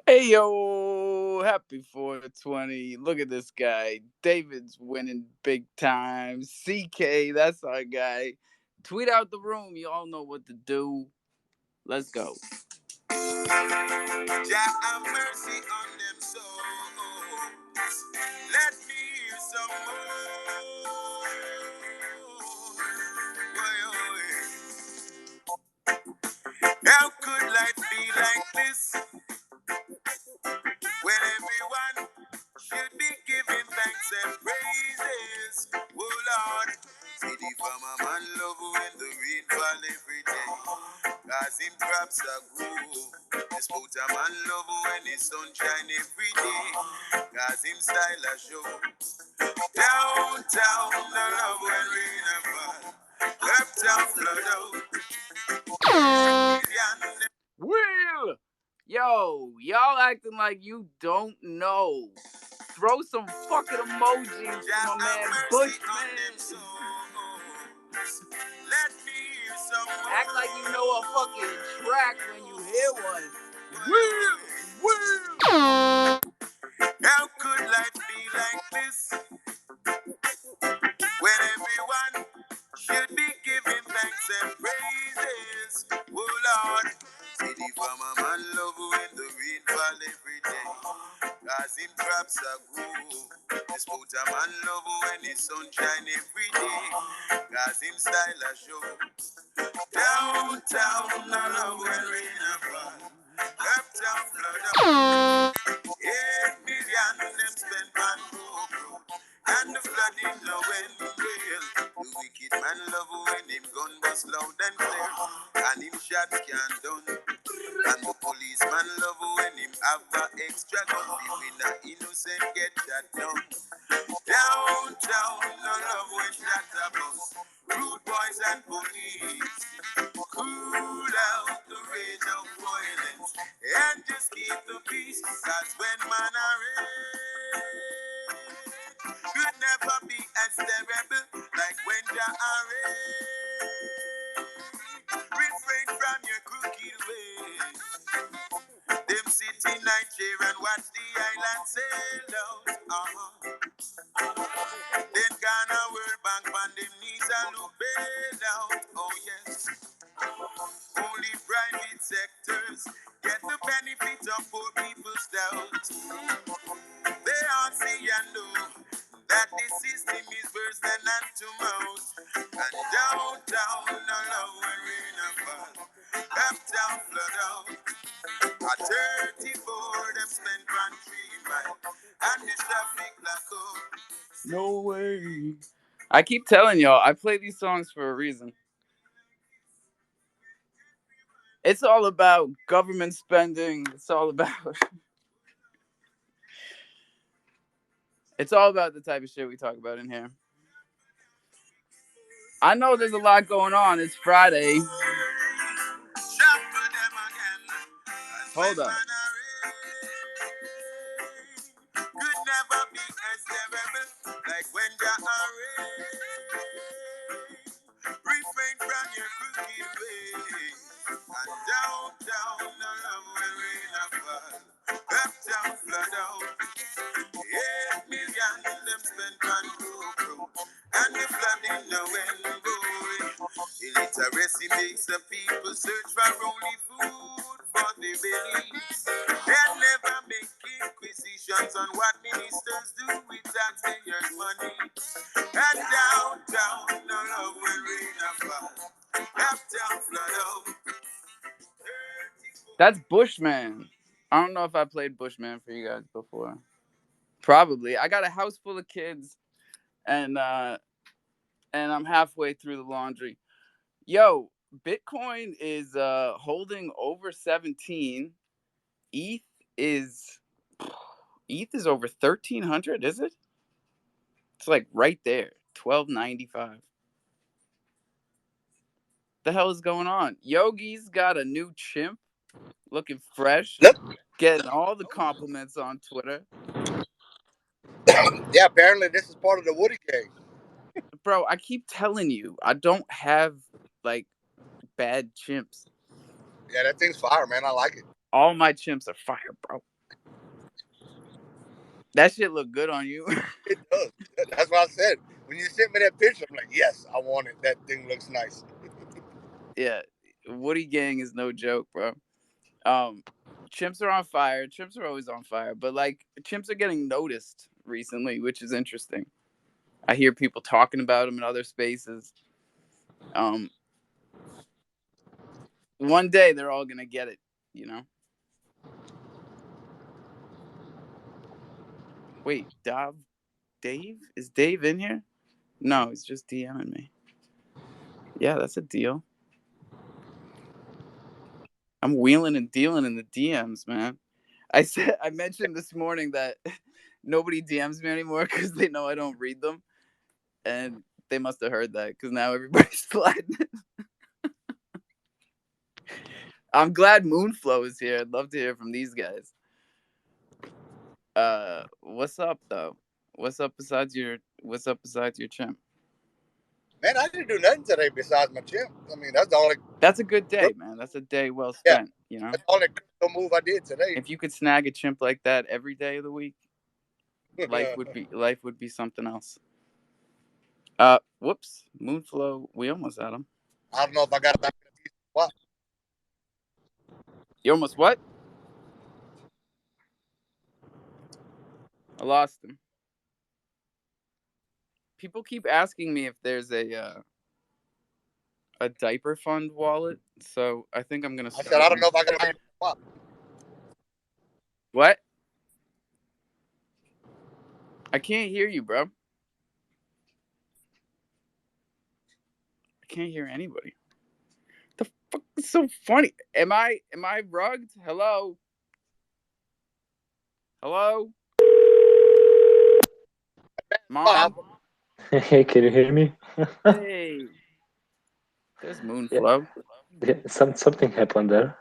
Hey yo, happy 420. Look at this guy. David's winning big time. CK, that's our guy. Tweet out the room. You all know what to do. Let's go. Jah have mercy on them souls. Let me hear some more. How could life be like this when everyone should be giving thanks and praises? Oh Lord, see the farmer man love when the rain fall every day. Cause him crops are grow. The spouter man love when the sunshine every day. Cause him style a show. Downtown, no love when rain a fall. Uptown flood out. Will! Yo, y'all acting like you don't know. Throw some fucking emojis for my man Bushman. Act like you know a fucking track when you hear one. Will! How could life be like this when everyone should be giving thanks and praises? Oh Lord, see the farmer man love when the rain fall every day. Cause him crops are grow. The spouter man love when the sunshine every day. Cause him style a show. Downtown, no love when rain a fall. Uptown flood. 8 million them spend on road. And the flooding now when real. The wicked man love when him gun was loud and clear. And him shots can't done. And the policeman love when him have a extra gun. When a innocent get that done. Downtown, no love when shot a bus. Rude boys and police. Cool out the rage of violence. And just keep the peace. Cause when man are could never be as terrible like when you are refrain from your crooked ways. Them sit in night chair and watch the island sail out. Then Ghana World Bank on them knees and look bail out. Oh yes. Only private sectors get the benefit of poor people's doubt. They all see and know that the system is worse than hand to mouth. And downtown, no love when rain and fall. Uptown flood out. At 34, them spend on 3 mile. And the traffic lock up. No way. I keep telling y'all, I play these songs for a reason. It's all about government spending. It's all about it's all about the type of shit we talk about in here. I know there's a lot going on. It's Friday. Hold up. Could never be as terrible like when you are refrain from your crooked ways. And downtown, no love will rain and fall. Uptown flood out. 8 million them spent on crew. And the flooding now and boy. Illiteracy makes the people search for only food for the bellies. They never make inquisitions on what ministers do with taxpayers' money. And downtown, no love will rain and fall. Uptown flood out. That's Bushman. I don't know if I played Bushman for you guys before. Probably. I got a house full of kids, and I'm halfway through the laundry. Yo, Bitcoin is holding over 17. ETH is over 1,300. Is it? It's like right there, 1295. The hell is going on? Yogi's got a new chimp, looking fresh, getting all the compliments on Twitter. Yeah, apparently this is part of the Woody gang. Bro, I keep telling you, I don't have like bad chimps. Yeah, that thing's fire, man. I like it. All my chimps are fire, bro. That shit look good on you. It does. That's what I said. When you sent me that picture, I'm like, yes, I want it. That thing looks nice. Yeah, Woody Gang is no joke, bro. Um, chimps are on fire. Chimps are always on fire, but like chimps are getting noticed recently, which is interesting. I hear people talking about them in other spaces. Um, one day they're all gonna get it, you know. Wait, Dave? Is Dave in here? No, he's just DMing me. Yeah, that's a deal. I'm wheeling and dealing in the DMs, man. I mentioned this morning that nobody DMs me anymore because they know I don't read them, and they must have heard that because now everybody's sliding. I'm glad Moonflow is here. I'd love to hear from these guys. What's up though? What's up besides your chimp? Man, I didn't do nothing today besides my gym. I mean, that's the only, That's a good day, man. That's a day well yeah, spent. You know, that's the only crypto move I did today. if you could snag a chimp like that every day of the week, life would be something else. Whoops, Moonflow. We almost had him. I don't know if I got back in a decent spot. You almost what? I lost him. People keep asking me if there's a diaper fund wallet, so I think I'm gonna I said, start I don't one. know if I got back in a spot. What? I can't hear you, bro. I can't hear anybody. The fuck is so funny? Am I rugged? Hello? Hello? Spot. Mom? Hey, can you hear me? Hey. There's Yeah, Moonflow. something happened there.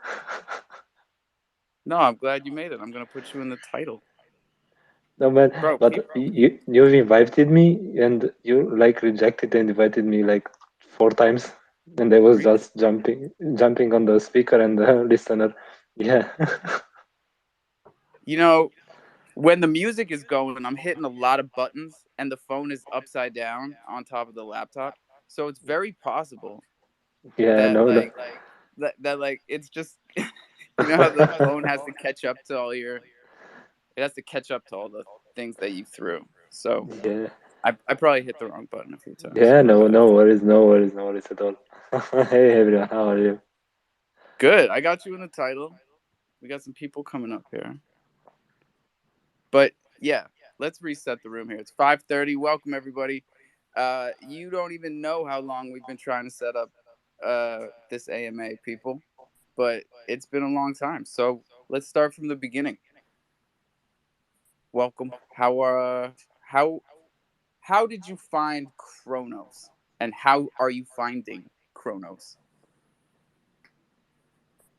No, I'm glad you made it. I'm gonna put you in the title. No man, Bro, but you invited me and you like rejected and invited me like 4 times, and I was really? just jumping on the speaker and the listener. Yeah, You know, when the music is going, I'm hitting a lot of buttons and the phone is upside down on top of the laptop. So it's very possible yeah, that no, no. like it's just you know how the phone has to catch up to it has to catch up to all the things that you threw. So Yeah, I probably hit the wrong button a few times. yeah, My no, bad. no worries, no worries, no worries at all. Hey everyone, how are you? Good. I got you in the title. We got some people coming up here. But yeah, let's reset the room here. It's 5:30. Welcome everybody. You don't even know how long we've been trying to set up this AMA, people, but it's been a long time. So let's start from the beginning. Welcome. How how did you find Chronos, and how are you finding Chronos?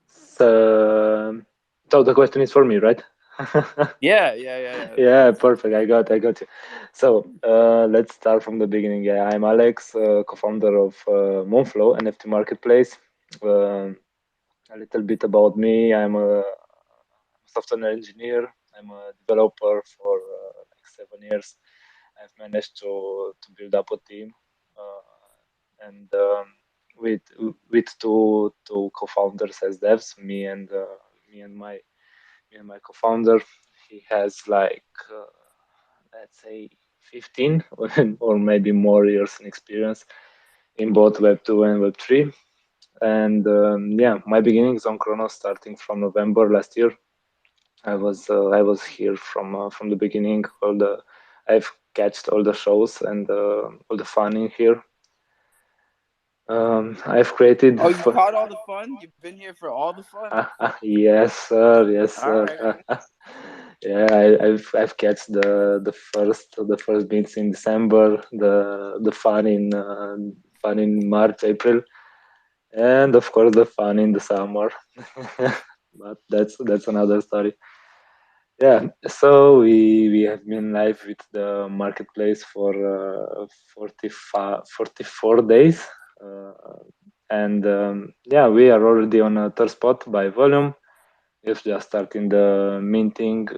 So, so the question is for me, right? Yeah. Yeah, perfect. I got you. So let's start from the beginning. Yeah, I'm Alex, co-founder of Moonflow NFT marketplace. Um a little bit about me. I'm a software engineer. I'm a developer for like 7 years. I've managed to build up a team, and with with two co-founders as devs, me and my me and my co-founder. He has like let's say 15 or maybe more years in experience in both Web 2 and Web 3. And yeah, my beginnings on Chronos starting from November last year. I was here from the beginning. I've catched all the shows and all the fun in here. I've created. Oh, you caught all the fun? You've been here for all the fun? Yes, sir. Yes, All sir. right. Yeah, I've catched the first beats in December, the fun in March, April, and of course the fun in the summer. But that's another story. Yeah, so we have been live with the marketplace for 44 days, uh, and yeah, we are already on a third spot by volume. We've just started the minting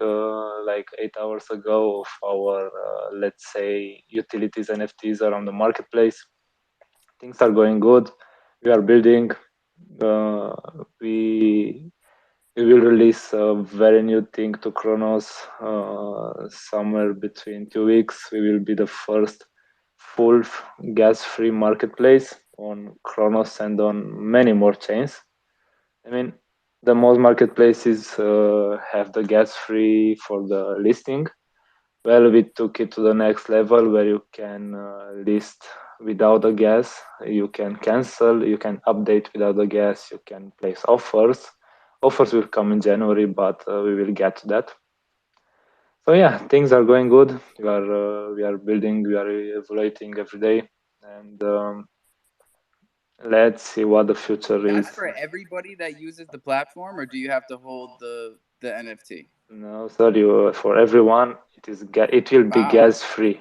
like 8 hours ago of our, let's say, utilities NFTs around the marketplace. Things are going good. We are building. Uh, we we will release a very new thing to Kronos somewhere between 2 weeks. We will be the first full gas-free marketplace on Kronos and on many more chains. I mean, the most marketplaces have the gas-free for the listing. Well, we took it to the next level where you can list without the gas, you can cancel, you can update without the gas, you can place offers. Offers will come in January, but we will get to that. So yeah, things are going good. We are building, we are evaluating every day, and let's see what the future That's is. for everybody that uses the platform, or do you have to hold the NFT? No, sorry, for everyone, it will be Wow, gas free,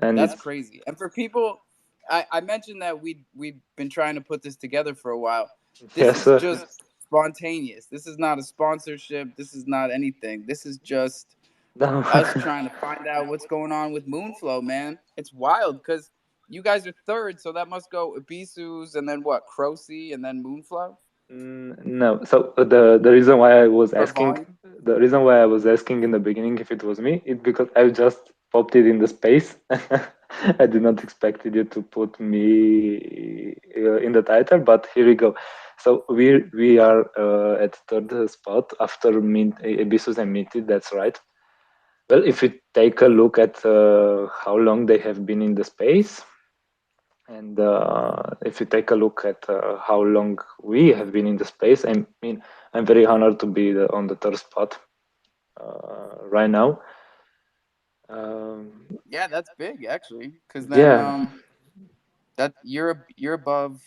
and that's it's crazy. And for people, I mentioned that we've been trying to put this together for a while. This yes, is sir. just spontaneous. This is not a sponsorship. This is not anything. This is just No. us trying to find out what's going on with Moonflow, man. It's wild because you guys are third, so that must go Ibisu's and then what, Crocy and then Moonflow No. So the reason why I was for asking, volume. the reason why I was asking in the beginning if it was me, it's because I just popped it in the space. I did not expected you to put me in the title, but here we go. So we are at third spot after Mint, Abyssus and Minted. That's right. Well, if we take a look at how long they have been in the space, and if you take a look at how long we have been in the space, I mean, I'm very honored to be on the third spot right now. Um, Yeah, that's big actually, because then yeah, that you're above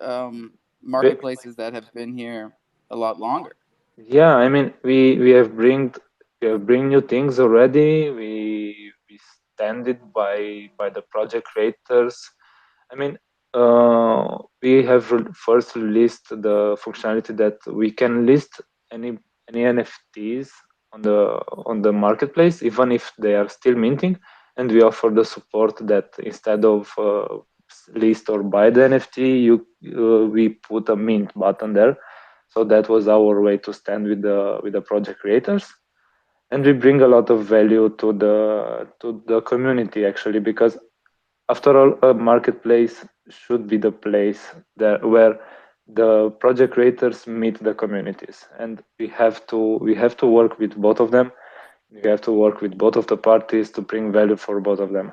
um, Ve- marketplaces that have been here a lot longer. yeah. I mean, we have bring new things already. We stand it by the project creators. I mean, we have first released the functionality that we can list any NFTs on the marketplace, even if they are still minting, and we offer the support that instead of list or buy the NFT, we put a mint button there. So that was our way to stand with the project creators, and we bring a lot of value to the community actually, because after all, a marketplace should be the place where the project creators meet the communities, and we have to work with both of them. We have to work with both of the parties to bring value for both of them.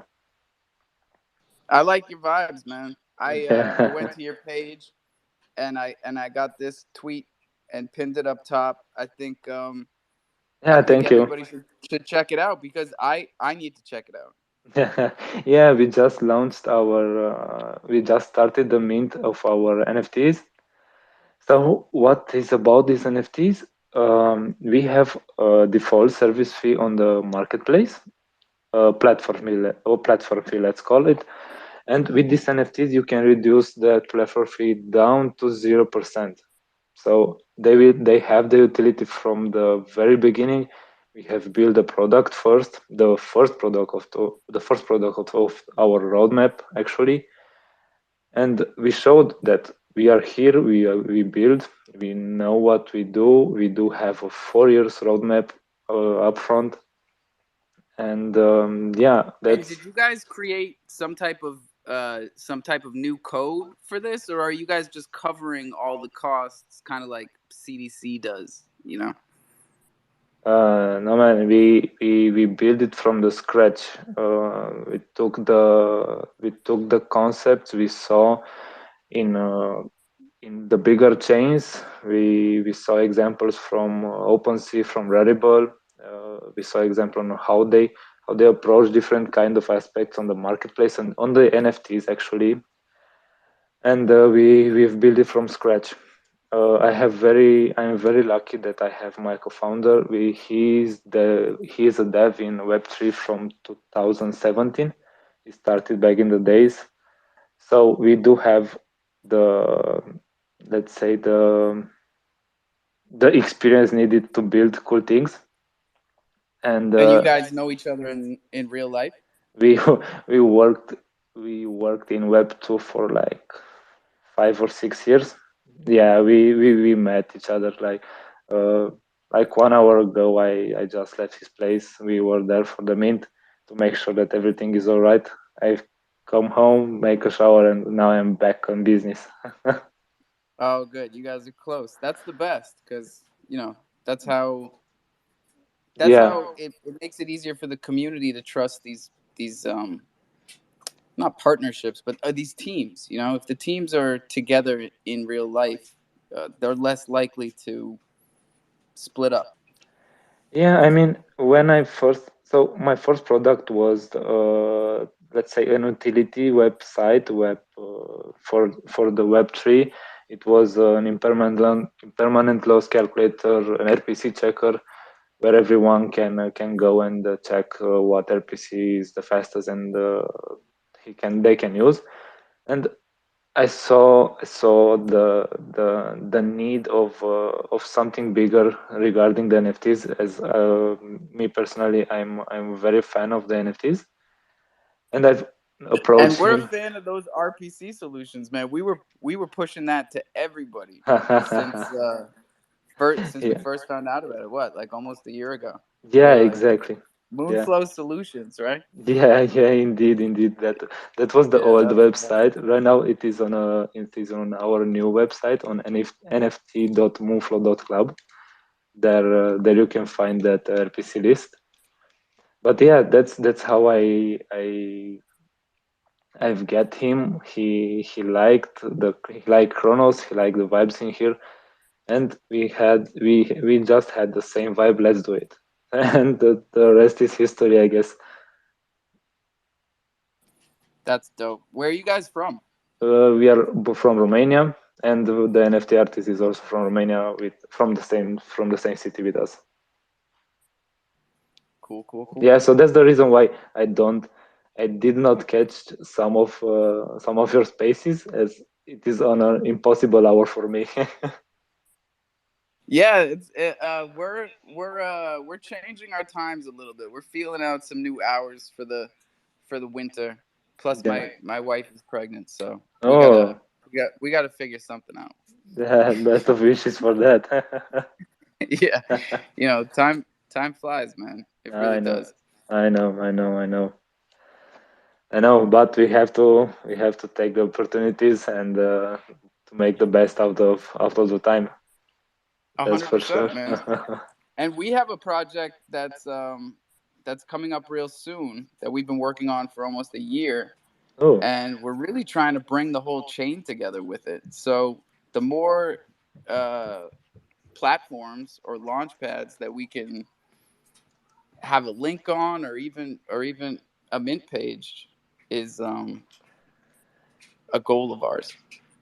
I like your vibes, man. I went Yeah, to your page and I got this tweet and pinned it up top. I yeah. think Thank you. everybody should check it out because I need to check it out. Yeah, we just started the mint of our NFTs. So what is about these NFTs? We have a default service fee on the marketplace, platform fee, let's call it. And with these NFTs, you can reduce that platform fee down to 0%. So they have the utility from the very beginning. We have built a product first, the first product of our roadmap actually, and we showed that we are here. We build. We know what we do. We do have a 4 years roadmap upfront, and yeah, And that's did you guys create some type of new code for this, or are you guys just covering all the costs, kind of like CDC does? You know. no man. We built it from the scratch. We took the concepts we saw in in the bigger chains. We saw examples from OpenSea, from Rarible. We saw example on how they approach different kind of aspects on the marketplace and on the NFTs actually, and we've built it from scratch. I'm very lucky that I have my co-founder. He is a dev in Web3 from 2017. He started back in the days, so we do have the let's say the experience needed to build cool things. And And you guys know each other in real life? we we worked we worked in Web 2 for like 5 or 6 years. Yeah, we met each other uh, like 1 hour ago. I just left his place. We were there for the mint to make sure that everything is all right. I've come home, make a shower, and now I'm back on business. Oh, good. You guys are close. That's the best because that's how Yeah, it makes it easier for the community to trust these not partnerships but these teams. If the teams are together in real life, they're less likely to split up. yeah. I mean, when I first, so my first product was, let's say, an utility website, for the Web3. It was an impermanent loss calculator, an RPC checker, where everyone can go and check what RPC is the fastest, and they can use. And I saw the need of something bigger regarding the NFTs. As me personally, I'm very fan of the NFTs, and I've And approached we're a him. fan of those RPC solutions, man. We were pushing that to everybody since since we Yeah, first found out about it. What, like almost a year ago? yeah, We're like exactly. Yeah. Moonflow Solutions, right? Yeah, yeah, indeed, indeed. That was the Yeah, old that's the best. website. Right now, it is on our new website on nft.moonflow.club. There you can find that RPC list. But yeah, that's how I've get him. He liked Chronos. He liked the vibes in here, and we just had the same vibe. Let's do it, and the rest is history, I guess. That's dope. Where are you guys from? We are from Romania, and the NFT artist is also from Romania, with from the same city with us. Cool, cool, cool. Yeah, so that's the reason why I did not catch some of your spaces, as it is on an impossible hour for me. Yeah, we're changing our times a little bit. We're feeling out some new hours for the winter. Plus, Yeah. my wife is pregnant, so we gotta Oh, we gotta figure something out. yeah, best of wishes for that. Yeah, time flies, man. It really I know, does. I know, I know, I know. I know, but we have to take the opportunities, and to make the best out of the time. A That's hundred for sure. percent, man. And we have a project that's coming up real soon that we've been working on for almost a year, Oh, and we're really trying to bring the whole chain together with it. So the more uh, platforms or launch pads that we can have a link on, or even a mint page, is a goal of ours.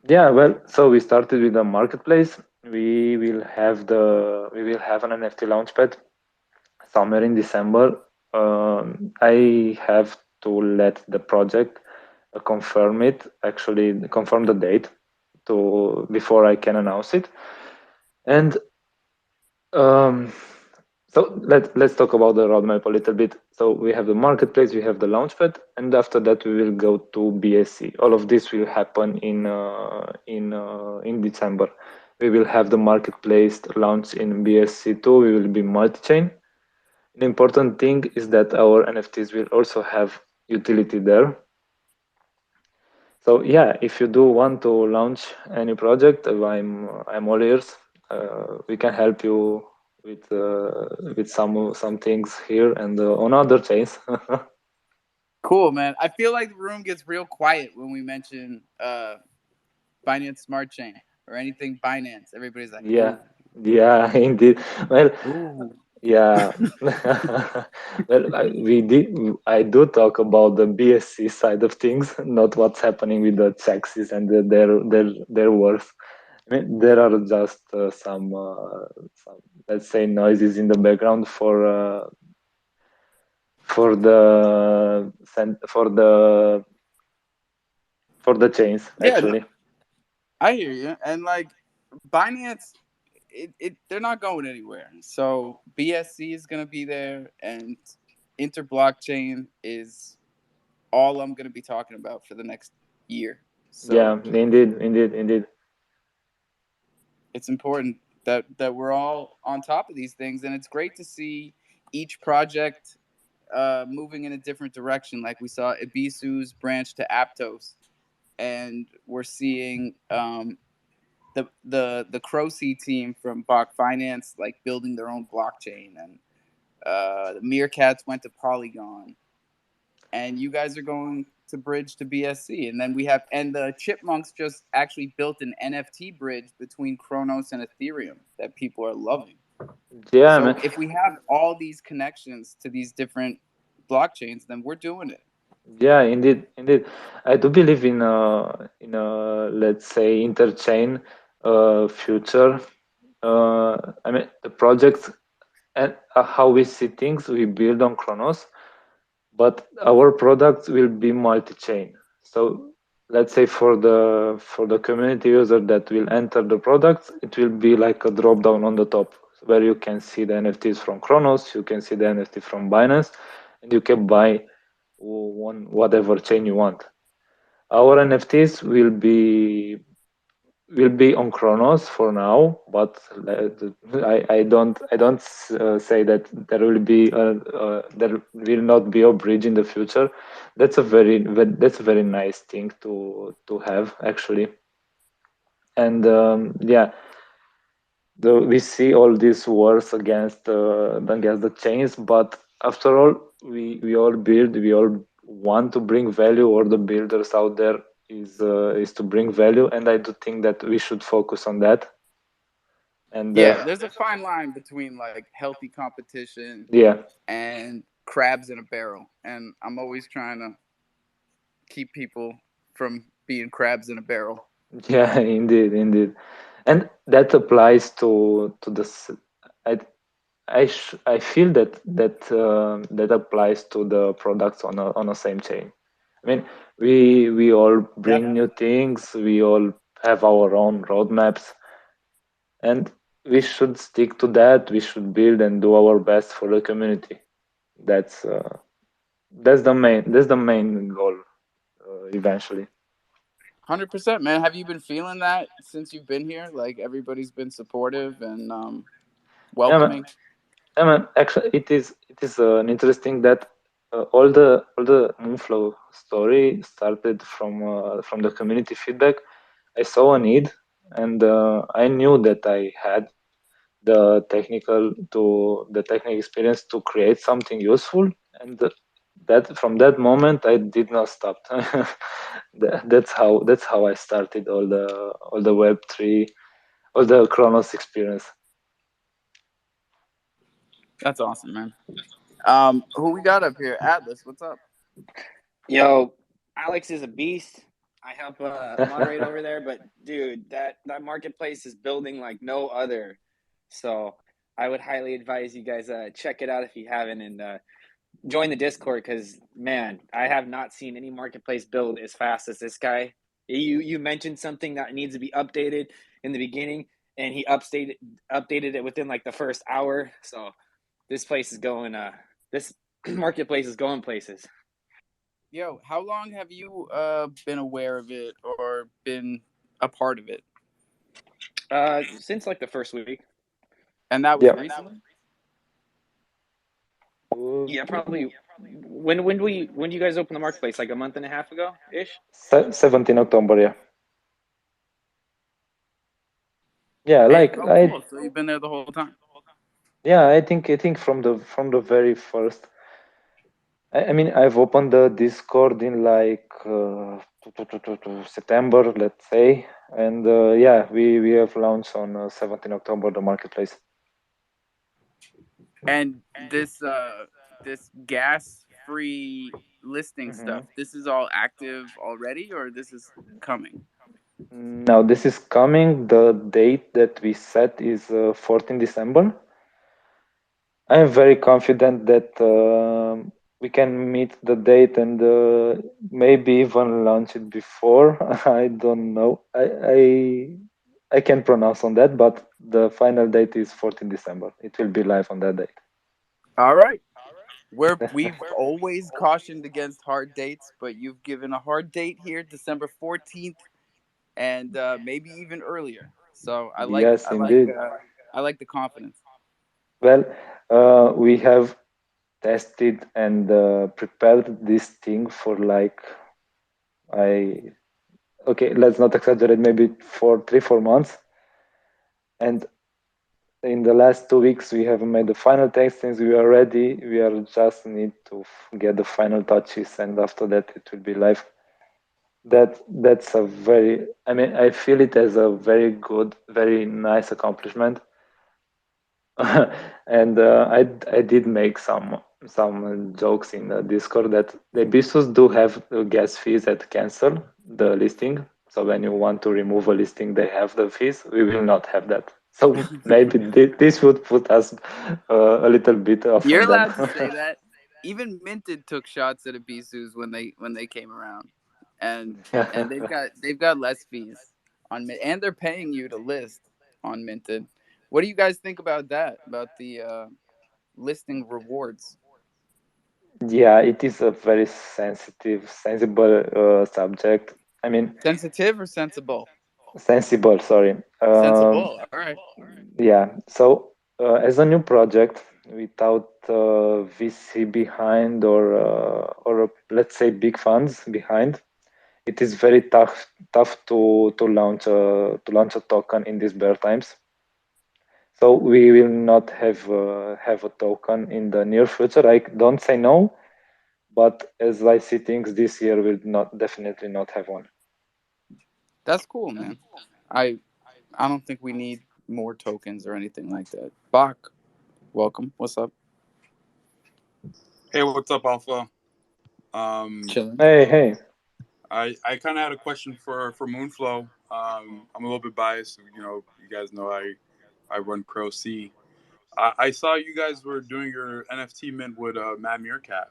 yeah. Well, so we started with the marketplace. We will have an NFT launchpad somewhere in December. I have to let the project confirm it. Actually, confirm the date to before I can announce it. And um, so let's talk about the roadmap a little bit. So we have the marketplace, we have the launchpad, and after that we will go to BSC. All of this will happen in December. We will have the marketplace launch in BSC2. We will be multi-chain. An important thing is that our NFTs will also have utility there. So yeah, if you do want to launch any project, I'm all ears. We can help you with some things here and on other chains. Cool, man. I feel like the room gets real quiet when we mention Binance Smart Chain or anything Binance. Everybody's like, Yeah, ooh, yeah, indeed. Well, ooh. yeah. Well, I do talk about the BSC side of things, not what's happening with the taxes and their worth. I mean, there are just some, let's say, noises in the background for the for the chains, Yeah, no, actually. I hear you. And like Binance, they're not going anywhere. So BSC is going to be there, and interblockchain is all I'm going to be talking about for the next year. So Yeah, indeed, indeed, indeed. it's important that we're all on top of these things, and it's great to see each project moving in a different direction. Like we saw Ibisu's branch to Aptos, and we're seeing the Croce team from Bach Finance like building their own blockchain, and the Meerkats went to Polygon, and you guys are going to bridge to BSC, and then we have and the Chipmunks just actually built an NFT bridge between Kronos and Ethereum that people are loving. Yeah, man. So if we have all these connections to these different blockchains, then we're doing it. Yeah, indeed, indeed. I do believe in a, let's say, interchain future. I mean, the projects and how we see things we build on Chronos, but our products will be multi-chain. So let's say for the community user that will enter the products, it will be like a drop down on the top where you can see the NFTs from Chronos, you can see the NFT from Binance, and you can buy one whatever chain you want. Our NFTs will be on Chronos for now, but I don't say that there will be there will not be a bridge in the future. That's a very nice thing to have actually. And yeah, we see all these wars against the chains, but after all, we all want to bring value, or the builders out there is to bring value, and I do think that we should focus on that. And Yeah, there's a fine line between like healthy competition yeah, and crabs in a barrel, and I'm always trying to keep people from being crabs in a barrel. yeah, indeed, indeed, and that applies to I I feel that applies to the products on a same chain. I mean, we all bring Definitely. new things. We all have our own roadmaps, and we should stick to that. We should build and do our best for the community. That's uh, that's the main goal eventually. 100%, man. Have you been feeling that since you've been here? Like everybody's been supportive and Yeah, man. welcoming. Yeah, man. Actually, it is an interesting that all the Moonflow story started from the community feedback. I saw a need, and I knew that I had the technical experience to create something useful, and that from that moment I did not stop. That's how I started all the Web3, all the Chronos experience. That's awesome, man. Who we got up here? Atlas, what's up? Yo, Alex is a beast. I help moderate over there, but dude, that marketplace is building like no other. So I would highly advise you guys check it out if you haven't, and join the Discord because man, I have not seen any marketplace build as fast as this guy. You mentioned something that needs to be updated in the beginning, and he updated it within like the first hour. So this place is going. This marketplace is going places. Yo, how long have you been aware of it or been a part of it? Since like the first week. And that was Yeah. recently? Yeah, probably. When do you guys open the marketplace? Like a month and a half ago ish. 17 October. Yeah. Yeah. And Like oh, I cool. So you've been there the whole time. yeah I think from the very first. I mean, I've opened the Discord in like September, let's say, and yeah, we have launched on 17 October the marketplace. And this gas free listing Hmm. stuff, this is all active already or this is coming? Now this is coming. The date that we set is 14 December. I am very confident that we can meet the date and maybe even launch it before. I don't know. I can't pronounce on that, but the final date is 14 December. It will be live on that date. All right. We've always cautioned against hard dates, but you've given a hard date here, December 14th, and maybe even earlier. So Yes, indeed. I like the confidence. Well, we have tested and prepared this thing for like I okay, let's not exaggerate, maybe for 3 4 months. And in the last 2 weeks, we have made the final testings. We are ready. We are just need to get the final touches, and after that, it will be live. That's a very. I mean, I feel it as a very good, very nice accomplishment. And I did make some jokes in the Discord that the business do have gas fees at cancel the listing. So when you want to remove a listing, they have the fees. We will not have that. So maybe this would put us a little bit off You're from them. allowed to say that. Even Minted took shots at Abisus when they came around, and they've got less fees on and they're paying you to list on Minted. What do you guys think about that? About the listing rewards? Yeah, it is a very sensible subject. I mean, Sensitive or sensible? sensible. Sorry. Sensible. All right. Yeah. So as a new project without VC behind or let's say big funds behind, it is very tough to launch a token in these bear times. So we will not have a token in the near future. I don't say no, but as I see things, this year will not definitely not have one. That's cool, man. I I don't think we need more tokens or anything like that. Bach, welcome. What's up? Hey, what's up, Alpha? Um, Chilling. Hey, hey. I kind of had a question for Moonflow. I'm a little bit biased. You guys know I run Crow C. I saw you guys were doing your NFT mint with Matt Meerkat.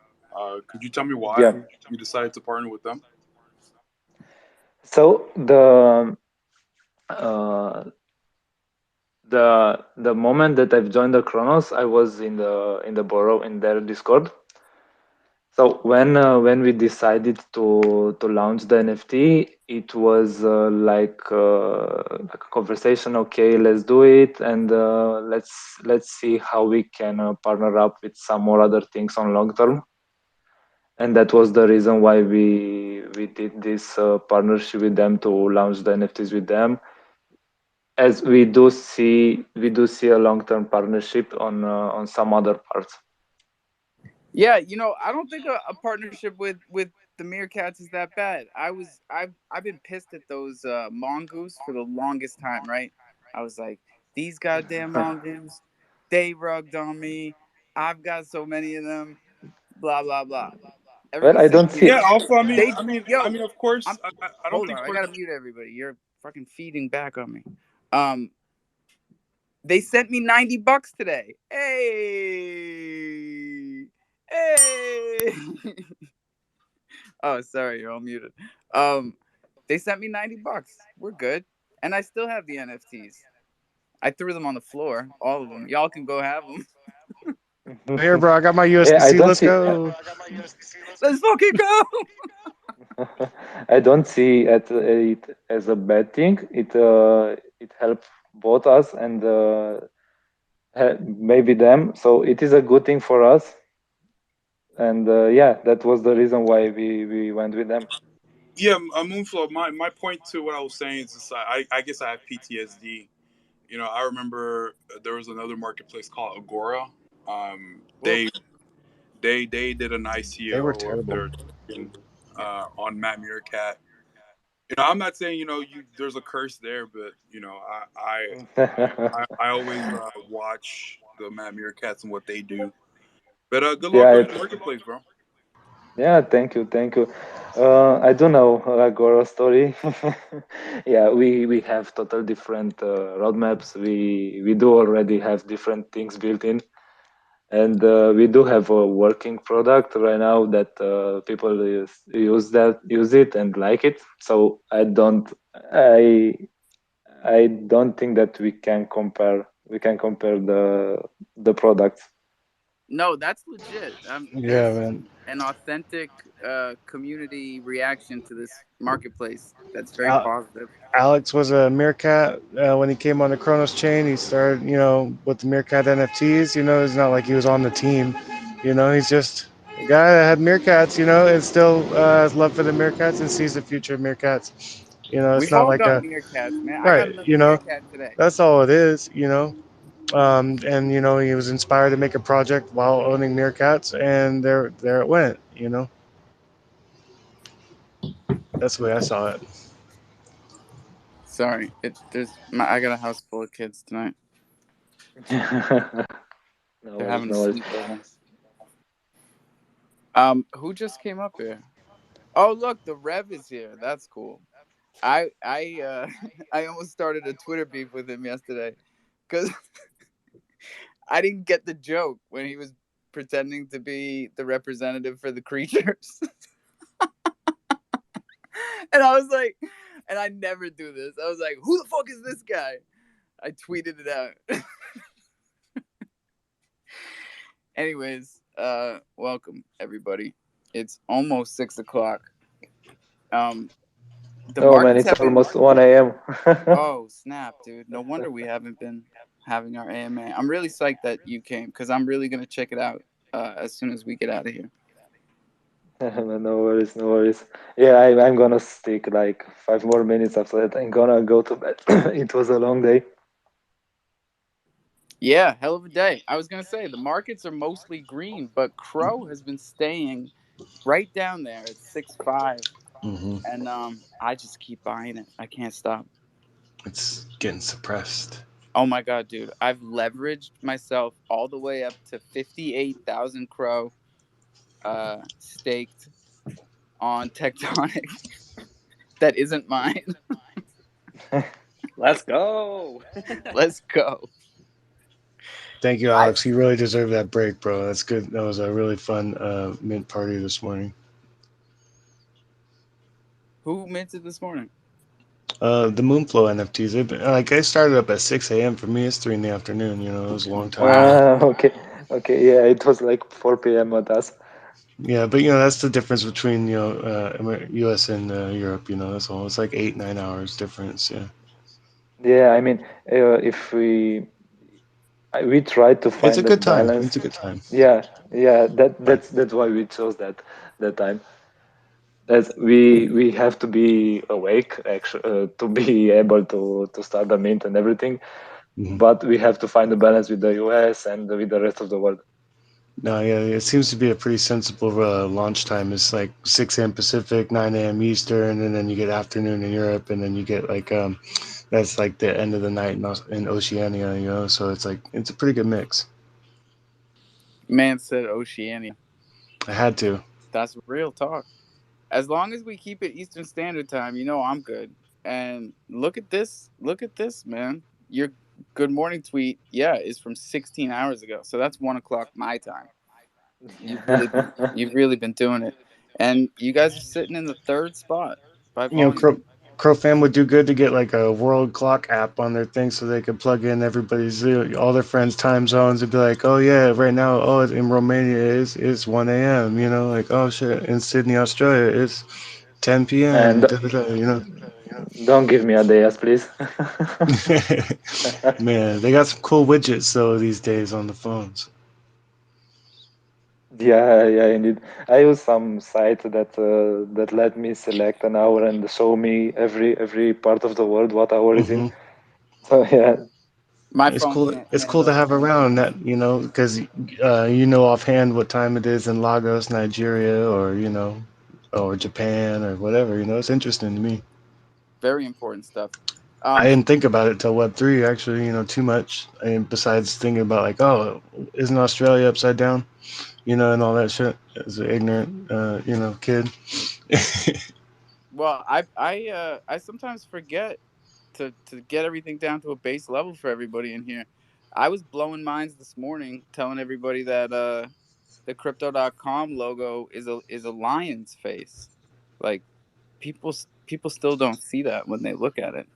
Could you tell me Yeah. why you decided to partner with them? So uh, the moment that I've joined the Chronos, I was in the borough in their Discord. So when we decided to launch the NFT, it was like a conversation. Okay, let's do it, and let's see how we can partner up with some more other things on long term. And that was the reason why we did this partnership with them to launch the NFTs with them. As we do see a long term partnership on some other parts. Yeah, I don't think a partnership with the Meerkats is that bad. I've been pissed at those mongoose for the longest time, right? I was like, these goddamn mongoose, they rugged on me. I've got so many of them. Blah blah blah. Well, Everyone I sent don't me. see. Yeah, Alpha. They I yo, mean, of course, I'm I don't hold think on. I part. gotta mute everybody. You're fucking feeding back on me. Um, they sent me $90 today. Hey, hey. Oh, sorry, you're all muted. Um, they sent me $90. We're good, and I still have the NFTs. I threw them on the floor, all of them. Y'all can go have them. Here, bro, I got my Yeah, I USDC. don't Let's see. go. Let's fucking go. I don't see it as a bad thing. It helps both us and maybe them. So it is a good thing for us. And yeah, that was the reason why we went with them. Yeah, Moonflow. My point to what I was saying is, just, I guess I have PTSD. I remember there was another marketplace called Agora. Whoa. They did an They were ICO of terrible. their on Matt Meerkat. I'm not saying you there's a curse there, but I always watch the Matt Meerkats and what they do. But good luck Yeah, with it, the marketplace, bro. yeah. Thank you. I don't know Agora story. Yeah, we have total different roadmaps. We do already have different things built in. And we do have a working product right now that people use it and like it. So I don't. I don't think that we can compare the products. No, that's legit. Yeah, There's man. an authentic community reaction to this marketplace that's very Al- positive. Alex was a Meerkat when he came on the Kronos chain. He started, with the Meerkat NFTs. It's not like he was on the team. He's just a guy that had Meerkats. And still has love for the Meerkats and sees the future of Meerkats. It's We've not all like got a meerkats, man. I got right. another meerkat today. That's all it is. And he was inspired to make a project while owning Meerkats, and there it went. That's the way I saw it. Sorry, I got a house full of kids tonight. No They're worries, having a no worries. sleepover. Who just came up here? Oh, look, the Rev is here. That's cool. I I almost started a Twitter beef with him yesterday because I didn't get the joke when he was pretending to be the representative for the creatures. And I was like, and I never do this. I was like, who the fuck is this guy? I tweeted it out. Anyways, welcome everybody. It's almost 6 o'clock. The Oh man, markets it's have been. almost 1 a.m. Oh snap, dude! No wonder we haven't been having our AMA. I'm really psyched that you came because I'm really gonna check it out as soon as we get out of here. No worries, no worries. Yeah, I'm gonna stick like 5 more minutes after that. I'm gonna go to bed. It was a long day. Yeah, hell of a day. I was gonna say the markets are mostly green, but Crow has been staying right down there at 6.5, Hmm. and I just keep buying it. I can't stop. It's getting suppressed. Oh my god, dude! I've leveraged myself all the way up to 58,000 Crow, staked on Tectonic. That isn't mine. Let's go. Let's go. Thank you, I Alex. You really deserve that break, bro. That's good. That was a really fun mint party this morning. Who minted this morning? The Moonflow NFTs. Like I started up at 6 a.m. For me, it's 3 in the afternoon. It was a long time ago. Wow. Okay, okay, yeah, it was like 4 p.m. at us. Yeah, but that's the difference between U.S. and Europe. That's all. It's like 8-9 hours difference. Yeah, Yeah, I mean, if we tried to it's a find good that time. balance. It's a good time. Yeah, yeah, Right. that's why we chose that time. As we have to be awake actually to be able to start the mint and everything, Hmm. but we have to find a balance with the US and with the rest of the world. No, yeah, it seems to be a pretty sensible launch time. It's like 6 a.m. Pacific, 9 a.m. Eastern, and then you get afternoon in Europe, and then you get like that's like the end of the night in Oceania. So it's a pretty good mix. Man said Oceania. I had to. That's real talk. As long as we keep it Eastern Standard Time, I'm good. And look at this. Look at this, man. Your good morning tweet, yeah, is from 16 hours ago. So that's 1 o'clock my time. You've really been doing it. And you guys are sitting in the third spot by volume. Crofam would do good to get like a world clock app on their thing so they could plug in everybody's all their friends' time zones and be like, oh yeah, right now, oh in Romania it's 1 a.m. Like oh shit, in Sydney, Australia it's 10 p.m. And Da, da, da. don't give me a day, yes, please. Man, they got some cool widgets though these days on the phones. Yeah, yeah, indeed. I use some site that let me select an hour and show me every part of the world what hour is in. Hmm. So yeah, My It's phone cool. can't It's cool to handle. have around that, because offhand what time it is in Lagos, Nigeria, or or Japan or whatever. It's interesting to me. Very important stuff. I Um, didn't think about it till Web3 actually. Too much. And besides thinking about like, oh, isn't Australia upside down? And all that shit as an ignorant, kid. well, I sometimes forget to get everything down to a base level for everybody in here. I was blowing minds this morning, telling everybody that the crypto.com logo is a lion's face. Like people still don't see that when they look at it.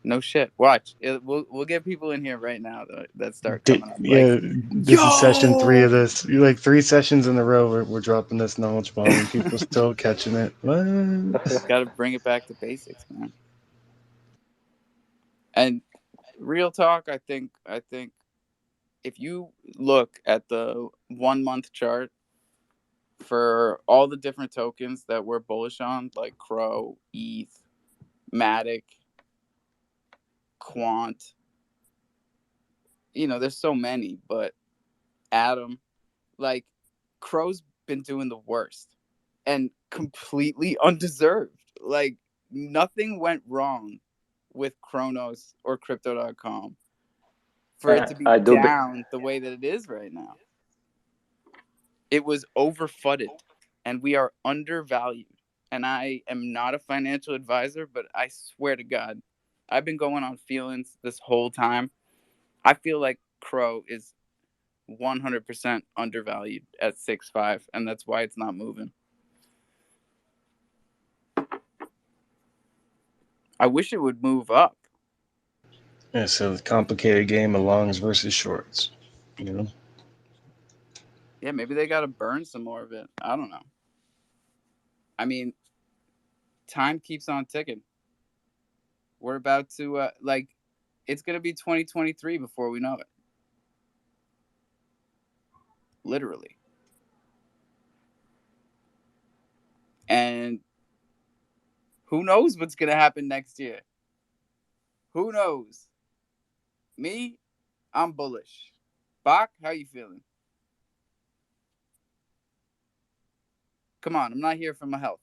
No shit. Watch. We'll get people in here right now that start coming up. Like, Yeah, this is session 3 of yo, this. Like 3 sessions in a row, we're dropping this knowledge bomb, and people still catching it. What? got to bring it back to basics, man. And real talk, I think if you look at the 1 month chart for all the different tokens that we're bullish on, like Crow, ETH, Matic, Quant, there's so many, but Atom, like Crow's been doing the worst and completely undeserved. Like nothing went wrong with Kronos or crypto.com for it to be I do. down the way that it is right now. It was overfutted and we are undervalued. And I am not a financial advisor, but I swear to God, I've been going on feelings this whole time. I feel like Crow is 100% undervalued at 6.5, and that's why it's not moving. I wish it would move up. It's a complicated game of longs versus shorts. Yeah, maybe they got to burn some more of it. I don't know. I mean, time keeps on ticking. We're about to, it's going to be 2023 before we know it. Literally. And who knows what's going to happen next year? Who knows? Me, I'm bullish. Bach, how you feeling? Come on, I'm not here for my health.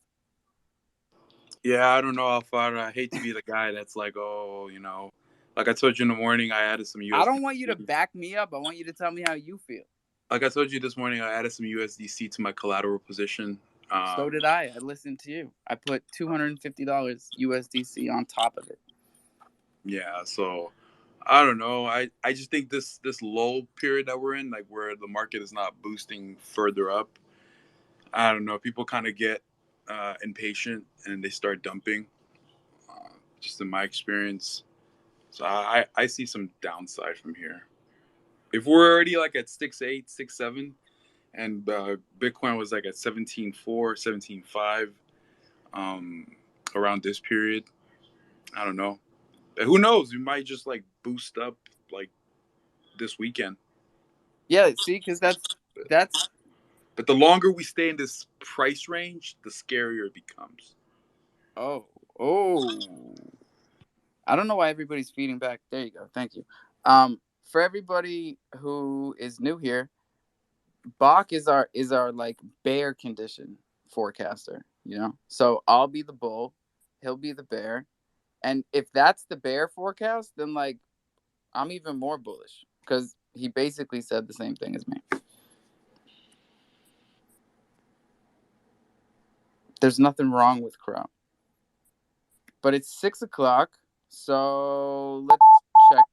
Yeah, I don't know how far. I hate to be the guy that's like, oh, like I told you in the morning, I added some USDC. I don't want you to back me up. I want you to tell me how you feel. Like I told you this morning, I added some USDC to my collateral position. So did I. I listened to you. I put $250 USDC on top of it. Yeah, so I don't know. I just think this lull period that we're in, like where the market is not boosting further up, I don't know. People kind of get impatient and they start dumping. Just in my experience, so I see some downside from here. If we're already like at 6.8, 6.7, and Bitcoin was like at 17.4, 17.5, around this period, I don't know. But who knows? We might just like boost up like this weekend. Yeah, see, because that's. But the longer we stay in this price range, the scarier it becomes. Oh. I don't know why everybody's feeding back. There you go. Thank you. For everybody who is new here, Bach is our like bear condition forecaster. So I'll be the bull, he'll be the bear, and if that's the bear forecast, then like I'm even more bullish because he basically said the same thing as me. There's nothing wrong with Crow. But it's 6 o'clock, so let's check.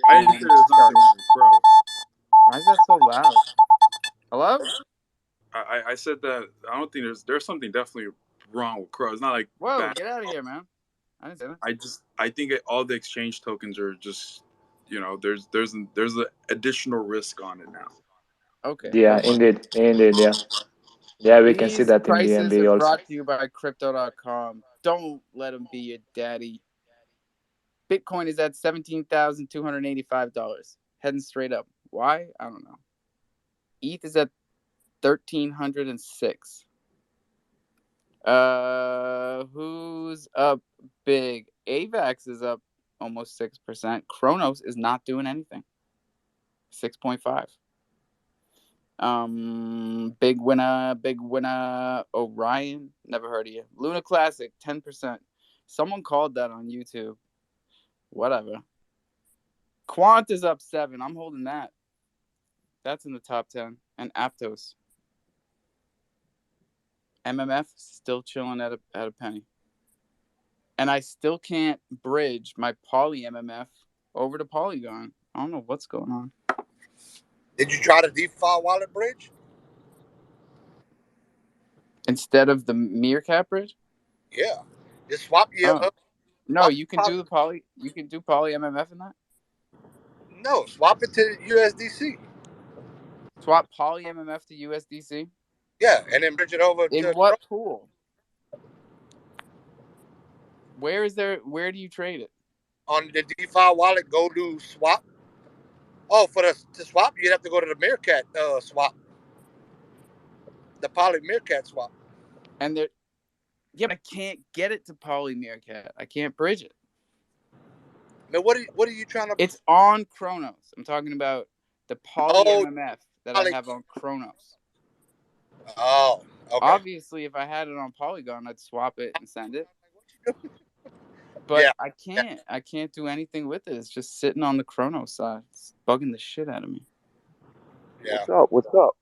I didn't say there's nothing wrong with Crow. Why is that so loud? Hello? I said that I don't think there's something definitely wrong with Crow. It's not like Whoa, bad. get out of here, man. I didn't say that. I think all the exchange tokens are just there's an additional risk on it now. Okay. Yeah, indeed, yeah. Yeah, we can see These that in the prices NBA are also. brought to you by crypto.com. Don't let them be your daddy. Bitcoin is at $17,285. Heading straight up. Why? I don't know. ETH is at 1,306. Who's up big? AVAX is up almost 6%. Kronos is not doing anything. 6.5. Big winner. Orion, never heard of you. Luna Classic, 10%. Someone called that on YouTube. Whatever. Quant is up 7. I'm holding that. That's in the top 10. And Aptos. MMF still chilling at a penny. And I still can't bridge my Poly MMF over to Polygon. I don't know what's going on. Did you try the default wallet bridge? Instead of the Meerkat bridge? Yeah. Just swap your No, you can do the poly. You can do poly MMF in that. No, swap it to USDC. Swap poly MMF to USDC. Yeah, and then bridge it over In to what pool? Where is there? Where do you trade it? on the DeFi wallet. Go do swap. Oh, to swap, you'd have to go to the Meerkat swap, the Poly Meerkat swap. And there, yeah, but I can't get it to poly Meerkat. I can't bridge it. Now, what are you trying to? It's on Chronos. I'm talking about the poly Oh, MMF that Poly. I have on Chronos. Oh, okay. Obviously, if I had it on Polygon, I'd swap it and send it. But Yeah. I can't. I can't do anything with it. It's just sitting on the Chronos side. It's bugging the shit out of me. Yeah. What's up? What's up?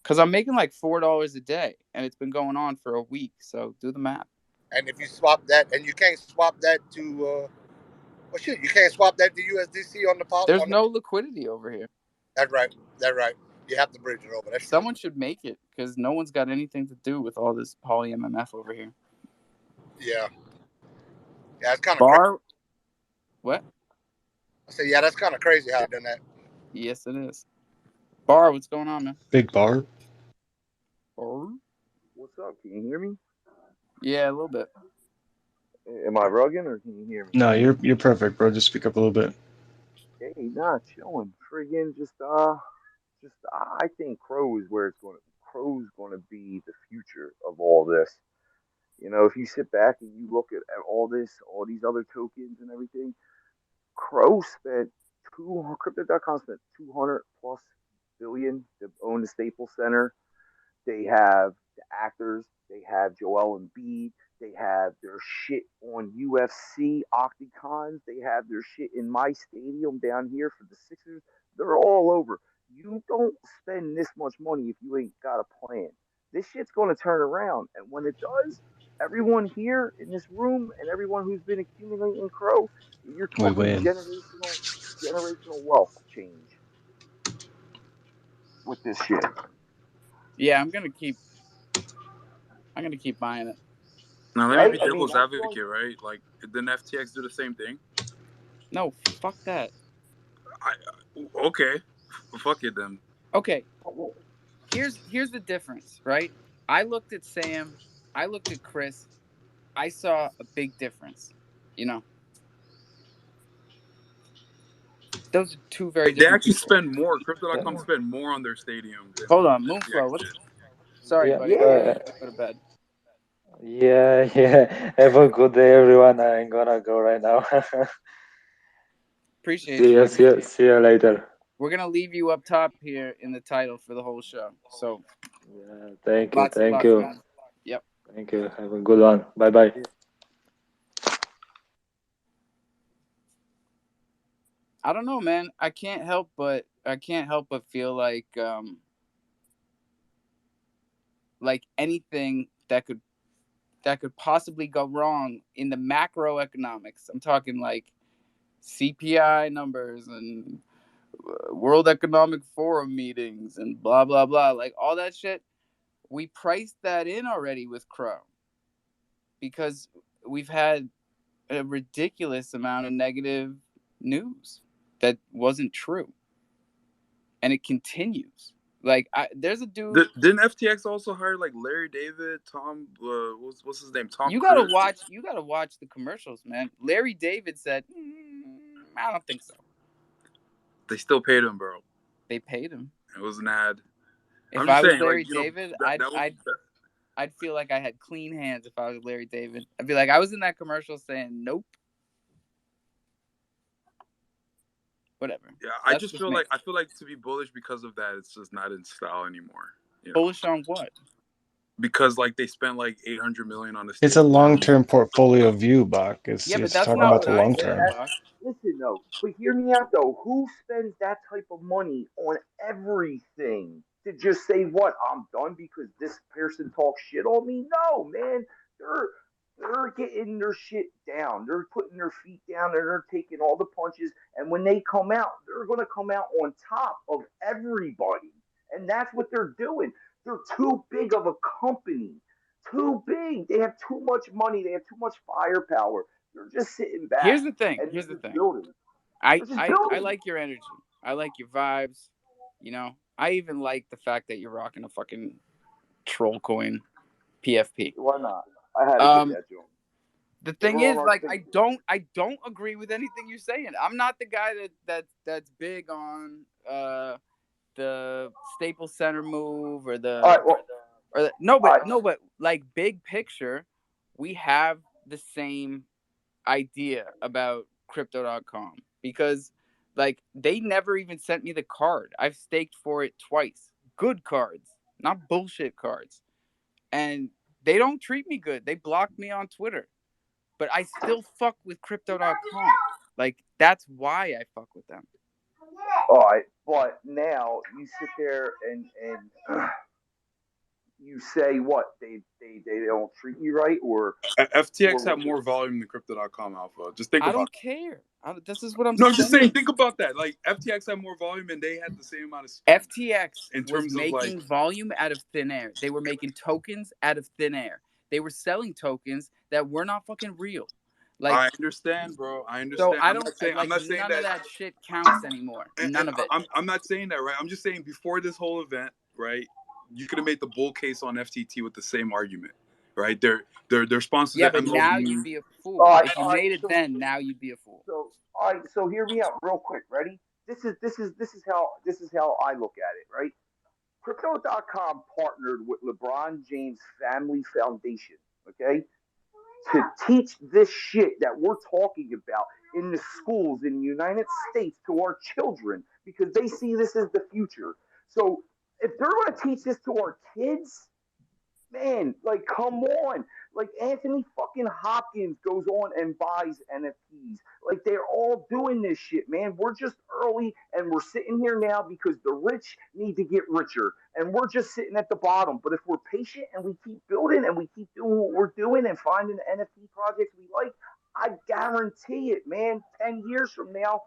Because I'm making like $4 a day, and it's been going on for a week. So do the math. And if you swap that, and you can't swap that to, well, shit, you can't swap that to USDC on the Poly. There's no liquidity over here. That's right. That's right. You have to bridge it over. That's Someone should make it because no one's got anything to do with all this poly MMF over here. Yeah. Yeah, it's kind of crazy. Bar, what? I said, yeah, that's kind of crazy how they done that. Yes, it is. Bar, what's going on, man? Big bar. Bar? What's up? Can you hear me? Yeah, a little bit. Am I rugging or can you hear me? No, you're perfect, bro. Just speak up a little bit. Hey, nah, chilling. Friggin' I think Crow is where it's going. Crow's going to be the future of all this. You know, if you sit back and you look at all this, all these other tokens and everything, Crow spent Crypto.com spent 200 plus billion to own the Staples Center. They have the actors. They have Joel Embiid. They have their shit on UFC Octagons. They have their shit in my stadium down here for the Sixers. They're all over. You don't spend this much money if you ain't got a plan. This shit's going to turn around. And when it does, everyone here in this room and everyone who's been accumulating Crow, you're We talking win. generational wealth change with this shit. Yeah, I'm gonna keep buying it. Now let Right? me be I mean, devil's advocate, right? Like, didn't FTX do the same thing? No, fuck that. Okay, fuck it then. Okay, here's the difference, right? I looked at Sam, I looked at Chris, I saw a big difference. You know, those are two very They different actually people. spend more. Crypto.com spend more on their stadium than Hold on, FTX Moonflow. What's... did. Sorry, Yeah, buddy. I know you gotta go to bed. yeah. Have a good day, everyone. I'm gonna go right now. Appreciate you, man. See you later. We're gonna leave you up top here in the title for the whole show. So Yeah, thank you, lots of luck, man. Yep. thank you. Have a good one. Bye bye. I don't know, man. I can't help but feel like anything that could possibly go wrong in the macroeconomics. I'm talking like CPI numbers and World Economic Forum meetings and blah blah blah, like all that shit. We priced that in already with Crow because we've had a ridiculous amount of negative news that wasn't true, and it continues. Like, there's a dude. Didn't FTX also hire like Larry David, Tom? What's his name? Tom. You gotta watch. You gotta watch the commercials, man. Larry David said, "I don't think so." They still paid him, bro. They paid him. It was an ad. If I was Larry David, I'd feel like I had clean hands if I was Larry David. I'd be like, I was in that commercial saying, "Nope." Whatever. Yeah, I feel like to be bullish because of that, it's just not in style anymore. You know? Bullish on what? Because like they spent like $800 million on this. It's a long-term portfolio view, Bach. It's but that's talking not about what the I long said, term. Bach. Listen though, but hear me out though. Who spends that type of money on everything to just say what I'm done because this person talks shit on me? No, man. They're getting their shit down. They're putting their feet down and they're taking all the punches. And when they come out, they're gonna come out on top of everybody. And that's what they're doing. They're too big of a company. Too big. They have too much money. They have too much firepower. They're just sitting back. Here's the thing. And Here's they're the just thing. building. I They're just building. like your energy. I like your vibes. You know, I even like the fact that you're rocking a fucking troll coin PFP. Why not? I had to get that joint. The They thing were on is, our like, thing. I don't agree with anything you're saying. I'm not the guy that's big on the Staples Center move or the All right, well, but like big picture, we have the same idea about crypto.com because like they never even sent me the card. I've staked for it twice. Good cards, not bullshit cards. And they don't treat me good. They blocked me on Twitter. But I still fuck with crypto.com. Like that's why I fuck with them. all right, but now you sit there and you say what they don't treat you right or FTX have more volume than Crypto.com Alpha. Just think I about don't care. This is what I'm No, saying. I'm just saying, think about that. Like, FTX had more volume and they had the same amount of spend. FTX in was terms of making like, volume out of thin air. They were making tokens out of thin air. They were selling tokens that were not fucking real. Like, I understand, bro. I understand. so I I'm don't not saying, like I'm not saying none that, of that shit counts anymore. None of it. I'm not saying that, right? I'm just saying before this whole event, right? You could have made the bull case on FTT with the same argument, right? Their sponsors. Yeah, are but MLB. now you'd be a fool. All right, If you made it then, now you'd be a fool. So all right, so hear me out real quick. Ready? This is how I look at it, right? Crypto.com partnered with LeBron James Family Foundation, okay, to teach this shit that we're talking about in the schools in the United States to our children because they see this as the future. So if they're going to teach this to our kids, man, like, come on. Like, Anthony fucking Hopkins goes on and buys NFTs. Like, they're all doing this shit, man. We're just early and we're sitting here now because the rich need to get richer. And we're just sitting at the bottom. But if we're patient and we keep building and we keep doing what we're doing and finding the NFT projects we like, I guarantee it, man. 10 years from now,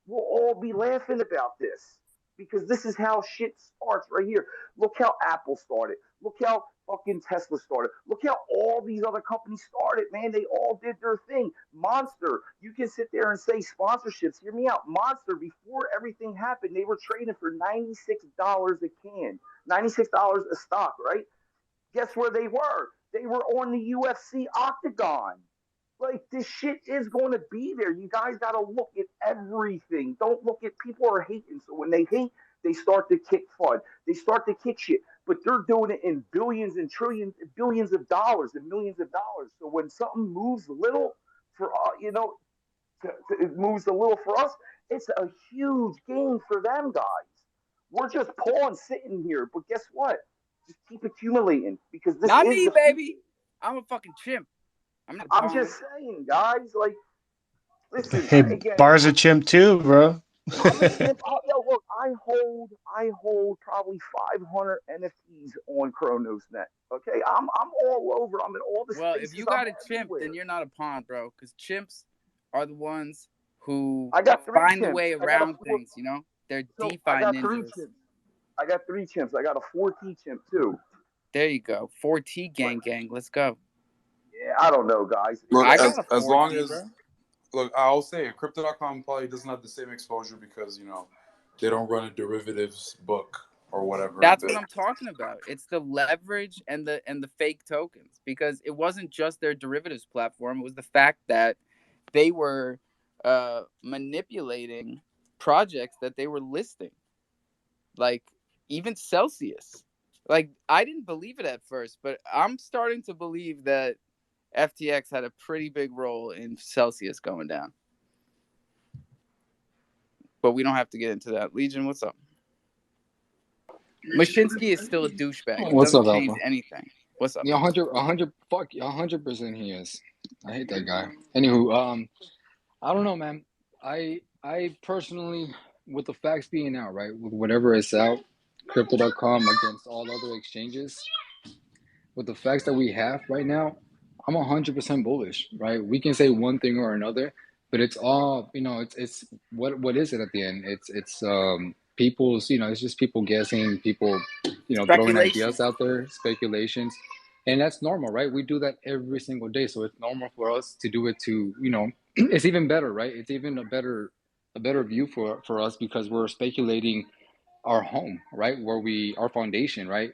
we'll all be laughing about this because this is how shit starts right here. Look how Apple started. Look how fucking Tesla started. Look how all these other companies started, man. They all did their thing. Monster, you can sit there and say sponsorships. Hear me out. Monster, before everything happened, they were trading for $96 a can, $96 a stock, right? Guess where they were? They were on the UFC octagon. Like, this shit is going to be there. You guys got to look at everything. Don't look at people are hating. So when they hate, they start to kick fun. They start to kick shit. But they're doing it in billions and trillions, billions of dollars and millions of dollars. So when something moves a little for, it moves a little for us, it's a huge gain for them guys. We're just pawns sitting here. But guess what? Just keep accumulating because this Not is me, the baby. future. I'm a fucking chimp. I'm just saying, guys. Like, listen. Hey, Again, Bar's a chimp too, bro. I'm a chimp. Yo, look, I hold probably 500 NFTs on ChronosNet. Okay, I'm all over. I'm in all the Well, spaces. if you got I'm a chimp, everywhere. then you're not a pawn, bro. Because chimps are the ones who I got three find the chimps. way around things. You know, they're So DeFi I got three ninjas. chimps. I got three chimps. I got a 4T chimp too. There you go. 4T gang. Let's go. Yeah, I don't know, guys. Look, I got a as 4T, long as, bro. look, I'll say it, Crypto.com probably doesn't have the same exposure because, they don't run a derivatives book or whatever. That's what I'm talking about. It's the leverage and the fake tokens because it wasn't just their derivatives platform. It was the fact that they were manipulating projects that they were listing, like even Celsius. Like I didn't believe it at first, but I'm starting to believe that FTX had a pretty big role in Celsius going down. But we don't have to get into that. Legion, what's up? Mashinsky is still a douchebag. It What's doesn't up, change Alpha? anything. What's up? Yeah, 100% he is. I hate that guy. Anywho, I don't know, man. I personally, with the facts being out, right, with whatever is out, crypto.com against all other exchanges, with the facts that we have right now, I'm 100% bullish, right? We can say one thing or another, but it's all, it's what is it at the end? It's people's, it's just people guessing, people, throwing Speculation. ideas out there, speculations. and that's normal, right? We do that every single day, so it's normal for us to do it. To it's even better, right? It's even a better view for us because we're speculating our home, right? Our foundation, right?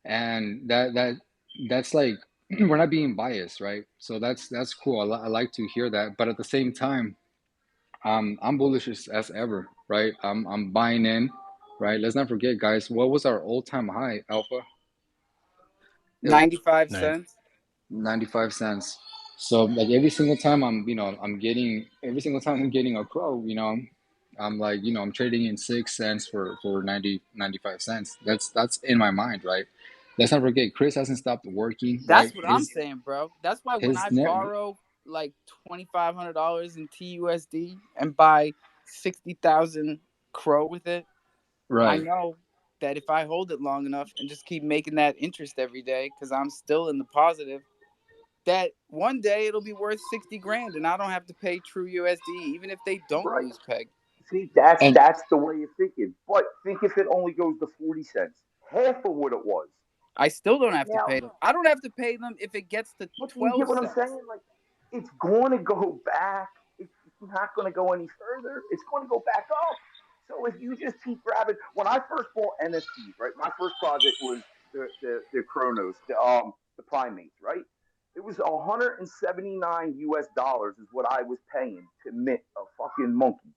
And that's like we're not being biased, right? So that's cool. I like to hear that, but at the same time, I'm bullish as ever, right? I'm buying in, right? Let's not forget, guys, what was our all-time high, Alpha? It was 95 Nine. cents. 95 cents. So like every single time I'm getting every single time I'm getting a crow, I'm like, I'm trading in 6 cents for 95 cents. That's in my mind, right? Let's not forget, Chris hasn't stopped working, right? That's what I'm saying, bro. That's why when His I net, borrow like $2,500 in TUSD and buy 60,000 crow with it, I right? know that if I hold it long enough and just keep making that interest every day, because I'm still in the positive, that one day it'll be worth 60 grand and I don't have to pay true USD, even if they don't Right. lose peg. See, that's And that's the way you're thinking. But think if it only goes to 40 cents, half of what it was. I still don't Like have to now, pay them. I don't have to pay them if it gets to but you get 12 what I'm cents. saying? Like, it's going to go back. It's not going to go any further. It's going to go back up. So if you just keep grabbing, when I first bought NFTs, right, my first project was the Chronos, the primates, right? It was 179 US dollars is what I was paying to mint a fucking monkey,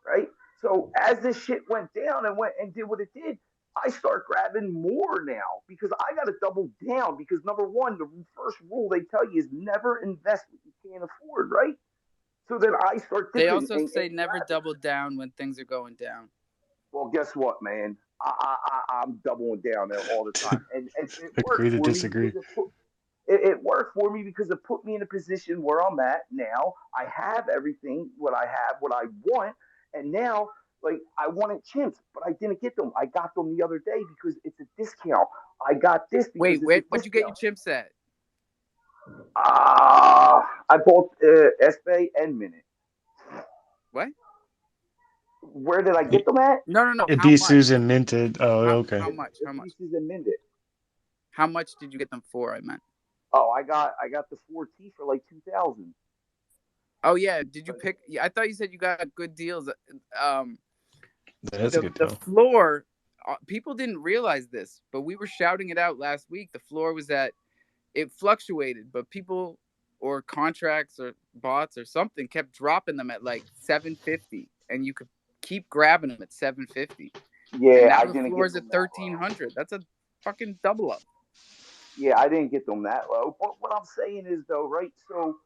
right? So as this shit went down and went and did what it did, I start grabbing more now because I got to double down. Because number one, the first rule they tell you is never invest what you can't afford, right? So then I start They dipping also and say never grabbing. double down when things are going down. Well, guess what, man? I'm doubling down there all the time, and it worked Agree to for me because disagree. it worked for me because it put me in a position where I'm at now. I have everything what I have, what I want, and now like I wanted chimps, but I didn't get them. I got them the other day because it's a discount. I got this because Wait, it's a where'd you get your discount. chimps at? I bought SBay and Minute. What? Where did I get It, them at? No, no, no. it How be much? Susan minted. Oh, okay. How much? How It's much? pieces and Minute. How much did you get them for? I meant. Oh, I got the 4T for like 2,000. Oh yeah. Did you Like, pick? Yeah, I thought you said you got good deals. Um, That is a good the deal. floor. People didn't realize this, but we were shouting it out last week. The floor was at. It fluctuated, but people or contracts or bots or something kept dropping them at like 750, and you could keep grabbing them at 750. And yeah, now I the didn't floor get is at them that low. 1300. That's a fucking double up. Yeah, I didn't get them that low. But what I'm saying is though, right? So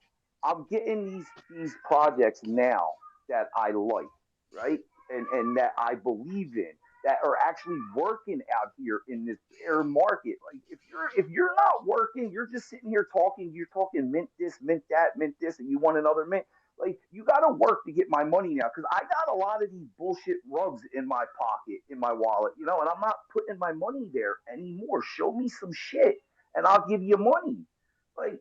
I'm getting these projects now that I like, right? And that I believe in that are actually working out here in this bear market. Like if you're not working, you're just sitting here talking, you're talking mint this, and you want another mint. Like you gotta work to get my money now because I got a lot of these bullshit rugs in my pocket, in my wallet, and I'm not putting my money there anymore. Show me some shit and I'll give you money. Like,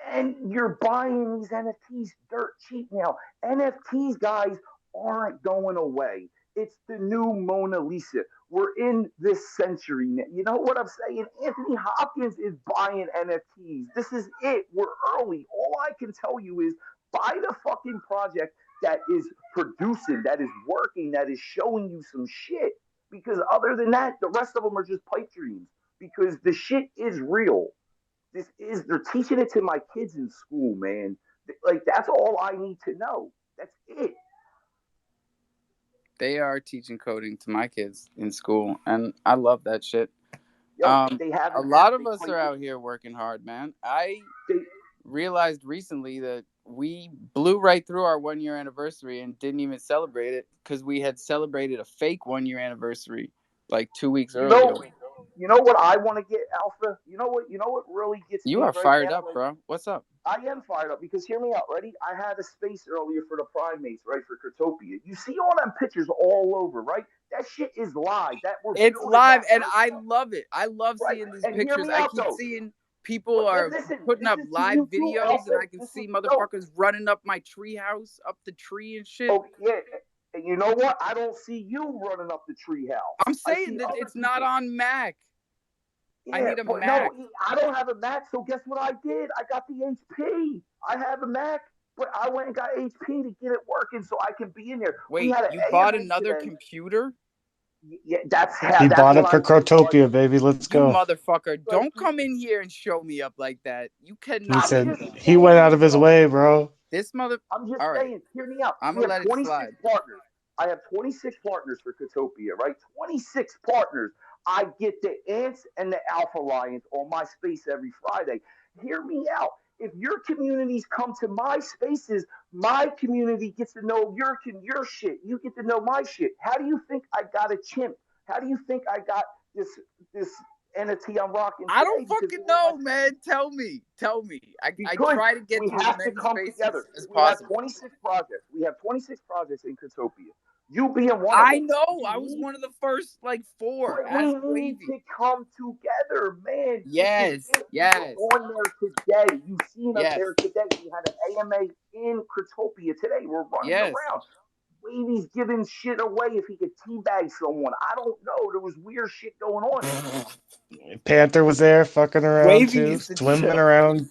and you're buying these NFTs dirt cheap now. NFTs, guys, aren't going away. It's the new Mona Lisa. We're in this century now. You know what I'm saying? Anthony Hopkins is buying NFTs. This is it. We're early. All I can tell you is buy the fucking project that is producing, that is working, that is showing you some shit. Because other than that, the rest of them are just pipe dreams. Because the shit is real. They're teaching it to my kids in school, man. Like that's all I need to know. That's it. They are teaching coding to my kids in school, and I love that shit. Yo, they have A an lot app. of They us play. are out here working hard, man. I They, realized recently that we blew right through our 1 year anniversary and didn't even celebrate it because we had celebrated a fake 1 year anniversary like 2 weeks you earlier. know, you know what I want to get, Alpha. You know what? You know what really gets You me are right fired now? up, Like bro. What's up? I am fired up because hear me out. Ready? I had a space earlier for the primates, right? For Cryptopia. You see all them pictures all over, right? That shit is live. That we're It's building live, that and right I now, love it. I love right? seeing these And hear pictures. me I out keep though. seeing people are Listen, putting this up is to live you too, videos, and Alpha. I can This is see no. motherfuckers running up my treehouse, up the tree and shit. Oh yeah, and you know what? I don't see you running up the treehouse. I'm I saying see that other it's not people. on Mac. Yeah, I need a but Mac. no, I don't have a Mac. So guess what I did? I got the HP. I have a Mac, but I went and got HP to get it working so I can be in there. We Wait, had an you bought AMA another today. computer? Yeah, He that's bought what it I for want to start Crotopia, doing. baby. Let's You go. motherfucker. Like, Don't come in here and show me up like that. You He cannot I'm do said just that. he went out saying, of his bro. way, bro. This mother. I'm just All right. saying, hear me out. I'm We going to have let it 26 slide. partners. I have 26 partners for Katopia, right? 26 partners. I get the Ants and the Alpha Lions on my space every Friday. Hear me out. If your communities come to my spaces, my community gets to know your shit. You get to know my shit. How do you think I got a chimp? How do you think I got this entity I'm rocking I don't today? Because fucking one of my know, man. Tell me. Tell me. I because try to get we to as have to many come spaces together. as We have possible. 26 projects. We have 26 projects in Katopia. You being one of I them. know. We I was need, one of the first, like, 4. but we Ask need Wavy. to come together, man. This is Yes. it. We were Yes. on there today. You've seen us Yes. there today. We had an AMA in Katopia today. We're running Yes. around. Wavy's giving shit away if he could teabag someone. I don't know. There was weird shit going on. Panther was there, fucking around Wavy too, needs to swimming chill. around.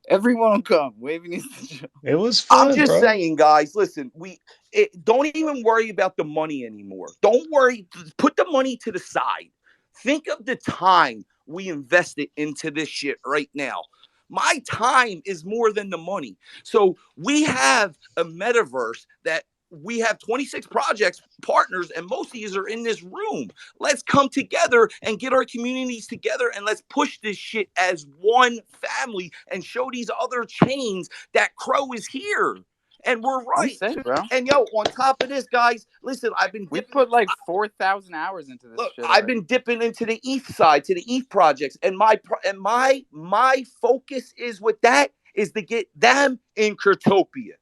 Everyone will come. Wavy needs to chill. It was I'm fun, just bro. saying, guys. Listen, don't even worry about the money anymore. Don't worry. Put the money to the side. Think of the time we invested into this shit right now. My time is more than the money. So we have a metaverse that we have 26 projects partners, and most of these are in this room. Let's come together and get our communities together, and let's push this shit as one family and show these other chains that Crow is here. And we're I'm right. saying, bro. And yo, on top of this, guys, listen, I've been We dipping. put like 4,000 hours into this Look, shit I've already. been dipping into the ETH side, to the ETH projects, and my focus is with that is to get them in Cryptopia.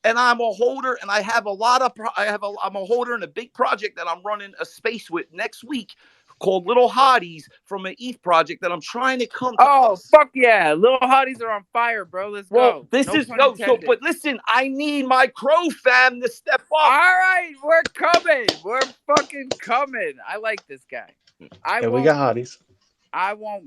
And I'm a holder, and I have a lot of. I'm a holder in a big project that I'm running a space with next week, called Little Hotties from an ETH project that I'm trying to come to Oh, us. fuck yeah. Little hotties are on fire, bro. Let's Well, go. this No is pun no. So, intended. but listen, I need my Crow fam to step All up. right, we're coming. We're fucking coming. I like this guy. I Yeah, we got won't hotties.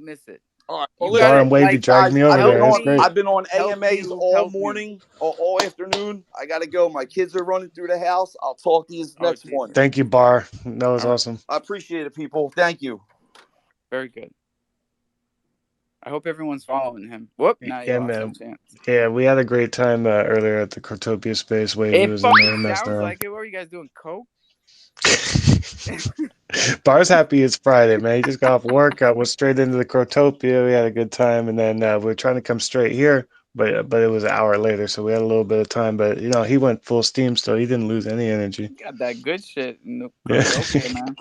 Miss it. All right. Well, You Bar gotta and listen, Wavy like dragged guys, me over I've been there. help That's on. great. me, I've been on help AMAs you, all help you. morning, all afternoon. I gotta go. My kids are running through the house. I'll talk to you Oh next Jesus. morning. Thank you, Bar. That was All right. awesome. I appreciate it, people. Thank you. Very good. I hope everyone's following him. Whoop, now you Yeah, lost your man. chance. Yeah, we had a great time earlier at the Crotopia space. Wavy It was in there fucking messing sounds around. like it. What are you guys doing? Coke? Bar's happy it's Friday, man. He just got off work, went straight into the Crotopia. We had a good time, and then we were trying to come straight here, but it was an hour later, so we had a little bit of time. But he went full steam still. He didn't lose any energy. Got that good shit in the Yeah. Cryptopia, man.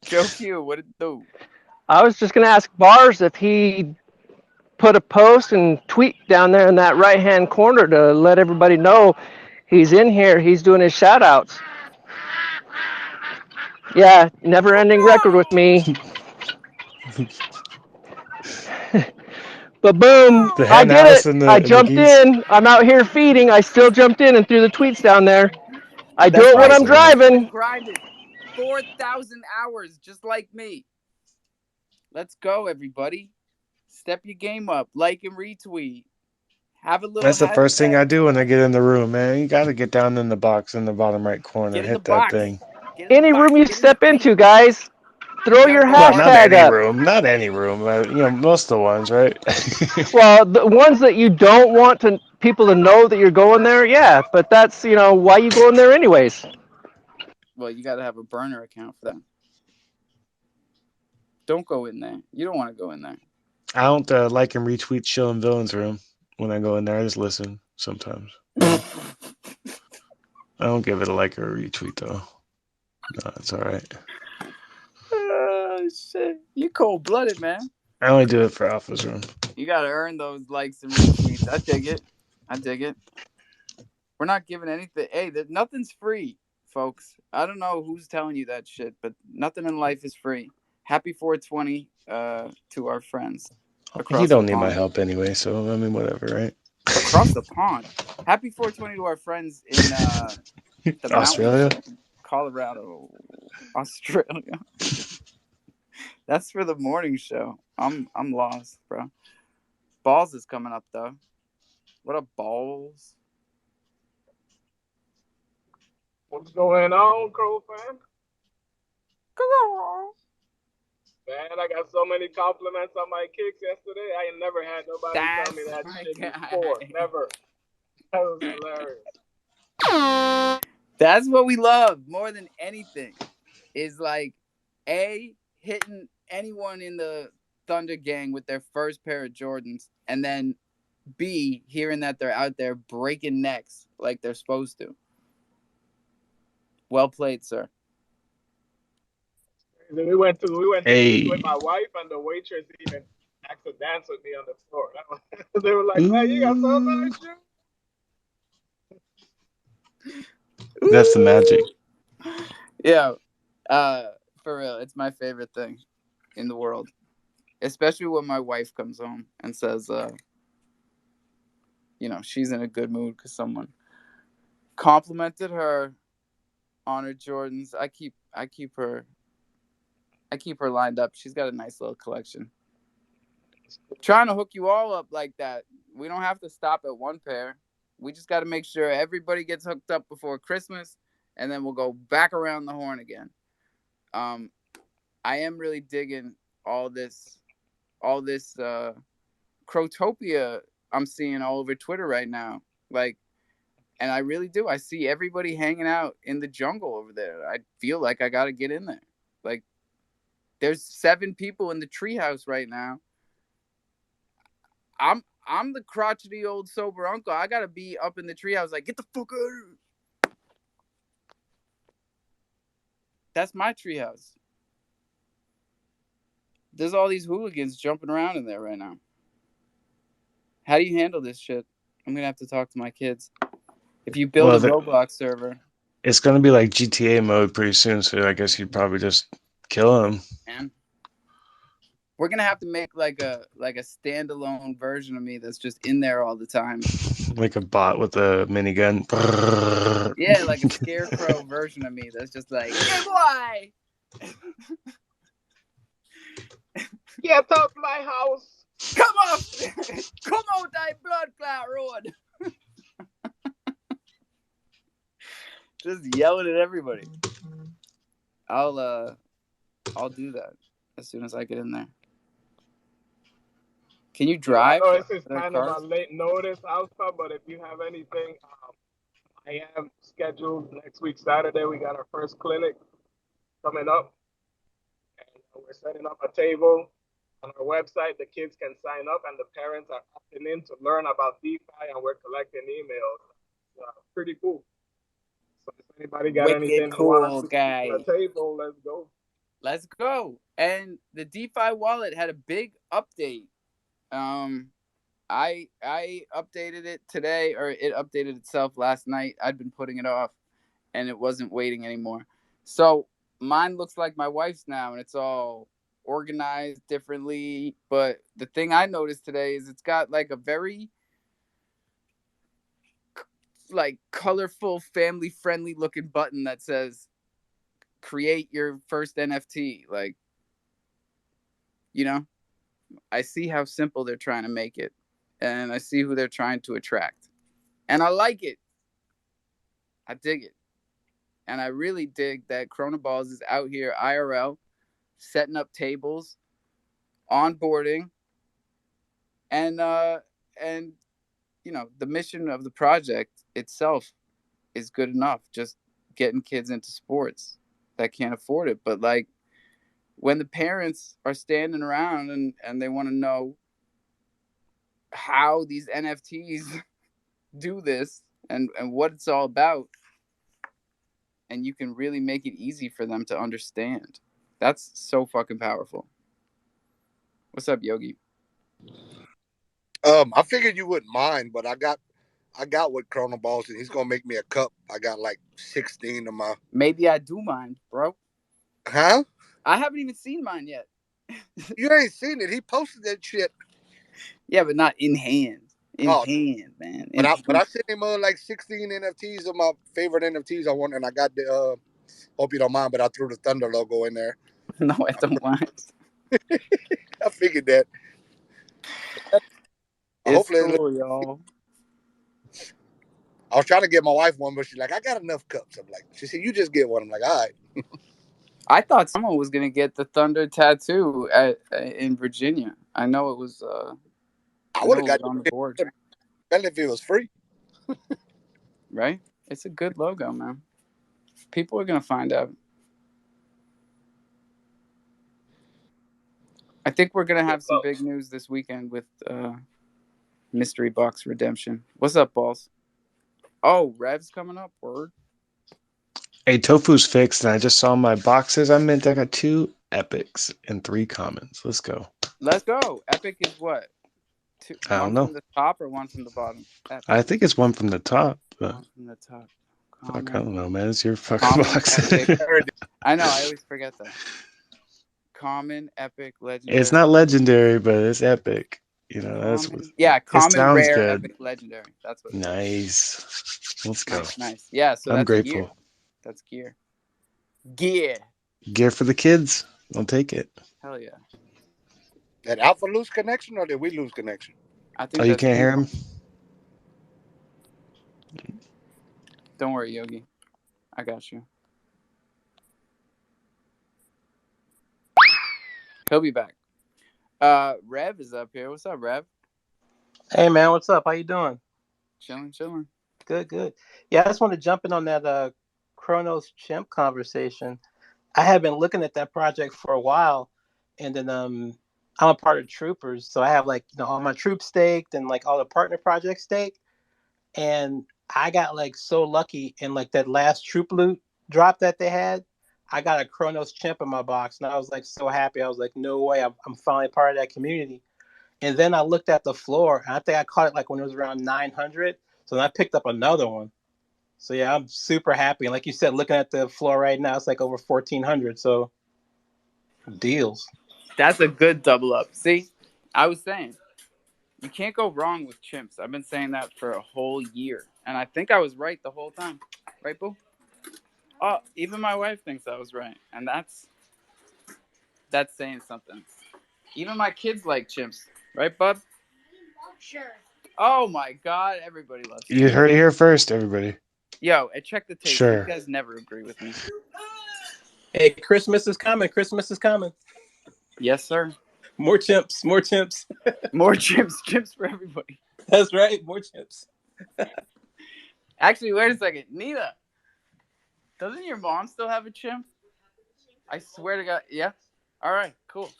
Joe Q, what it do? I was just going to ask Bars if he put a post and tweet down there in that right hand corner to let everybody know he's in here. He's doing his shout outs. Yeah, never ending record with me. But boom, The I hen did house it. and I the jumped geese. in. I'm out here feeding. I still jumped in and threw the tweets down there. I do That's it when right. I'm Awesome, man. He's been driving. grinding 4,000 hours just like me. Let's go, everybody. Step your game up. Like and retweet. Have a little That's the first thing hashtag. I do when I get in the room, man. You got to get down in the box in the bottom right corner. Get in the Hit that box. thing. Get in the Any room box. you Get in the step paint. into, guys, You throw gotta your go Well, hard not in the hashtag any up. paint. room. Not any room. Most of the ones, right? Well, the ones that you don't want people to know that you're going there, yeah. But that's why you going there anyways. Well, you gotta have a burner account for that. Don't go in there. You don't want to go in there. I don't like and retweet Chill and Villains room when I go in there. I just listen sometimes. I don't give it a like or a retweet though. No, it's all right. Oh shit! You cold blooded, man. I only do it for Alpha's room. You gotta earn those likes and retweets. I dig it. I dig it. We're not giving anything. Hey, nothing's free, folks. I don't know who's telling you that shit, but nothing in life is free. Happy 420 to our friends He across the don't need my pond. help anyway, so I mean, whatever, right? Across the pond. Happy 420 to our friends in the mountains Australia. of Colorado, Australia. That's for the morning show. I'm lost, bro. Balls is coming up though. What up, Balls? What's going on, crofam? Man, I got so many compliments on my kicks yesterday. I ain't never had nobody tell me That's that my shit before. guy. Never. That was hilarious. That's what we love more than anything. Is like hitting anyone in the Thunder gang with their first pair of Jordans, and then B, hearing that they're out there breaking necks like they're supposed to. Well played, sir. Then we went to eat with Hey. my wife, and the waitress even asked to dance with me on the floor. They were like, "Man, you got so Ooh. nice shoes." That's the magic. Yeah, for real, it's my favorite thing in the world, especially when my wife comes home and says, she's in a good mood because someone complimented her on her Jordans. I keep her lined up. She's got a nice little collection. Trying to hook you all up like that. We don't have to stop at one pair. We just got to make sure everybody gets hooked up before Christmas, and then we'll go back around the horn again. I am really digging all this Crotopia I'm seeing all over Twitter right now. Like, and I really do. I see everybody hanging out in the jungle over there. I feel like I got to get in there. Like, there's 7 people in the treehouse right now. I'm the crotchety old sober uncle. I gotta be up in the treehouse, like, get the fuck out of here. That's my treehouse. There's all these hooligans jumping around in there right now. How do you handle this shit? I'm gonna have to talk to my kids. If you build a Roblox server, it's gonna be like GTA mode pretty soon, so I guess you'd probably just kill him. man, we're gonna have to make like a standalone version of me that's just in there all the time. Like a bot with a minigun. Yeah, like a scarecrow version of me that's just like, hey boy, Get up my house. come out that blood clot road. Just yelling at everybody. I'll do that as soon as I get in there. Can you drive? I know this is kind cars? of a late notice, Alpha, but if you have anything, I am scheduled next week, Saturday. We got our first clinic coming up. And we're setting up a table on our website. The kids can sign up, and the parents are opting in to learn about DeFi, and we're collecting emails. Pretty cool. So if anybody got Wicked anything cool, they want to guy. to the table, let's go. Let's go. And the DeFi wallet had a big update. I updated it today, or it updated itself last night. I'd been putting it off, and it wasn't waiting anymore. So mine looks like my wife's now, and it's all organized differently. But the thing I noticed today is it's got like a very like colorful, family-friendly looking button that says create your first NFT. Like, I see how simple they're trying to make it, and I see who they're trying to attract, and I like it. I dig it, and I really dig that Chronoballs is out here IRL, setting up tables, onboarding, and the mission of the project itself is good enough. Just getting kids into sports that can't afford it, but like, when the parents are standing around and they want to know how these NFTs do this and what it's all about, and you can really make it easy for them to understand. That's so fucking powerful. What's up, Yogi? I figured you wouldn't mind, but I got with Chrono Balls, and he's gonna make me a cup. I got like 16 of my. Maybe I do mind, bro. Huh? I haven't even seen mine yet. You ain't seen it. He posted that shit. Yeah, but not in hand. Hand, man. But I sent him like 16 NFTs of my favorite NFTs I want, and I got the. Hope you don't mind, but I threw the Thunder logo in there. No, I don't mind. I figured that. It's Hopefully, cool, y'all. I was trying to get my wife one, but she's like, I got enough cups. I'm like, she said, you just get one. I'm like, all right. I thought someone was gonna get the Thunder tattoo in Virginia. I know it was. I I would know have it was got on the it, board, especially if it was free. right? It's a good logo, man. People are gonna find out. I think we're gonna have some big news this weekend with Mystery Box Redemption. What's up, balls? Oh, Rev's coming up. Word. Hey, Tofu's fixed, and I just saw my boxes. I got 2 epics and 3 commons. Let's go. Let's go. Epic is what? I One don't from know. the top or one from the bottom? I Epic. think it's one from the top, but One from the top. fuck, I Common. don't know, man. It's your fucking Common, box. epic. I know. I always forget that. Common, epic, It's legendary. not legendary, but it's epic. You know, that's what Common. Yeah, it common, sounds rare, good. epic, legendary. That's what it is. Nice. Let's go. Nice. Yeah, so I'm that's gear. grateful. That's gear. Gear. Gear for the kids. I'll take it. Hell yeah. Did Alpha lose connection or did we lose connection? I Oh, think you that's can't hear him? Don't worry, Yogi. I got you. He'll be back. Rev is up here. What's up, Rev? Hey man, what's up? How you doing? Chilling. Good. Yeah, I just want to jump in on that Chronos Chimp conversation. I have been looking at that project for a while, and then I'm a part of Troopers, so I have like all my troops staked and like all the partner projects staked, and I got like so lucky in like that last troop loot drop that they had. I got a Chronos Chimp in my box, and I was like so happy. I was like, no way, I'm finally part of that community. And then I looked at the floor, and I think I caught it like when it was around 900. So then I picked up another one. So yeah, I'm super happy. And like you said, looking at the floor right now, it's like over 1,400. So deals. That's a good double up. See, I was saying, you can't go wrong with chimps. I've been saying that for a whole year. And I think I was right the whole time. Right, Boo? Oh, even my wife thinks I was right. And that's saying something. Even my kids like chimps. Right, bub? Sure. Oh my God, everybody loves You chimps. heard it here first, everybody. Yo, check the tape. Sure. You guys never agree with me. Hey, Christmas is coming. Christmas is coming. Yes, sir. More chimps. More chimps. More chimps. Chimps for everybody. That's right. More chimps. Actually, wait a second. Nita, doesn't your mom still have a chimp? I swear to God. Yeah? All right, cool.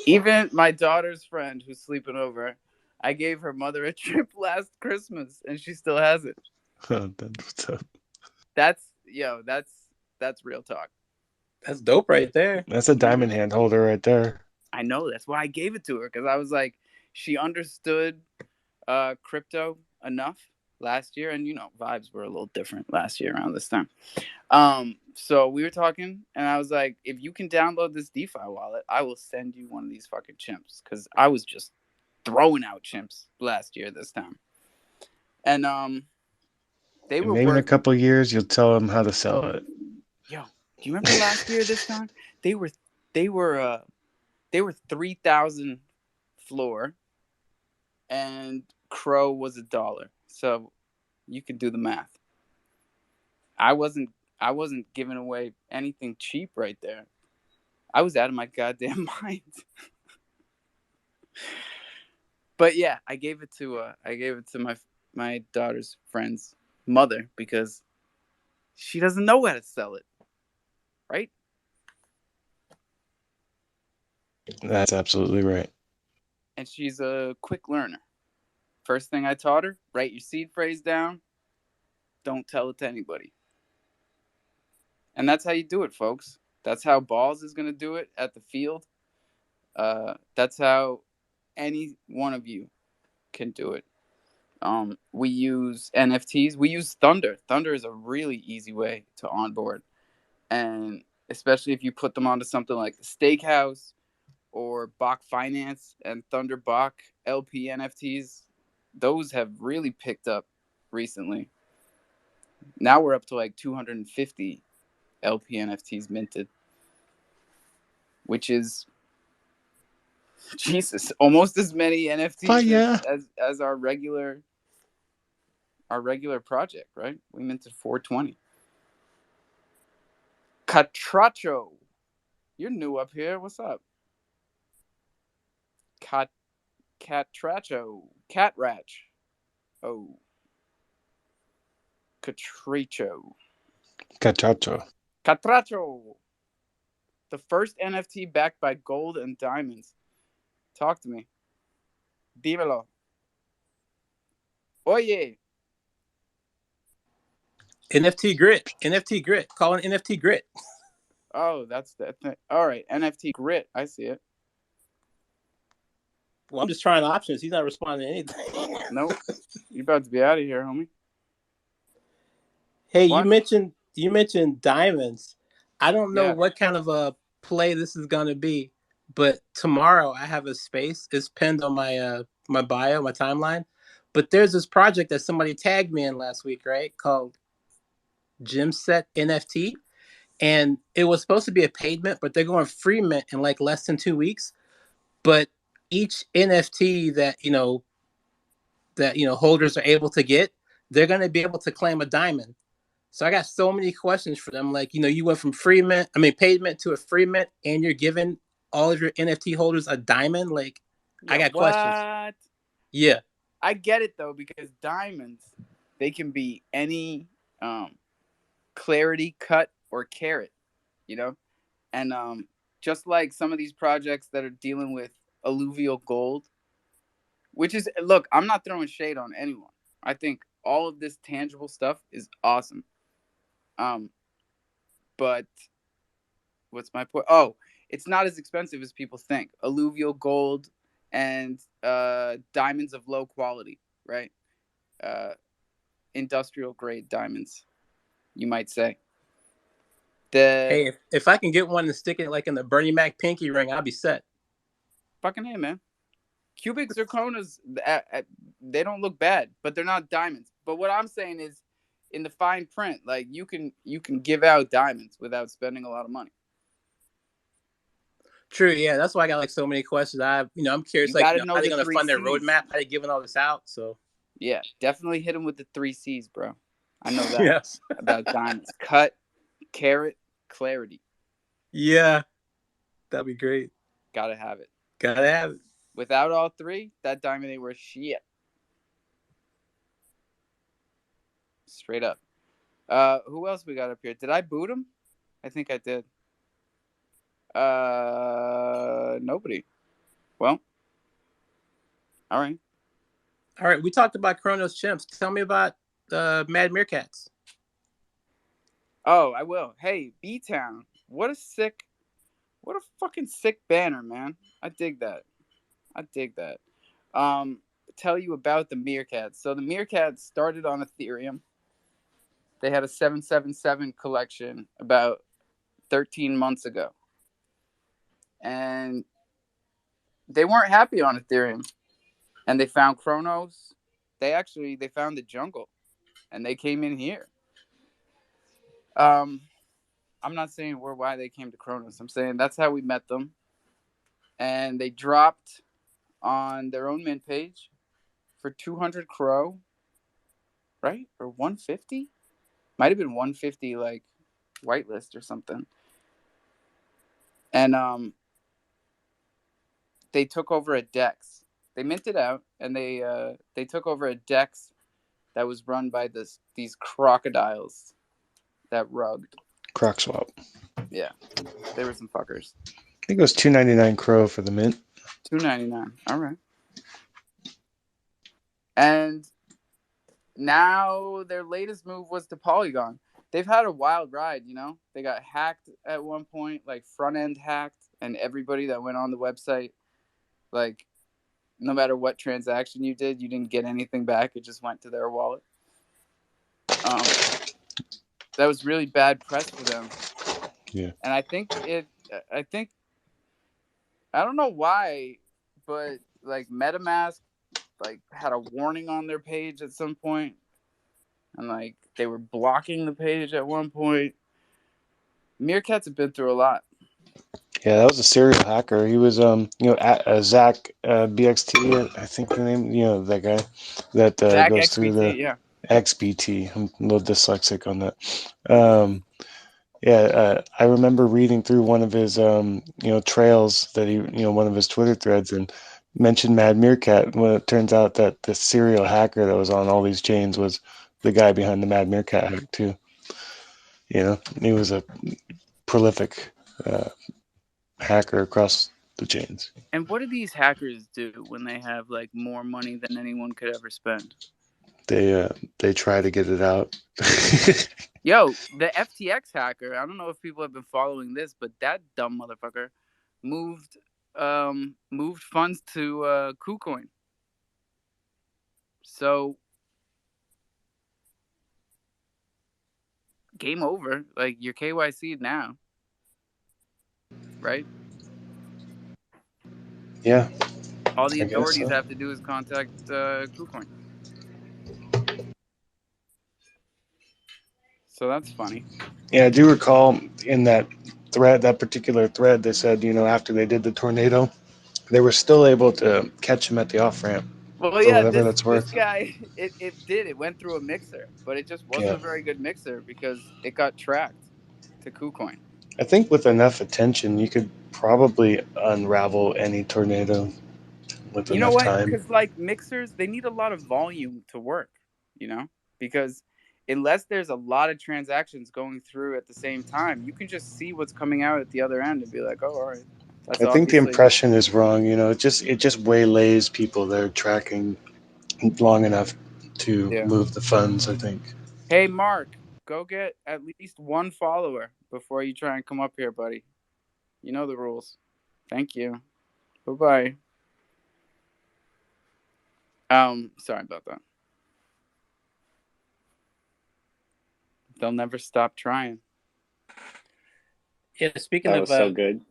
Even my daughter's friend who's sleeping over, I gave her mother a chimp last Christmas, and she still has it. Oh, that's what's up. That's real talk. That's dope right there. That's a diamond hand holder right there. I know. That's why I gave it to her, because I was like, she understood crypto enough last year, and vibes were a little different last year around this time. So we were talking, and I was like, if you can download this DeFi wallet, I will send you one of these fucking chimps, because I was just throwing out chimps last year this time. And they were maybe in a couple of years you'll tell them how to sell it. Yo, do you remember last year this time? They were 3,000 floor, and Crow was $1. So you could do the math. I wasn't giving away anything cheap right there. I was out of my goddamn mind. But yeah, I gave it to my daughter's friend's mother because she doesn't know how to sell it. Right? That's absolutely right. And she's a quick learner. First thing I taught her, write your seed phrase down. Don't tell it to anybody. And that's how you do it, folks. That's how Balls is going to do it at the field. That's how any one of you can do it. We use NFTs. We use Thunder. Thunder is a really easy way to onboard. And especially if you put them onto something like the Steakhouse or Bach Finance and Thunder Bach LP NFTs, those have really picked up recently. Now we're up to like 250 LP NFTs minted, which is Jesus, almost as many NFTs as our regular project, right? We minted 420. Catracho, you're new up here. What's up? Catracho, Catratch. Oh, Catracho. Catracho. The first NFT backed by gold and diamonds. Talk to me. Dímelo. Oye. NFT Grit. NFT Grit. Call it NFT Grit. Oh, that's that thing. All right. NFT Grit. I see it. Well, I'm just trying options. He's not responding to anything. Nope. You're about to be out of here, homie. Hey, What? you mentioned diamonds. I don't know what kind of a play this is gonna be, but tomorrow I have a space. It's pinned on my my bio, my timeline. But there's this project that somebody tagged me in last week, right? Called Gymset NFT. And it was supposed to be a paid mint, but they're going free mint in like less than 2 weeks. But each NFT that holders are able to get, they're going to be able to claim a diamond. So I got so many questions for them. Like, you went from paid mint to a free mint, and you're giving all of your NFT holders a diamond. Like, yeah, I got questions. Yeah, I get it though, because diamonds, they can be any clarity, cut, or carat, and just like some of these projects that are dealing with alluvial gold, which is, look, I'm not throwing shade on anyone. I think all of this tangible stuff is awesome. But what's my point? Oh, it's not as expensive as people think. Alluvial gold and diamonds of low quality, right? Industrial grade diamonds, you might say. Hey, if I can get one and stick it like in the Bernie Mac pinky ring, I'll be set. Fucking hey, man. Cubic zirconas, they don't look bad, but they're not diamonds. But what I'm saying is, in the fine print, like you can give out diamonds without spending a lot of money. True, yeah, that's why I got like so many questions. I'm curious, how they're going to fund their roadmap, how they giving all this out. So yeah, definitely hit them with the 3 C's, bro. I know that. Yes. About diamonds: cut, carat, clarity. Yeah, that'd be great. Gotta have it. Without all 3, that diamond ain't worth shit. Straight up. Who else we got up here? Did I boot him? I think I did. Nobody. Well, all right. We talked about Chronos Chimps. Tell me about Mad Meerkats. Oh, I will. Hey, B-Town. What a fucking sick banner, man. I dig that. Tell you about the Meerkats. So the Meerkats started on Ethereum. They had a 777 collection about 13 months ago. And they weren't happy on Ethereum. And they found Chronos. They found the jungle. And they came in here. I'm not saying why they came to Chronos. I'm saying that's how we met them. And they dropped on their own mint page for 200 Cro, right? Or 150? Might have been 150, like whitelist or something. And they took over a DEX. They minted out, and they took over a DEX that was run by these crocodiles that rugged. Croc swap. Yeah, they were some fuckers. I think it was $2.99 Cro for the mint. $2.99. All right. And now their latest move was to Polygon. They've had a wild ride, They got hacked at one point, like front end hacked, and everybody that went on the website, like, no matter what transaction you did, you didn't get anything back. It just went to their wallet. That was really bad press for them. Yeah. And I think I don't know why, but like MetaMask like had a warning on their page at some point, and like they were blocking the page at one point. Meerkats have been through a lot. Yeah, that was a serial hacker. He was, Zach BXT, I think the name, that guy that Zach goes through the XBT, yeah. XBT. I'm a little dyslexic on that. I remember reading through one of his, trails that he, one of his Twitter threads and mentioned Mad Meerkat. Well, it turns out that the serial hacker that was on all these chains was the guy behind the Mad Meerkat hack too. He was a prolific hacker across the chains. And what do these hackers do when they have like more money than anyone could ever spend? They try to get it out. Yo, the FTX hacker, I don't know if people have been following this, but that dumb motherfucker moved funds to KuCoin. So game over. Like you're KYC'd now. Right? Yeah. All the I guess authorities so. have to do is contact KuCoin. So that's funny. Yeah, I do recall in that particular thread, they said, after they did the tornado, they were still able to catch him at the off ramp Well, for yeah, whatever this that's this worth. guy, it went through a mixer, but it just wasn't Yeah. a very good mixer because it got tracked to KuCoin. I think with enough attention, you could probably unravel any tornado with You know enough what? time. Because like mixers, they need a lot of volume to work. Because unless there's a lot of transactions going through at the same time, you can just see what's coming out at the other end and be like, oh, all right, that's I think the obviously. impression is wrong. It just waylays people that are tracking long enough to Yeah. move the funds, I think. Hey, Mark, go get at least one follower before you try and come up here, buddy. You know the rules. Thank you. Bye bye. Sorry about that. They'll never stop trying. Yeah, speaking That of was so good.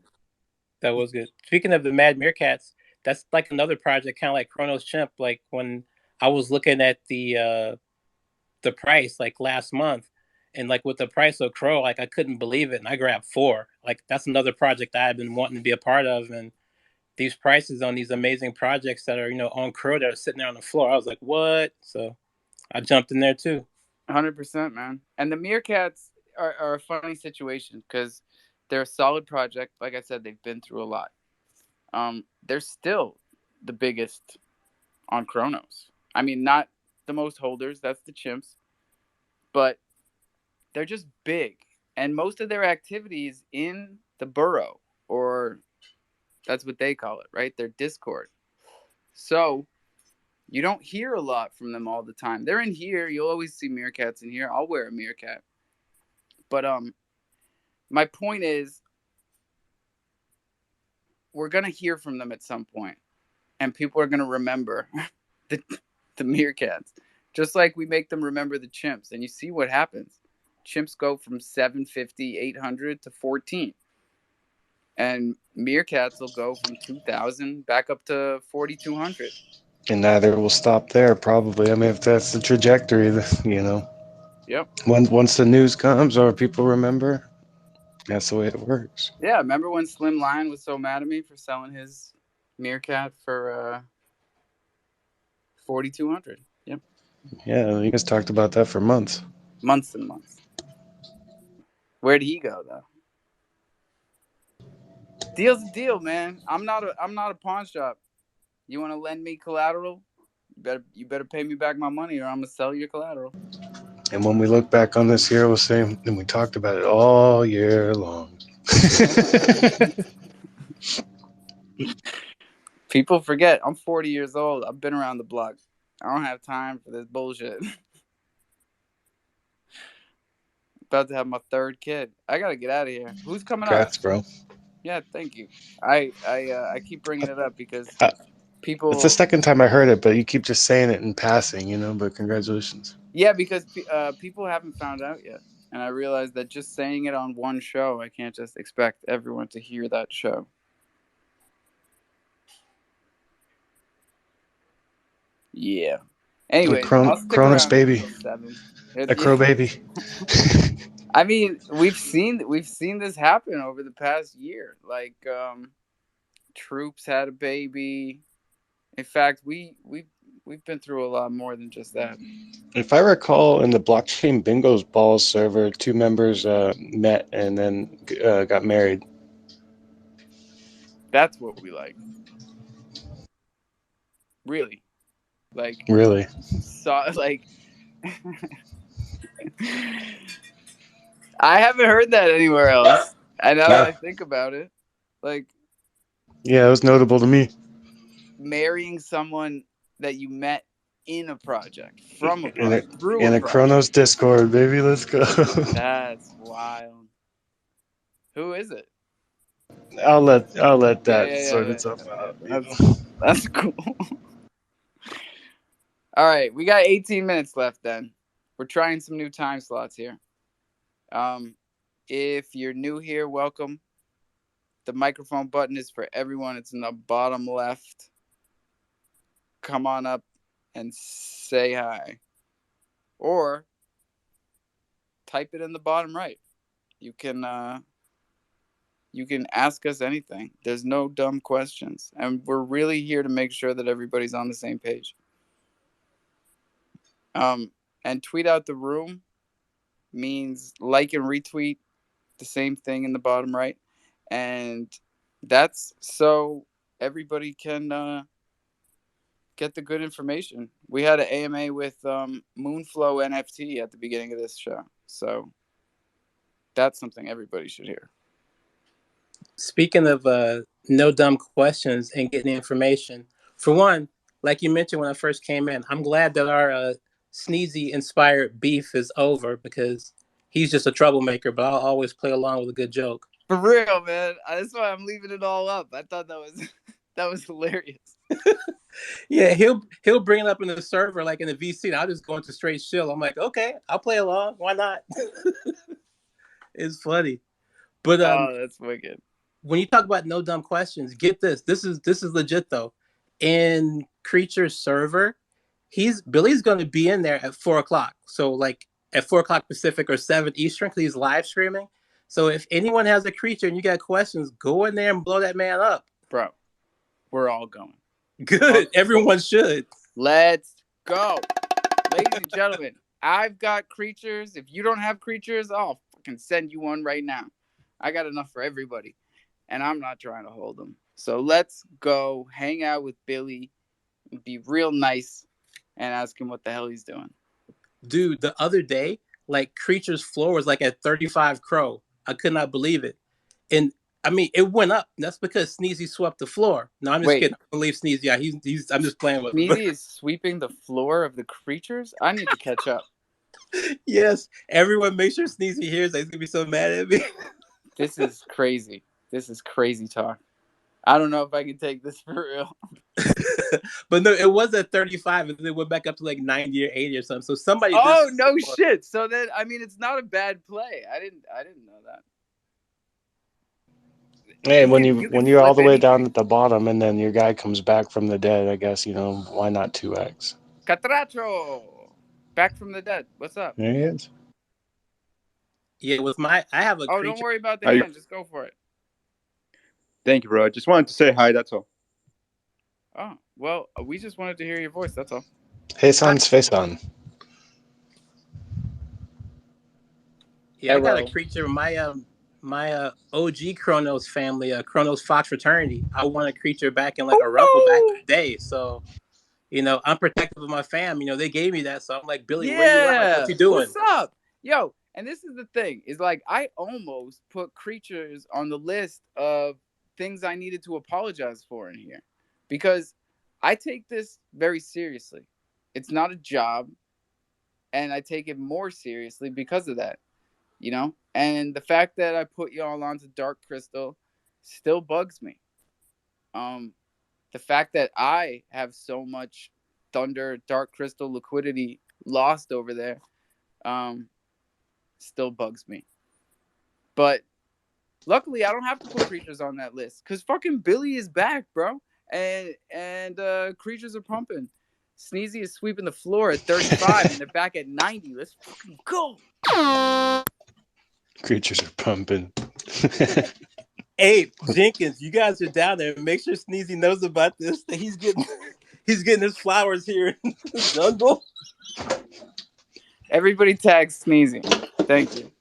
that was good. Speaking of the Mad Meerkats, that's like another project, kind of like Chronos Chimp. Like when I was looking at the price like last month, and like with the price of Crow, like I couldn't believe it, and I grabbed 4. Like that's another project I've been wanting to be a part of, and these prices on these amazing projects that are on Crow that are sitting there on the floor, I was like, what? So I jumped in there too. 100%, man. And the Meerkats are a funny situation because they're a solid project. Like I said, they've been through a lot. They're still the biggest on Chronos. I mean, not the most holders, that's the chimps, but they're just big. And most of their activities in the burrow, or that's what they call it, right? Their Discord. So you don't hear a lot from them all the time. They're in here. You'll always see meerkats in here. I'll wear a meerkat. But my point is, we're gonna hear from them at some point, and people are gonna remember the meerkats, just like we make them remember the chimps. And you see what happens. Chimps go from 750, 800 to 14. And meerkats will go from 2,000 back up to 4,200. And neither will stop there, probably. I mean, if that's the trajectory, Yep. Once the news comes or people remember, that's the way it works. Yeah, remember when Slim Lion was so mad at me for selling his meerkat for 4,200? Yep. Yeah, you guys talked about that for months. Months and months. Where'd he go though? Deal's a deal, man. I'm not a pawn shop. You want to lend me collateral? You better pay me back my money, or I'm gonna sell your collateral. And when we look back on this year, we'll say, and we talked about it all year long. People forget I'm 40 years old. I've been around the block. I don't have time for this bullshit. About to have my 3rd kid. I gotta get out of here. Who's coming Congrats, up? bro. Yeah, thank you. I keep bringing it up because people. It's the second time I heard it, but you keep just saying it in passing, but congratulations. Yeah, because people haven't found out yet. And I realized that just saying it on one show, I can't just expect everyone to hear that show. Yeah. Anyway, I'll stick Cronus around here baby. until 7. A crow baby. I mean, we've seen this happen over the past year. Like, Troops had a baby. In fact, we've been through a lot more than just that. If I recall, in the blockchain bingos balls server, two members met and then got married. That's what we like. Really, like, Really? saw like. I haven't heard that anywhere else. And now that I think about it, like, Yeah, it was notable to me. marrying someone that you met in a project, from a In project, a, through in a a project. Chronos Discord, baby. Let's go. That's wild. Who is it? I'll let that Yeah. sort itself out. That's cool. All right, we got 18 minutes left. Then we're trying some new time slots here. If you're new here, welcome. The microphone button is for everyone. It's in the bottom left. Come on up and say hi, or type it in the bottom right. You can ask us anything. There's no dumb questions, and we're really here to make sure that everybody's on the same page. And tweet out the room means like and retweet the same thing in the bottom right, and that's so everybody can get the good information. We had an AMA with Moonflow NFT at the beginning of this show, so that's something everybody should hear. Speaking of no dumb questions and getting information, for one, like you mentioned when I first came in, I'm glad that our Sneezy-inspired beef is over because he's just a troublemaker, but I'll always play along with a good joke. For real, man. That's why I'm leaving it all up. I thought that was hilarious. Yeah, he'll bring it up in the server, like in the VC, and I'll just go into straight chill. I'm like, okay, I'll play along. Why not? It's funny. But that's wicked. When you talk about no dumb questions, get this. This is legit though. In Creature's server, Billy's going to be in there at 4:00. So like at 4:00 Pacific or 7 Eastern, because he's live streaming. So if anyone has a creature and you got questions, go in there and blow that man up, bro. We're all going. Good. Everyone should. Let's go, ladies and gentlemen. I've got creatures. If you don't have creatures, I'll fucking send you one right now. I got enough for everybody. And I'm not trying to hold them. So let's go hang out with Billy, be real nice, and ask him what the hell he's doing. Dude, the other day, like Creature's floor was like at 35 Crow. I could not believe it. And I mean, it went up. That's because Sneezy swept the floor. No, I'm just kidding. I don't believe Sneezy. Yeah, I'm just playing with him. Sneezy is sweeping the floor of the creatures? I need to catch up. Yes. Everyone make sure Sneezy hears that. He's going to be so mad at me. This is crazy. This is crazy talk. I don't know if I can take this for real. But no, it was at 35 and then it went back up to like 90 or 80 or something. So somebody no shit. So then, I mean, it's not a bad play. I didn't know that. Hey, when you're all the way down at the bottom and then your guy comes back from the dead, I guess, why not 2x? Catracho! Back from the dead. What's up? There he is. Yeah, I have a creature. Don't worry about the hand. Just go for it. Thank you, bro. I just wanted to say hi, that's all. Oh, well, we just wanted to hear your voice, that's all. Hey, son's face on. Yeah, I got a creature. My OG Chronos family, Chronos Fox fraternity. I won a creature back in like a Rumble back in the day. So, I'm protective of my fam. They gave me that. So I'm like, Billy, where you at? Like, what you doing? What's up? Yo, and this is the thing. Is like, I almost put creatures on the list of things I needed to apologize for in here. Because I take this very seriously. It's not a job. And I take it more seriously because of that. And the fact that I put y'all onto Dark Crystal still bugs me. The fact that I have so much Thunder, Dark Crystal liquidity lost over there still bugs me. But luckily, I don't have to put creatures on that list because fucking Billy is back, bro. And creatures are pumping. Sneezy is sweeping the floor at 35 and they're back at 90. Let's fucking go. Creatures are pumping. Hey, Jenkins, you guys are down there. Make sure Sneezy knows about this. That he's getting his flowers here in the jungle. Everybody tag Sneezy. Thank you.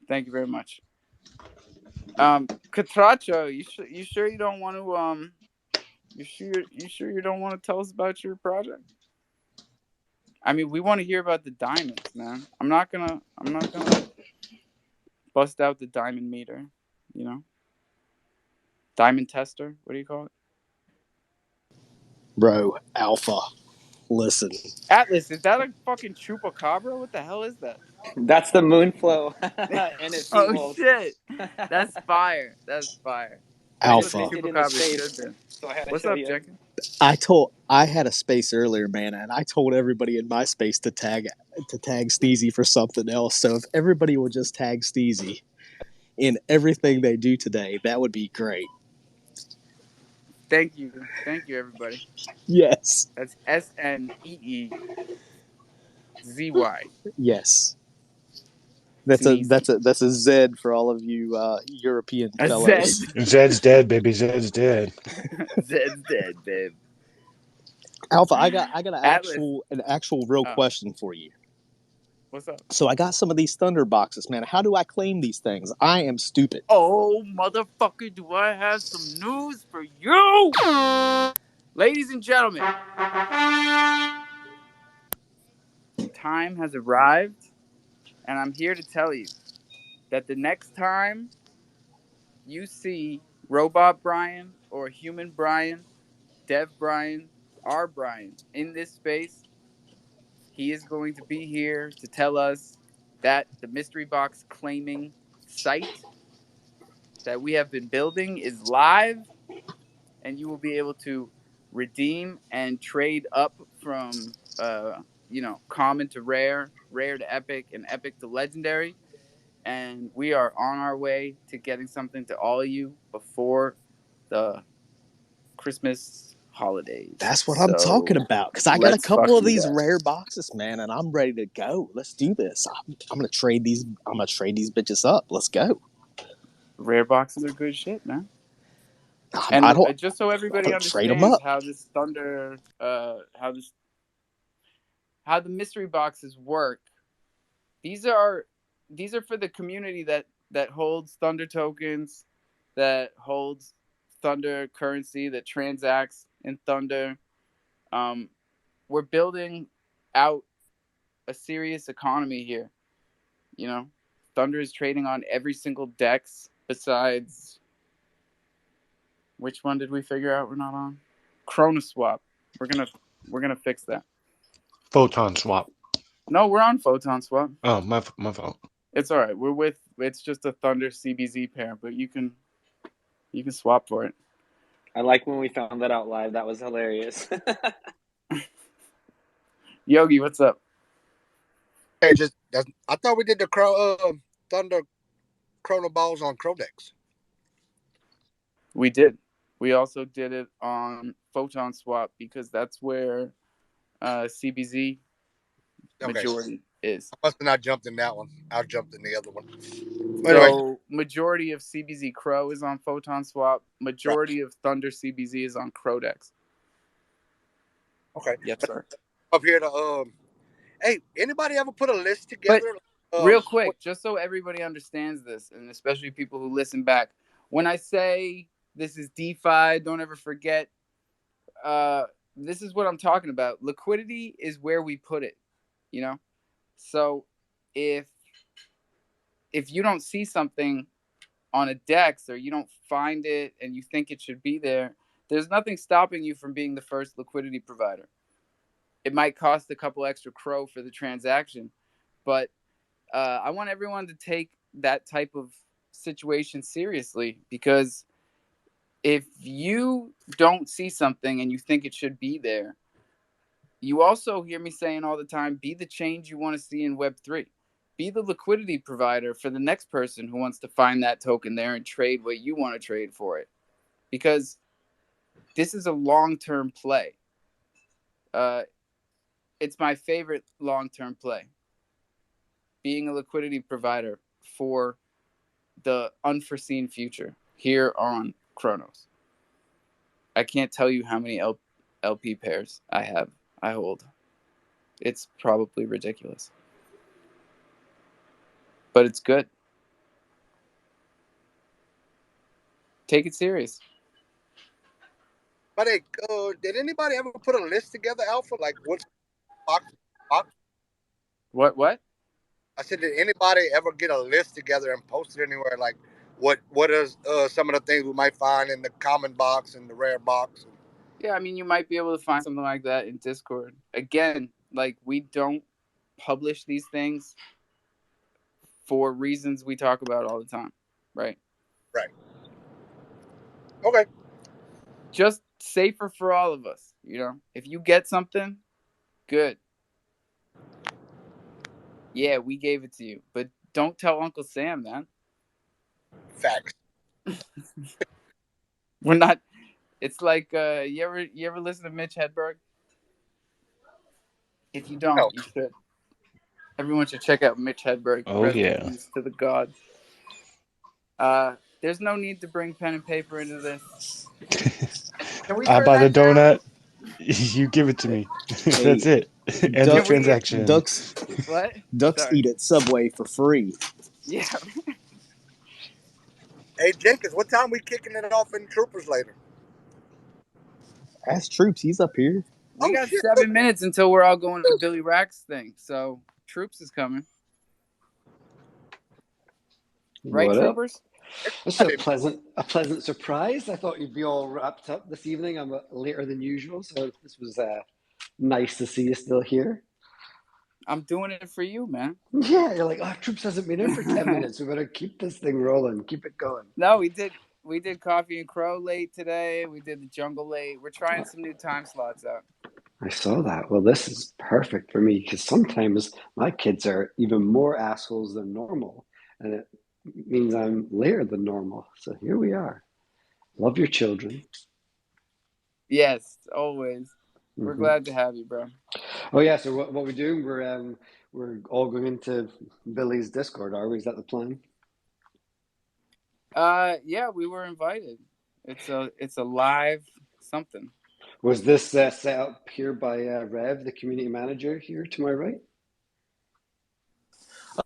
Thank you very much. Catracho, you sure you don't want to you sure you don't want to tell us about your project? I mean, we want to hear about the diamonds, man. I'm not gonna bust out the diamond meter, you know? Diamond tester, what do you call it? Bro, Alpha. Listen. Atlas, is that a fucking chupacabra? What the hell is that? That's the Moonflow NFT Oh mold. shit. That's fire. That's fire. That's what the Alpha. Minted in the chupacabra should space, be. so I had to What's tell up, you. Jenkins? I had a space earlier, man, and I told everybody in my space to tag Steezy for something else. So if everybody would just tag Steezy in everything they do today, that would be great. Thank you, everybody. Yes. That's SNEEZY. Yes. That's Sneezy. a Z for all of you European A fellows. Zed. Zed's dead, baby. Zed's dead. Zed's dead, babe. Alpha, I got Atlas. an actual real Oh, question for you. what's up? So I got some of these Thunder boxes, man. How do I claim these things? I am stupid. Oh, motherfucker, do I have some news for you? Ladies and gentlemen, time has arrived, and I'm here to tell you that the next time you see Robot Brian or Human Brian, Dev Brian, R Brian in this space, he is going to be here to tell us that the mystery box claiming site that we have been building is live, and you will be able to redeem and trade up from common to rare, rare to epic, and epic to legendary. And we are on our way to getting something to all of you before the Christmas holidays. That's what I'm talking about. Because I got a Let's couple of fucking these go. rare boxes, man, and I'm ready to go. Let's do this. I'm gonna trade these. I'm gonna trade these bitches up. Let's go. Rare boxes are good shit, man. I And don't just so everybody trade them understands up. how this Thunder, how the mystery boxes work, these are for the community that holds Thunder tokens, that holds Thunder currency, that transacts in Thunder. We're building out a serious economy here. You know, Thunder is trading on every single dex besides, which one did we figure out we're not on? Chronoswap. We're gonna fix that. Photon swap. No, we're on Photon Swap. Oh, my fault. It's all right. It's just a Thunder CBZ pair, but you can swap for it. I like when we found that out live. That was hilarious. Yogi, what's up? Hey, I thought we did the Thunder Chrono Balls on Crodex. We did. We also did it on Photon Swap because that's where CBZ majority is. I must have not jumped in that one. I jumped in the other one. So majority of CBZ Crow is on Photon Swap. Majority of Thunder CBZ is on Crodex. Okay. Yes, sir. Up here to hey, anybody ever put a list together? But real quick, just so everybody understands this, and especially people who listen back, when I say this is DeFi, don't ever forget, this is what I'm talking about. Liquidity is where we put it, you know? So if you don't see something on a DEX or you don't find it and you think it should be there, there's nothing stopping you from being the first liquidity provider. It might cost a couple extra crow for the transaction, but I want everyone to take that type of situation seriously, because if you don't see something and you think it should be there, you also hear me saying all the time, be the change you want to see in Web3. Be the liquidity provider for the next person who wants to find that token there and trade what you want to trade for it. Because this is a long-term play. It's my favorite long-term play. Being a liquidity provider for the unforeseen future here on Chronos. I can't tell you how many LP pairs I hold. It's probably ridiculous. But it's good. Take it serious. But hey, did anybody ever put a list together, Alpha? Like what's box? What? I said, did anybody ever get a list together and post it anywhere? Like, what is some of the things we might find in the common box and the rare box? Yeah, I mean, you might be able to find something like that in Discord. Again, like, we don't publish these things for reasons we talk about all the time, right? Right. Okay. Just safer for all of us, you know? If you get something, good. Yeah, we gave it to you. But don't tell Uncle Sam, man. Facts. We're not... It's like, you ever listen to Mitch Hedberg? If you don't, No. you should. Everyone should check out Mitch Hedberg. Oh, Rest in yeah. peace to the gods. There's no need to bring pen and paper into this. Can we I turn buy the that down? donut. You give it to me. That's it. End of transaction. Ducks What? Ducks Sorry. eat at Subway for free. Yeah. Hey Jenkins, what time we kicking it off in Troopers later? Ask Troops, he's up here. We got 7 minutes until we're all going to Billy Rack's thing. So Troops is coming. Right, What Troopers? Up? This is a pleasant surprise. I thought you'd be all wrapped up this evening. I'm later than usual, so this was nice to see you still here. I'm doing it for you, man. Yeah, you're like, oh, Troops hasn't been in for 10 minutes. We better keep this thing rolling, keep it going. No, we did Coffee and Crow late today. We did the Jungle late. We're trying some new time slots out. I saw that. Well, this is perfect for me because sometimes my kids are even more assholes than normal, and it means I'm later than normal. So here we are. Love your children. Yes, always. We're glad to have you, bro. Oh yeah. So what we're doing? We're all going into Billy's Discord. Are we? Is that the plan? Yeah, we were invited. It's a live something. Was this set up here by Rev, the community manager here to my right?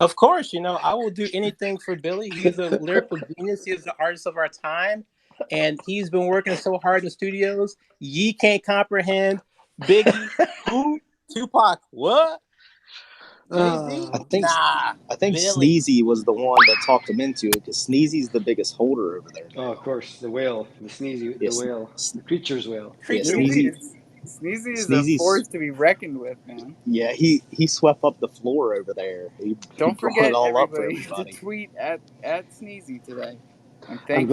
Of course, I will do anything for Billy. He's a lyrical genius. He's the artist of our time. And he's been working so hard in the studios. Ye can't comprehend. Biggie, who? Tupac, what? Jay-Z? I think Billy. Sneezy was the one that talked him into it because Sneezy's the biggest holder over there. Oh, of course, the whale, the Sneezy, the whale, the creature's whale. Sneezy is a force to be reckoned with, man. Yeah, he swept up the floor over there. Don't forget, it all everybody, up for everybody. to tweet at Sneezy today. And I'm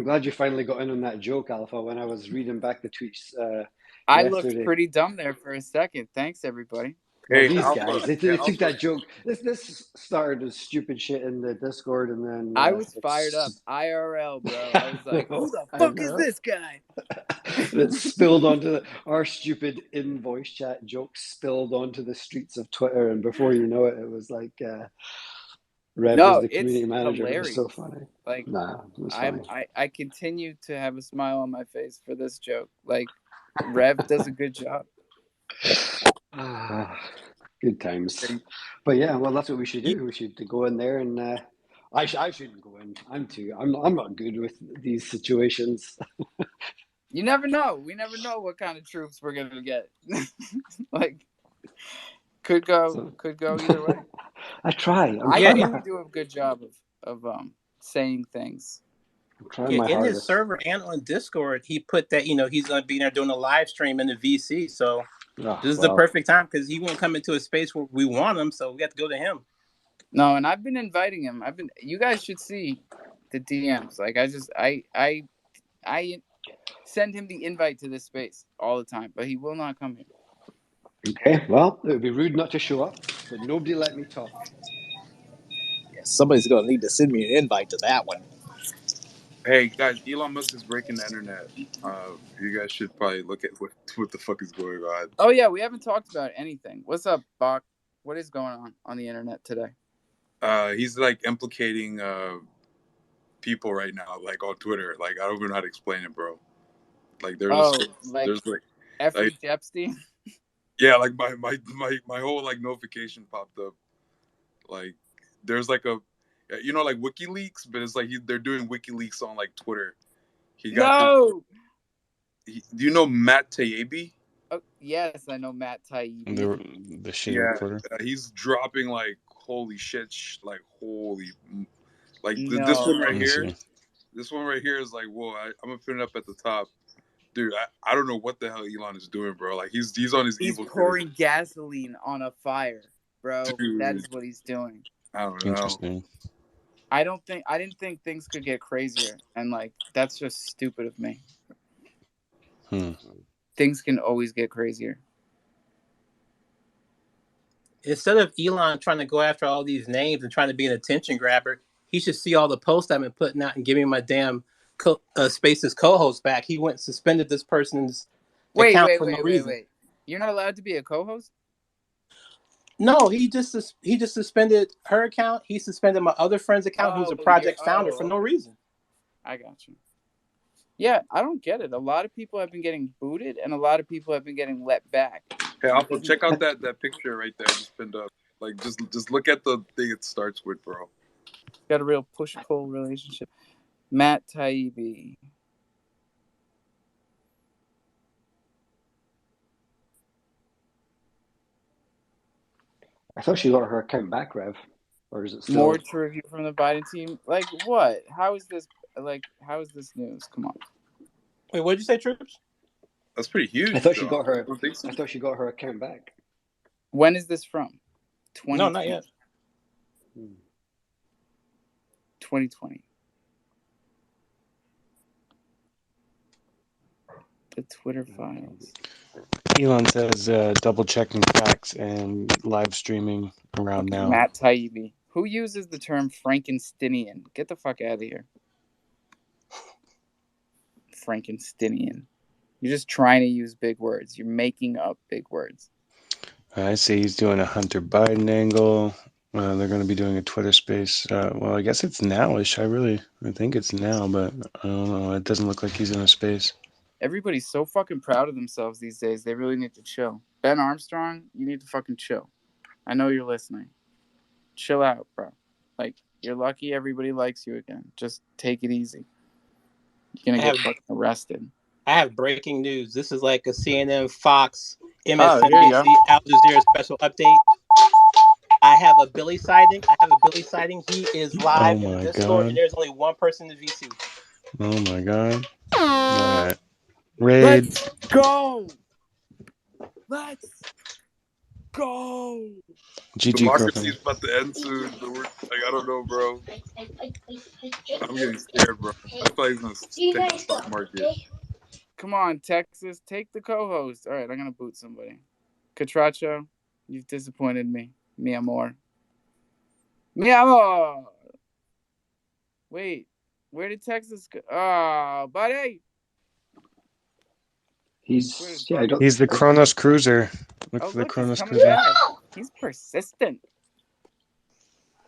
glad you finally got in on that joke, Alpha. When I was reading back the tweets I yesterday. looked pretty dumb there for a second. Thanks, everybody. Well, these guys, they took that joke. This started as stupid shit in the Discord, and then I was fired up. IRL, bro. I was like, who the fuck is this guy? It spilled onto our stupid in-voice chat joke spilled onto the streets of Twitter, and before you know it, it was like Rev is the community manager. It was so funny. Like, it was funny. I continue to have a smile on my face for this joke. Like, Rev does a good job. Good times. But yeah, well, that's what we should do. We should go in there, and I shouldn't go in. I'm not good with these situations. You never know. We never know what kind of troops we're gonna get. Like, could go either way. I try. I think we do a good job of saying things. In his server and on Discord, he put that he's gonna be there doing a live stream in the VC. So this is the perfect time because he won't come into a space where we want him, so we have to go to him. No, and I've been inviting him. You guys should see the DMs. Like, I send him the invite to this space all the time, but he will not come here. Okay, well, it would be rude not to show up, but nobody let me talk. Yeah, somebody's going to need to send me an invite to that one. Hey, guys, Elon Musk is breaking the internet. You guys should probably look at what the fuck is going on. Oh, yeah, we haven't talked about anything. What's up, Bach? What is going on the internet today? He's like implicating people right now, like on Twitter. Like I don't even know how to explain it, bro. Like Oh, like there's like F. Epstein. yeah, like my whole like notification popped up. Like there's like a like WikiLeaks, but it's like they're doing WikiLeaks on like Twitter. He got this. No. Do you know Matt Taibbi? Oh, yes, I know Matt Taibbi. The shitty Yeah, reporter. he's dropping like holy shit, like holy, like this one No. right Let me here. see. This one right here is like whoa. I'm gonna put it up at the top, dude. I don't know what the hell Elon is doing, bro. Like he's on his He's evil shit. pouring gasoline on a fire, bro. That Dude, is what he's doing. I don't know. Interesting. I didn't think things could get crazier, and like that's just stupid of me. Things can always get crazier. Instead of Elon trying to go after all these names and trying to be an attention grabber, he should see all the posts I've been putting out and give me my damn Spaces co-host back. He went and suspended this person's account for no reason. Wait. You're not allowed to be a co-host? No, he just suspended her account. He suspended my other friend's account, who's a project founder, for no reason. I got you. Yeah, I don't get it. A lot of people have been getting booted, and a lot of people have been getting let back. Hey, Alpha, check out that picture right there, just pinned up. Like, just look at the thing it starts with, bro. Got a real push-pull relationship. Matt Taibbi. I thought she got her account back, Rev. Or is it still... More to review from the Biden team? Like, what? How is this news? Come on. Wait, what did you say, Troops? That's pretty huge. I thought she got her. I thought she got her account back. When is this from? No, not yet. 2020. The Twitter files. Elon says double checking facts and live streaming around now. Matt Taibbi. Who uses the term Frankensteinian? Get the fuck out of here. Frankensteinian. You're just trying to use big words. You're making up big words. I see he's doing a Hunter Biden angle. They're going to be doing a Twitter space. Well, I guess it's nowish. I think it's now, but I don't know. It doesn't look like he's in a space. Everybody's so fucking proud of themselves these days. They really need to chill. Ben Armstrong, you need to fucking chill. I know you're listening. Chill out, bro. Like, you're lucky everybody likes you again. Just take it easy. You're going to get fucking arrested. I have breaking news. This is like a CNN, Fox, MSNBC, Al Jazeera special update. I have a Billy sighting. He is live in this store, and there's only one person in the VC. Oh my god. All right. Raid. Let's go. GG, the market is about to end soon. Like, I don't know, bro. I'm getting scared, bro. I feel like he's going to take the stock market. Come on, Texas. Take the co-host. All right, I'm going to boot somebody. Catracho, you've disappointed me. Mi amor. Wait, where did Texas go? Oh, buddy. He's the Kronos Cruiser. Look for the Kronos Cruiser. Back. He's persistent.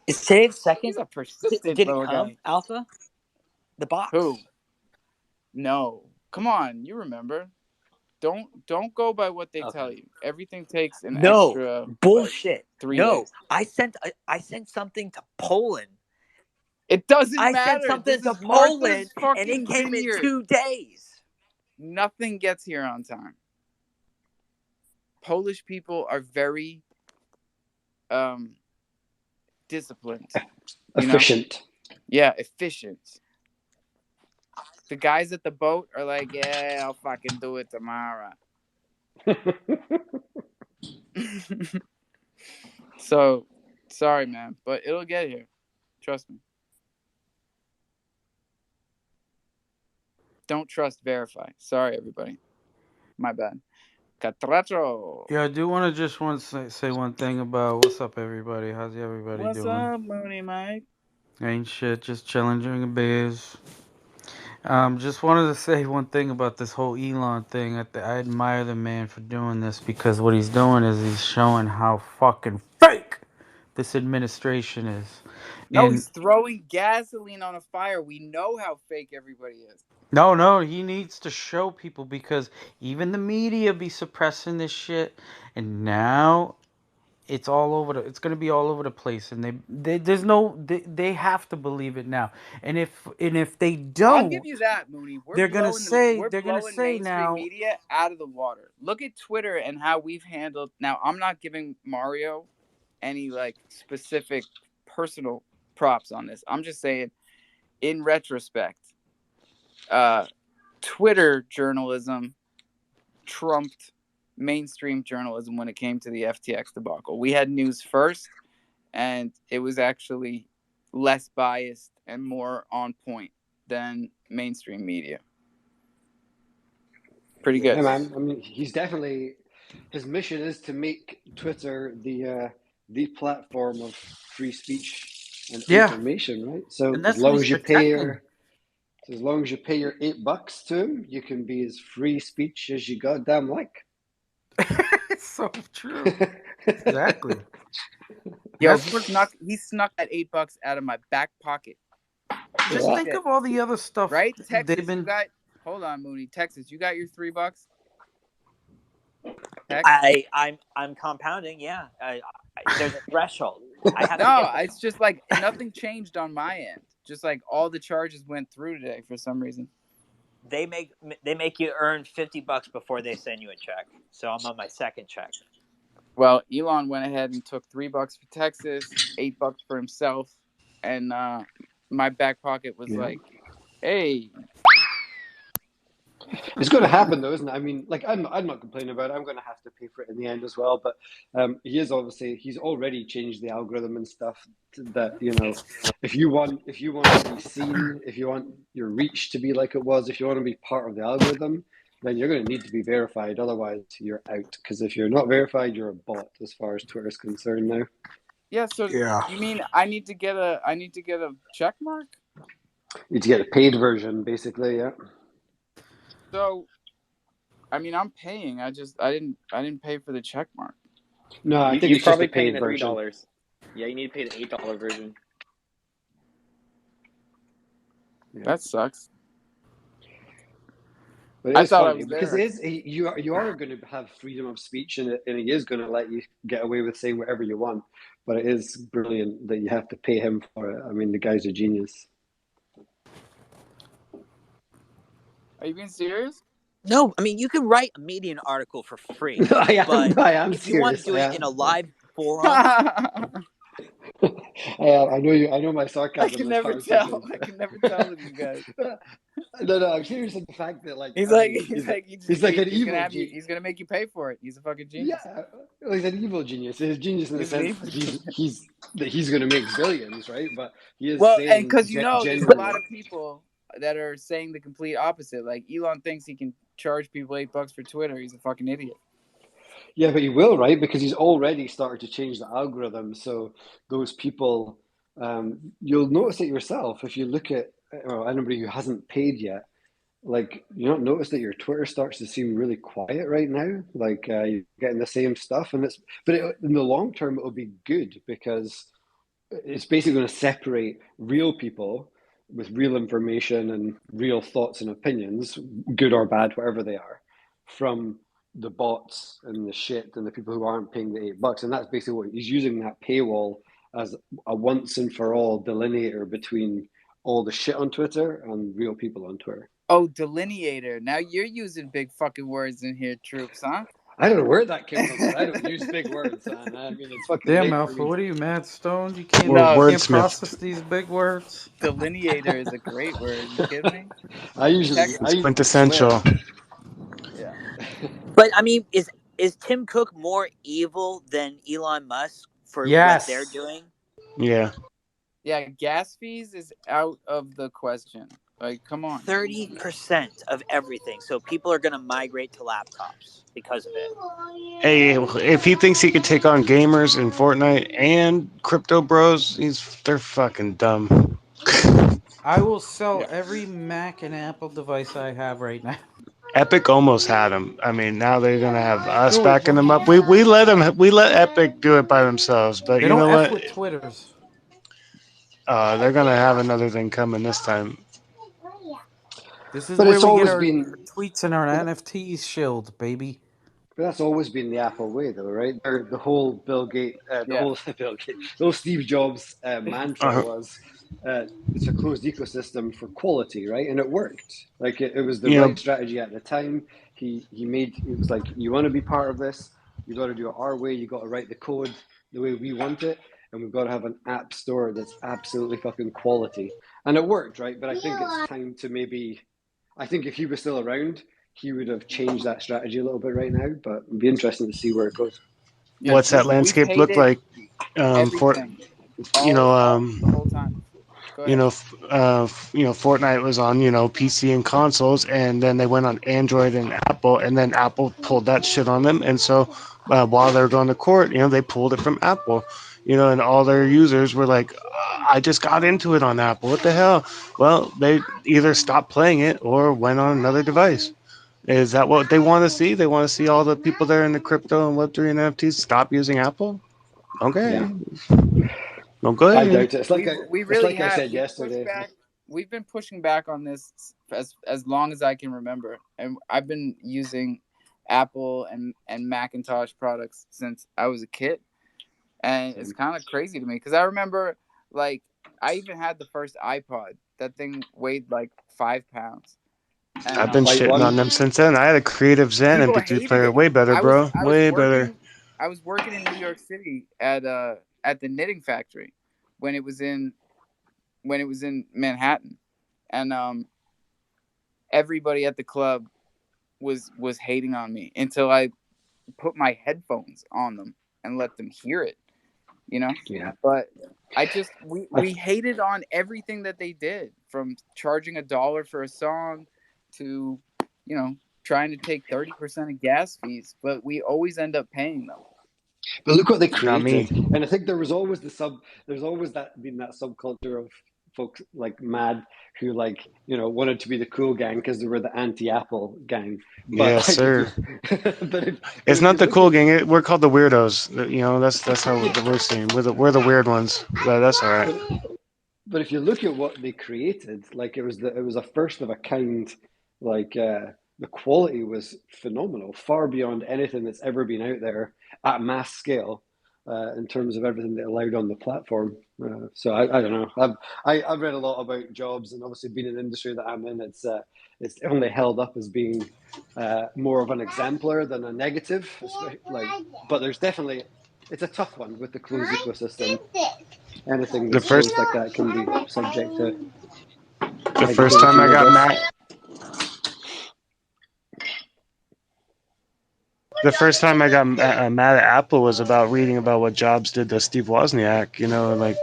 Is today the second? He's a persistent Did it little come, guy. Alpha? The box? Who? No. Come on, you remember. Don't go by what they tell you. Everything takes an extra bullshit. Like, 3 days. I sent something to Poland. It doesn't matter. I sent something to Poland and it came in 2 days. Nothing gets here on time. Polish people are very disciplined. Efficient. Yeah, efficient. The guys at the boat are like, yeah, I'll fucking do it tomorrow. So, sorry, man, but it'll get here. Trust me. Don't trust, verify. Sorry, everybody. My bad. Catracho. Yeah, I do want to say one thing about what's up, everybody. How's everybody doing? What's up, Mooney Mike? Ain't shit, just chilling, drinking beers. Just wanted to say one thing about this whole Elon thing. I admire the man for doing this because what he's doing is he's showing how fucking fake this administration is. No, And he's throwing gasoline on a fire. We know how fake everybody is. no, he needs to show people because even the media be suppressing this shit, and now it's all over it's going to be all over the place, and they have to believe it now. And if they I'll give don't, you that, Mooney. they're going to say We're blowing mainstream now. media out of the water. Look at Twitter and how we've handled. Now, I'm not giving Mario any like specific personal props on this. I'm just saying, in retrospect, Twitter journalism trumped mainstream journalism when it came to the FTX debacle. We had news first, and it was actually less biased and more on point than mainstream media. Pretty good. Yeah, man. I mean, he's definitely, his mission is to make Twitter the platform of free speech and Yeah, information, right? So and as that's what long he's as you pay protecting. your as long as you pay your $8 to him, you can be as free speech as you goddamn like. It's so true. Exactly. Yo, That's what. he snuck that $8 out of my back pocket. Just Yeah. think of all the other stuff Right? they've Texas, been. hold on, Mooney. Texas, you got your $3? Texas? I'm compounding. Yeah, there's a threshold. I have to No, get it's just like nothing changed on my end. Just like all the charges went through today for some reason. They make you earn $50 before they send you a check. So I'm on my second check. Well, Elon went ahead and took $3 for Texas, $8 for himself, and my back pocket was like, "Hey." It's going to happen though, isn't it? I mean, like I'm not complaining about it. I'm going to have to pay for it in the end as well. But he's already changed the algorithm and stuff that, you know, if you want to be seen, if you want your reach to be like it was, if you want to be part of the algorithm, then you're going to need to be verified. Otherwise, you're out. Because if you're not verified, you're a bot as far as Twitter's concerned now. Yeah. So you mean I need to get a check mark? You need to get a paid version, basically. Yeah. So, I mean, I'm paying. I didn't pay for the check mark. No, I think You're it's just probably a paid paying the version. $3. Yeah, you need to pay the $8 version. Yeah. That sucks. But I it's thought I funny was because there. you are going to have freedom of speech, and he is going to let you get away with saying whatever you want. But it is brilliant that you have to pay him for it. I mean, the guy's a genius. Are you being serious? No, I mean you can write a Medium article for free. I am if you want to serious. do it in a live forum, I know my sarcasm. I can never tell. I can never tell with you guys. No, I'm serious in the fact that he's gonna make you pay for it. He's a fucking genius. Yeah, well, he's an evil genius. He's a genius in the sense that he's going to make billions, right? But he is saying, and because there's a lot of people that are saying the complete opposite. Like Elon thinks he can charge people $8 for Twitter. He's a fucking idiot. Yeah, but he will, right? Because he's already started to change the algorithm. So those people, you'll notice it yourself if you look at anybody who hasn't paid yet. Like, you don't notice that your Twitter starts to seem really quiet right now. Like you're getting the same stuff, in the long term it'll be good because it's basically going to separate real people with real information and real thoughts and opinions, good or bad, whatever they are, from the bots and the shit and the people who aren't paying the $8. And that's basically what he's using, that paywall as a once and for all delineator between all the shit on Twitter and real people on Twitter. Oh, delineator. Now you're using big fucking words in here, Troops, huh? I don't know where that came from, but I don't use big words, man. I mean, it's fucking Damn, late Alpha, for me. what are you, mad stoned? You can't process these big words? Delineator is a great word. You kidding me? It's quintessential. Yeah. But I mean, is Tim Cook more evil than Elon Musk for what they're doing? Yeah. Yeah, gas fees is out of the question. Like, come on. 30% of everything. So people are going to migrate to laptops because of it. Hey, if he thinks he could take on gamers in Fortnite and crypto bros, they're fucking dumb. I will sell every Mac and Apple device I have right now. Epic almost had them. I mean, now they're gonna have us Dude, backing them up. We let Epic do it by themselves, but they you don't know f what? with Twitters. They're gonna have another thing coming this time. This is But where it's we get always our been, tweets and our but NFTs shilled, baby. that's always been the Apple way, though, right? The whole Yeah. Bill Gates, the whole Steve Jobs mantra Uh, was, it's a closed ecosystem for quality, right? And it worked. Like it was the you right know, strategy at the time. He made it was like, you want to be part of this, you got to do it our way. You got to write the code the way we want it, and we've got to have an app store that's absolutely fucking quality. And it worked, right? But I think it's time to maybe. I think if he was still around, he would have changed that strategy a little bit right now, but it'd be interesting to see where it goes. Yeah, what's that we've landscape look hated like? For everything you know, all the whole time. Go ahead. Fortnite was on PC and consoles, and then they went on Android and Apple, and then Apple pulled that shit on them, and so while they were going to court, they pulled it from Apple, and all their users were like, I just got into it on Apple. What the hell? Well, they either stopped playing it or went on another device. Is that what they want to see? They want to see all the people there in the crypto and Web3 and NFTs stop using Apple? Yeah, Okay. No, go I ahead. doubt it. We It's really like I have. said We've pushed yesterday. back. We've been pushing back on this as long as I can remember, and I've been using Apple and Macintosh products since I was a kid, and it's kind of crazy to me because I remember like I even had the first iPod. That thing weighed like 5 pounds, and I've been Light shitting on one. them since then. I had a Creative Zen people MP3 hated player, it. way better, bro, I was way better. working in New York City at the knitting factory when it was in Manhattan, and everybody at the club was hating on me until I put my headphones on them and let them hear it, you know. Yeah, But I just we I, hated on everything that they did, from charging $1 for a song to, you know, trying to take 30% of gas fees, but we always end up paying them. but look what they Not me. created, and I think there was always there's always that subculture of folks like mad who wanted to be the cool gang because they were the anti-Apple gang. But Yes, like if you sir. but It's if not you the look cool at gang. We're called the weirdos. That's how yeah, we're seen. We're the weird ones. That's all right. but But if you look at what they created, like it was a first of a kind, like the quality was phenomenal, far beyond anything that's ever been out there at mass scale, in terms of everything they allowed on the platform. So I don't know. I've read a lot about jobs, and obviously being in the industry that I'm in, it's only held up as being more of an exemplar than a negative. But there's definitely it's a tough one with the closed ecosystem. Anything The that's first closed like that can be subject to the first time I negativity, I got guess. mad. The first time I got mad at Apple was about reading about what Jobs did to Steve Wozniak. Like,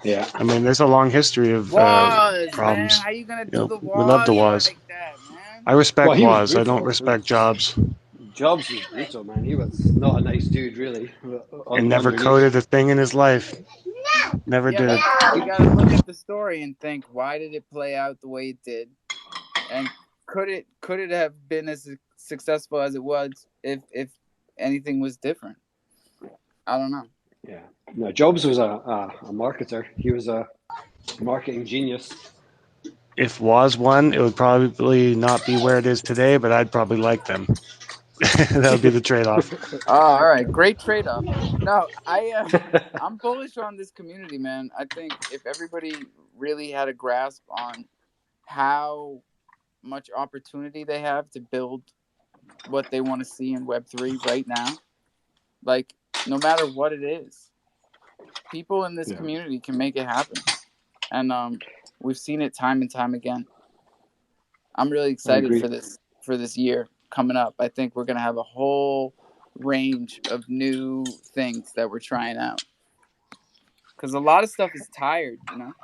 Yeah. I mean, there's a long history of Man, problems. how you gonna do the We love the Waz Woz. like that, man? I respect Well, he was Woz. I don't brutal. respect Jobs. Jobs was brutal, man. He was not a nice dude, really, And never underneath. coded a thing in his life. Never Yeah, did. but you got to look at the story and think, why did it play out the way it did? And could it have been as successful as it was if anything was different? I don't know. Yeah. No, Jobs was a marketer. He was a marketing genius. If Woz won, it would probably not be where it is today, but I'd probably like them. That would be the trade-off. Oh, all right, great trade off. No, I'm bullish on this community, man. I think if everybody really had a grasp on how much opportunity they have to build what they want to see in Web3 right now, like no matter what it is, people in this Yeah, community can make it happen, and we've seen it time and time again. I'm really I excited agree. for this year coming up. I think we're gonna have a whole range of new things that we're trying out because a lot of stuff is tired, you know.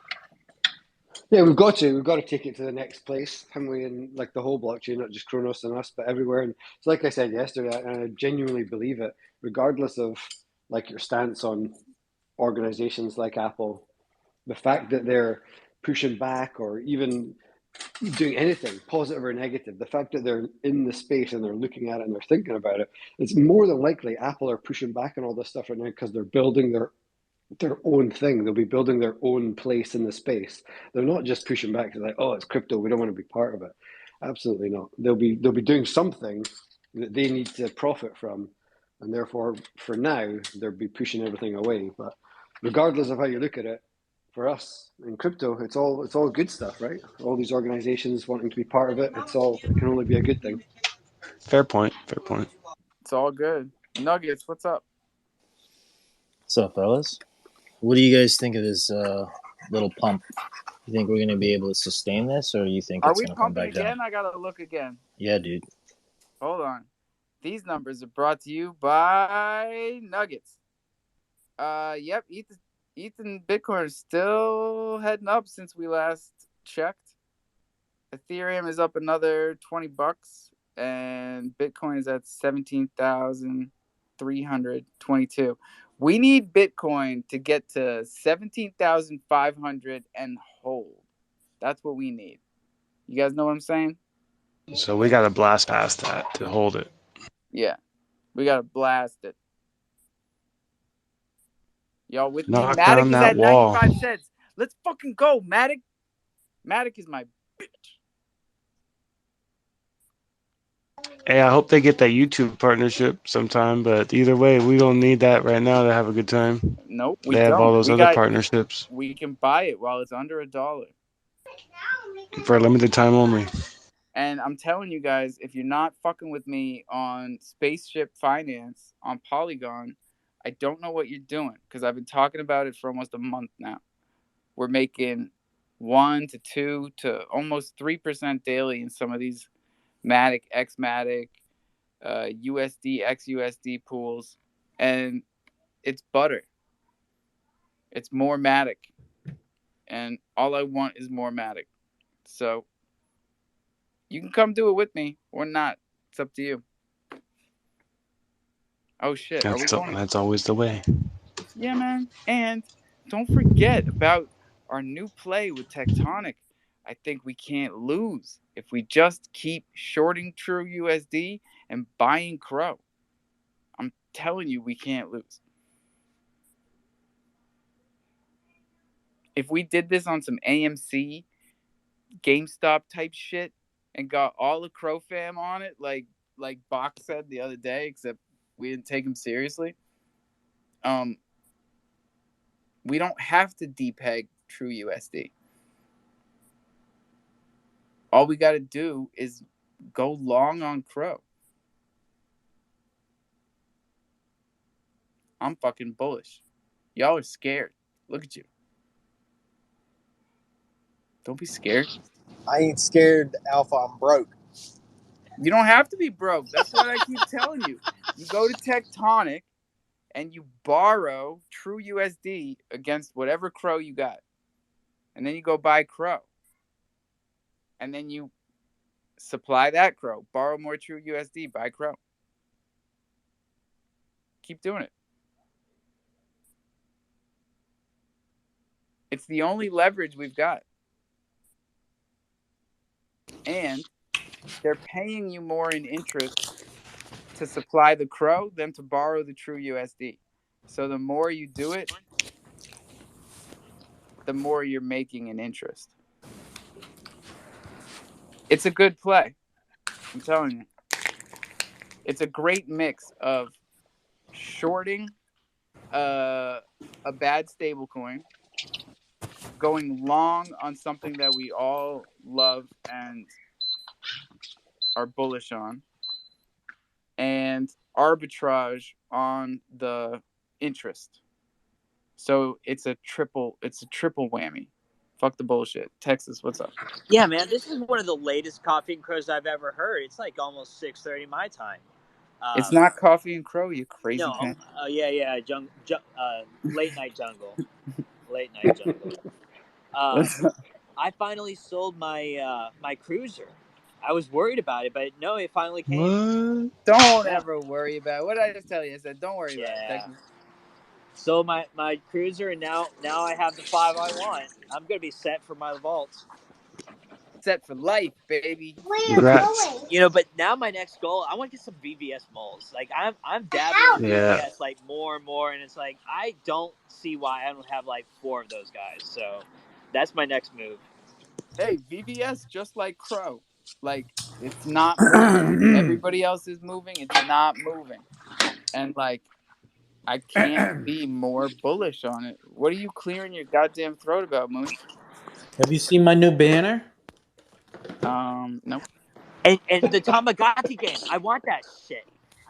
Yeah, we've got to take it to the next place, haven't we? And like the whole blockchain, not just Kronos and us, but everywhere. And it's like I said yesterday, and I genuinely believe it, regardless of like your stance on organizations like Apple, the fact that they're pushing back or even doing anything, positive or negative. The fact that they're in the space and they're looking at it and they're thinking about it, it's more than likely Apple are pushing back on all this stuff right now because they're building their own thing. They'll be building their own place in the space. They're not just pushing back to like, oh, it's crypto, we don't want to be part of it. Absolutely not. They'll be doing something that they need to profit from, and therefore, for now, they'll be pushing everything away. But regardless of how you look at it, for us in crypto, it's all good stuff, right? All these organizations wanting to be part of it, it can only be a good thing. Fair point. Fair point. It's all good. Nuggets, what's up? What's up, fellas? What do you guys think of this little pump? You think we're going to be able to sustain this, or do you think Are it's we going to come pumping back again? down? I gotta look again. Yeah, dude. Hold on. These numbers are brought to you by Nuggets. Yep, Ethan Bitcoin is still heading up since we last checked. Ethereum is up another $20, and Bitcoin is at 17,322. We need Bitcoin to get to 17,500 and hold. That's what we need. You guys know what I'm saying? So we got to blast past that to hold it. Yeah, we gotta blast it. Y'all with me? Knock Matic down is that at wall. 95 cents. Let's fucking go, Matic. Matic is my bitch. Hey, I hope they get that YouTube partnership sometime. But either way, we don't need that right now to have a good time. Nope, we They have all don't. those other partnerships We can buy it while it's under $1. for a limited time only. And I'm telling you guys, if you're not fucking with me on Spaceship Finance on Polygon, I don't know what you're doing, because I've been talking about it for almost a month now. We're making 1 to 2 to almost 3% daily in some of these Matic, Xmatic, USD, XUSD pools, and it's butter. It's more Matic, and all I want is more Matic. So you can come do it with me or not. It's up to you. Oh shit, are we going? That's always the way. Yeah, man. And don't forget about our new play with Tectonic. I think we can't lose if we just keep shorting True USD and buying Crow. I'm telling you, we can't lose. If we did this on some AMC, GameStop type shit and got all the crofam on it, like Bach said the other day, except we didn't take him seriously. We don't have to depeg True USD. All we got to do is go long on Crow. I'm fucking bullish. Y'all are scared. Look at you. Don't be scared. I ain't scared, Alpha. I'm broke. You don't have to be broke. That's what I keep telling you. You go to Tectonic and you borrow True USD against whatever Crow you got. And then you go buy Crow. And then you supply that Crow. Borrow more True USD, buy Crow. Keep doing it. It's the only leverage we've got. And they're paying you more in interest to supply the Crow than to borrow the True USD. So the more you do it, the more you're making in interest. It's a good play. I'm telling you. It's a great mix of shorting a bad stablecoin, going long on something that we all love and are bullish on, and arbitrage on the interest. So it's a triple whammy. Fuck the bullshit. Texas, what's up? Yeah, man, this is one of the latest Coffee and Crows I've ever heard. It's like almost 6:30 my time. It's not Coffee and Crow, you crazy No, cunt. yeah, late night jungle. Late night jungle. I finally sold my my cruiser. I was worried about it, but no, it finally came. What? Don't ever worry about it. What did I just tell you? I said, don't worry about it, Texas. So my cruiser, and now I have the 5 I want. I'm gonna be set for my vaults. Set for life, baby. Congrats. But now my next goal, I want to get some VVS moles. Like I'm dabbling with Yeah. VVS like more and more, and it's like I don't see why I don't have like 4 of those guys. So that's my next move. Hey, VVS just like Crow. Like it's not moving. Everybody else is moving. It's not moving. And like I can't be more bullish on it. What are you clearing your goddamn throat about, Moon? Have you seen my new banner? Nope. And the Tamagotchi game, I want that shit.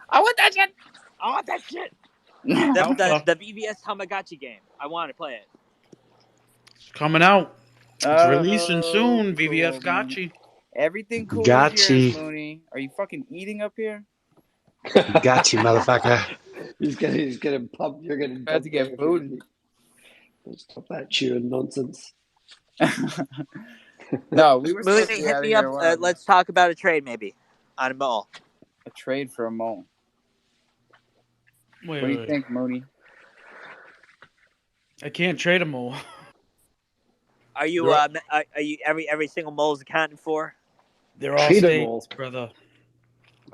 I want that shit. I want that shit. Alpha. The VVS Tamagotchi game. I want to play it. It's coming out. It's releasing Oh, soon. VVS cool, man. Gotchi. Everything cool is yours, Gotchi. Mooney. Are you fucking eating up here? Got you, motherfucker. He's getting pumped. You're getting About to dumped get out. booted. Don't stop that chewing nonsense. No, we were Mooney, supposed to be hit out of me up. here. When Let's talk about a trade maybe on a mole. a trade for a mole. Wait, What do you think, Mooney? I can't trade them all. Are you are you every single mole is accounted for? They're all Trade 'em all. stakes, brother.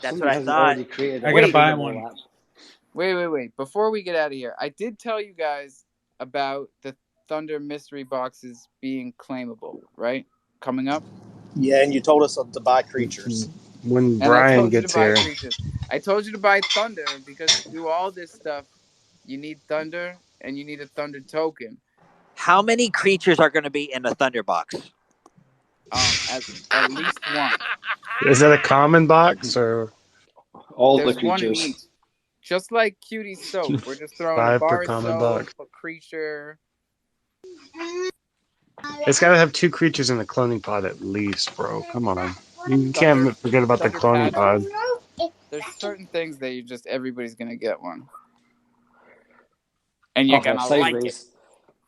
That's Somebody what I hasn't thought. already created I a gotta buy tradable one. app. Wait. Before we get out of here, I did tell you guys about the Thunder mystery boxes being claimable, right? Coming up. Yeah, and you told us to buy creatures. When And I Brian told you to gets buy here. creatures. I told you to buy Thunder because to do all this stuff, you need Thunder and you need a Thunder token. How many creatures are going to be in the Thunder box? At least one. Is that a common box or All There's the one in creatures. each. Just like Cutie Soap. We're just throwing a 5 per bar of common soap, box? a creature. It's got to have 2 creatures in the cloning pod at least, bro. Come on. You Thunder, can't forget about the Thunder cloning patches. pod. There's certain things that everybody's gonna get one. And you're Oh, gonna like it. sideways.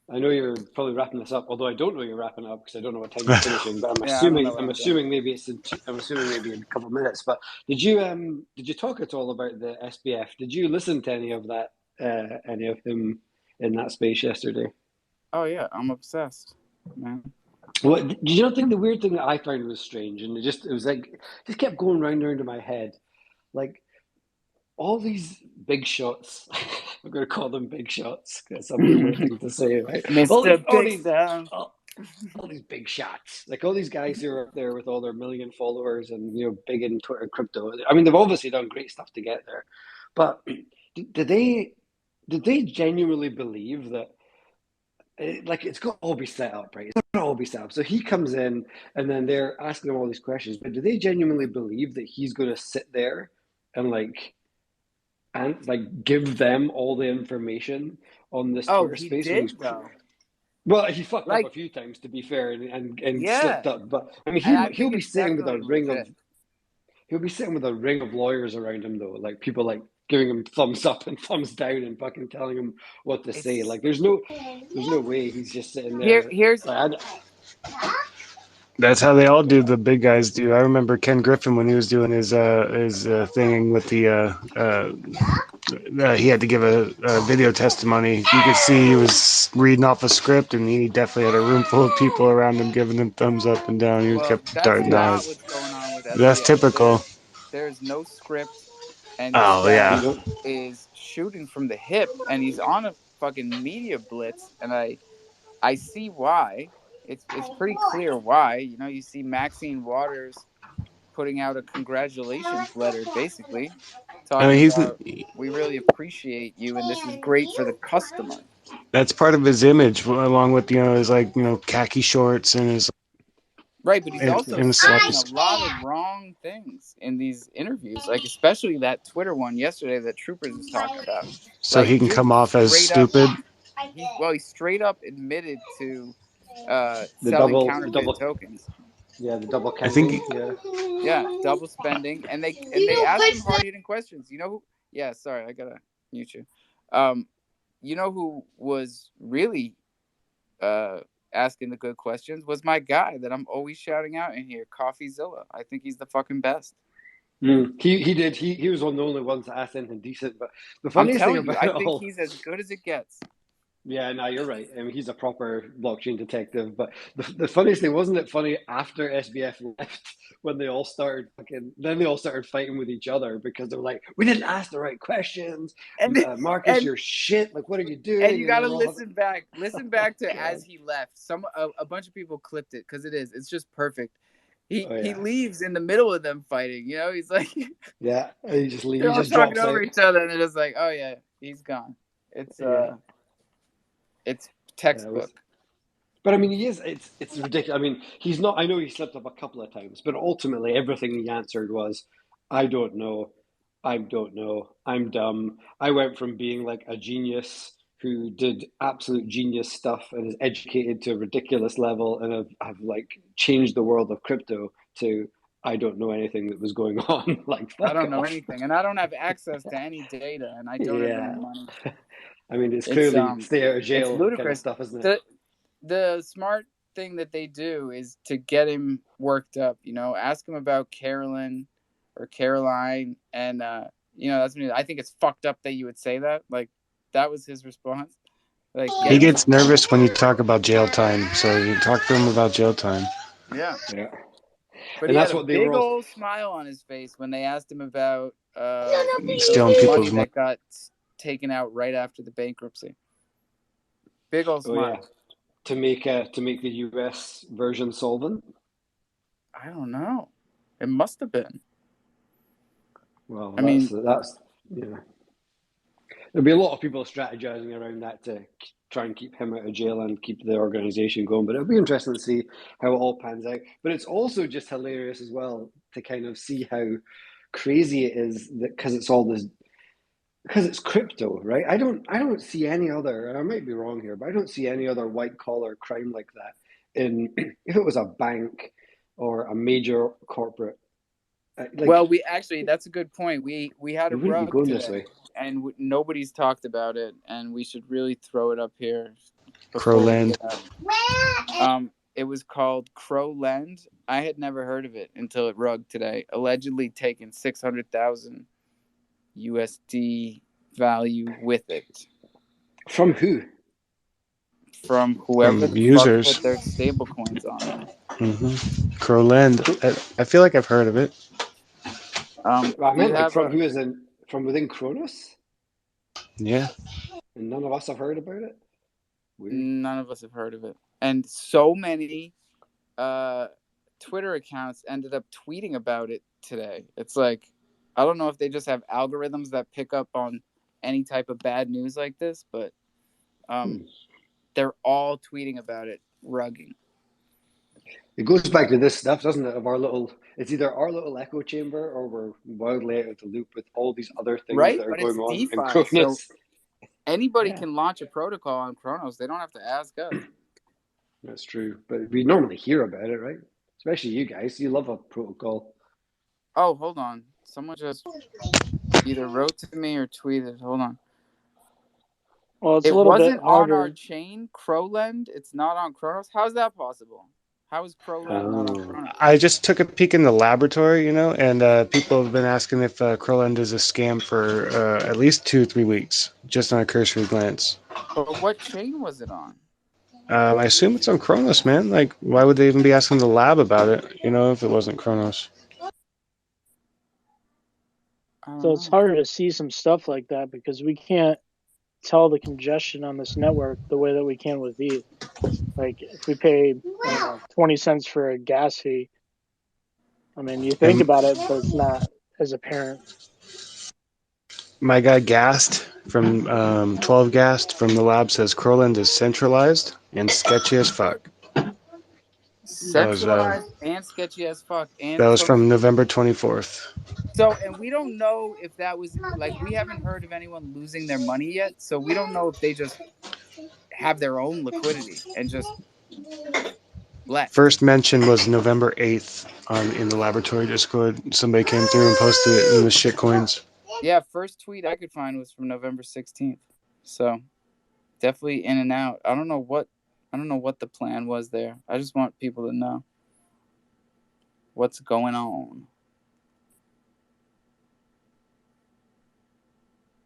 I know you're probably wrapping this up, although I don't know you're wrapping it up because I don't know what time you're finishing. But Yeah, I don't know what I'm I'm doing. assuming maybe in a couple of minutes. But did you talk at all about the SBF? Did you listen to any of that? Any of him in that space yesterday? Oh yeah, I'm obsessed, man. Well, did you not think the weird thing that I found was strange, and it was like just kept going round and round in my head, like all these big shots. I'm going to call them big shots because some weird thing to say, right? Mr. Big Stuff. All these big shots, like all these guys who are up there with all their million followers and big in Twitter and crypto. I mean, they've obviously done great stuff to get there, but did they genuinely believe that? Like it's got to all be set up, right? It's got to all be set up. So he comes in, and then they're asking him all these questions. But do they genuinely believe that he's going to sit there and give them all the information on this Oh, Twitter he space when he's did though. well, he fucked up a Like, few times to be fair and yeah, slipped up. But I mean, and I he'll think be it's sitting with a definitely ring of legit. lawyers around him though, like people like giving him thumbs up and thumbs down and fucking telling him what to say. It's Like there's no way he's just sitting there. here's That's how they all do. The big guys do. I remember Ken Griffin when he was doing his thing with the he had to give a video testimony. You could see he was reading off a script, and he definitely had a room full of people around him giving him thumbs up and down. He well, kept that's darting not eyes. what's going on with That's SBF. typical. There's no script, and this Oh guy yeah. is shooting from the hip, and he's on a fucking media blitz, and I see why. It's pretty clear why. You see Maxine Waters putting out a congratulations letter, basically I mean, talking about we really appreciate you, and this is great for the customer. that's part of his image, along with his khaki shorts and his Right, but he's also and saying a lot of wrong things in these interviews, like especially that Twitter one yesterday that Troopers was talking about. so Like, he can come dude, off as straight up, stupid. he straight up admitted to the selling double counterfeit tokens. yeah, the double I think counting. Yeah, double spending, and they asked him hard hitting questions. You know who? Yeah, sorry, I gotta mute you. You know who was really asking the good questions was my guy that I'm always shouting out in here, CoffeeZilla. I think he's the fucking best. He did. He was one of the only ones that asked anything decent. But the I'm funniest thing telling you, about I it think all, he's as good as it gets. Yeah, no, you're right. I mean, he's a proper blockchain detective. But the funniest thing, wasn't it funny after SBF left when they all started then they all started fighting with each other because they were like, we didn't ask the right questions. And Marcus, and you're shit. Like, what are you and doing? you And got they to were all having, listen back to God. as he left. A bunch of people clipped it because it's just perfect. Oh He yeah, leaves in the middle of them fighting. He's like yeah. He just leave. they're He all just talking drops over out. each other, and they're just like, oh yeah, he's gone. It's Yeah, it's yeah. It was. textbook. But I mean, he is. It's ridiculous. I mean, he's not. I know he slipped up a couple of times, but ultimately, everything he answered was, "I don't know. I don't know. I'm dumb. I went from being like a genius who did absolute genius stuff and is educated to a ridiculous level, and have like changed the world of crypto to I don't know anything that was going on. Like, I fuck don't know off." anything, and I don't have access to any data, and I don't have any Yeah. money. I mean, it's It's clearly stay out of it's jail kind of ludicrous. stuff, isn't it? The smart thing that they do is to get him worked up. Ask him about Carolyn or Caroline, and that's I think it's fucked up that you would say that. Like that was his response. Like get He him to gets nervous when you talk about jail time, so you talk to him about jail time. yeah. Yeah. But And he had that's a what they were big all. old smile on his face when they asked him about Stealing the money people's money. that got taken out right after the bankruptcy. Big old Oh yeah, smile. to make the US version solvent. I don't know. It must have been. Well, I that's mean, that's yeah. There'll be a lot of people strategizing around that to try and keep him out of jail and keep the organization going. But it'll be interesting to see how it all pans out. But it's also just hilarious as well to kind of see how crazy it is that because it's crypto, right? I don't see any other, and I might be wrong here, but I don't see any other white collar crime like that. In if it was a bank or a major corporate, well, like that's a good point. We had a you wouldn't be rug going this today, way. and nobody's talked about it, and we should really throw it up here before we Crowland. get out. It was called Crowland. I had never heard of it until it rugged today. Allegedly taken 600,000 USD value with it From who? from whoever From the fuck users. put their stable coins on there. Crowland. I feel like I've heard of it. Well, I Do you meant like have from a? who is in from within Kronos, Yeah. and none of us have heard about it. Weird. None of us have heard of it, and so many Twitter accounts ended up tweeting about it today. It's like I don't know if they just have algorithms that pick up on any type of bad news like this, but they're all tweeting about it rugging. It goes back to this stuff, doesn't it? Of our little, it's either our little echo chamber or we're wildly out of the loop with all these other things Right, that are but it's going on in DeFi, so Kronos. anybody Yeah, can launch a protocol on Kronos. They don't have to ask us. that's true. But we normally hear about it, right? Especially you guys. You love a protocol. Oh, hold on. Someone just either wrote to me or tweeted. Hold on. Well, it's a It little bit wasn't on our harder. chain, Crowland. It's not on Kronos. How's that possible? How is Crowland not on Oh, Kronos? I just took a peek in the laboratory, and people have been asking if Crowland is a scam for at least 2-3 weeks, just on a cursory glance. But what chain was it on? I assume it's on Kronos, man. Like, why would they even be asking the lab about it, if it wasn't Kronos? I don't So it's know. harder to see some stuff like that because we can't tell the congestion on this network the way that we can with ETH. Like if we pay, I don't know, 20 cents for a gas fee, I mean, you think And about it, but it's not as apparent. my guy Gast from 12 Gast from the lab says Crowland is centralized and sketchy as fuck. Centralized and sketchy as fuck. That And was from November 24th. and we don't know if that was like we haven't heard of anyone losing their money yet. So we don't know if they just have their own liquidity and just left. First mention was November 8th in the laboratory Discord. Somebody came through and posted it in the shitcoins. Yeah, first tweet I could find was from November 16th. So definitely in and out. I don't know what the plan was there. I just want people to know what's going on.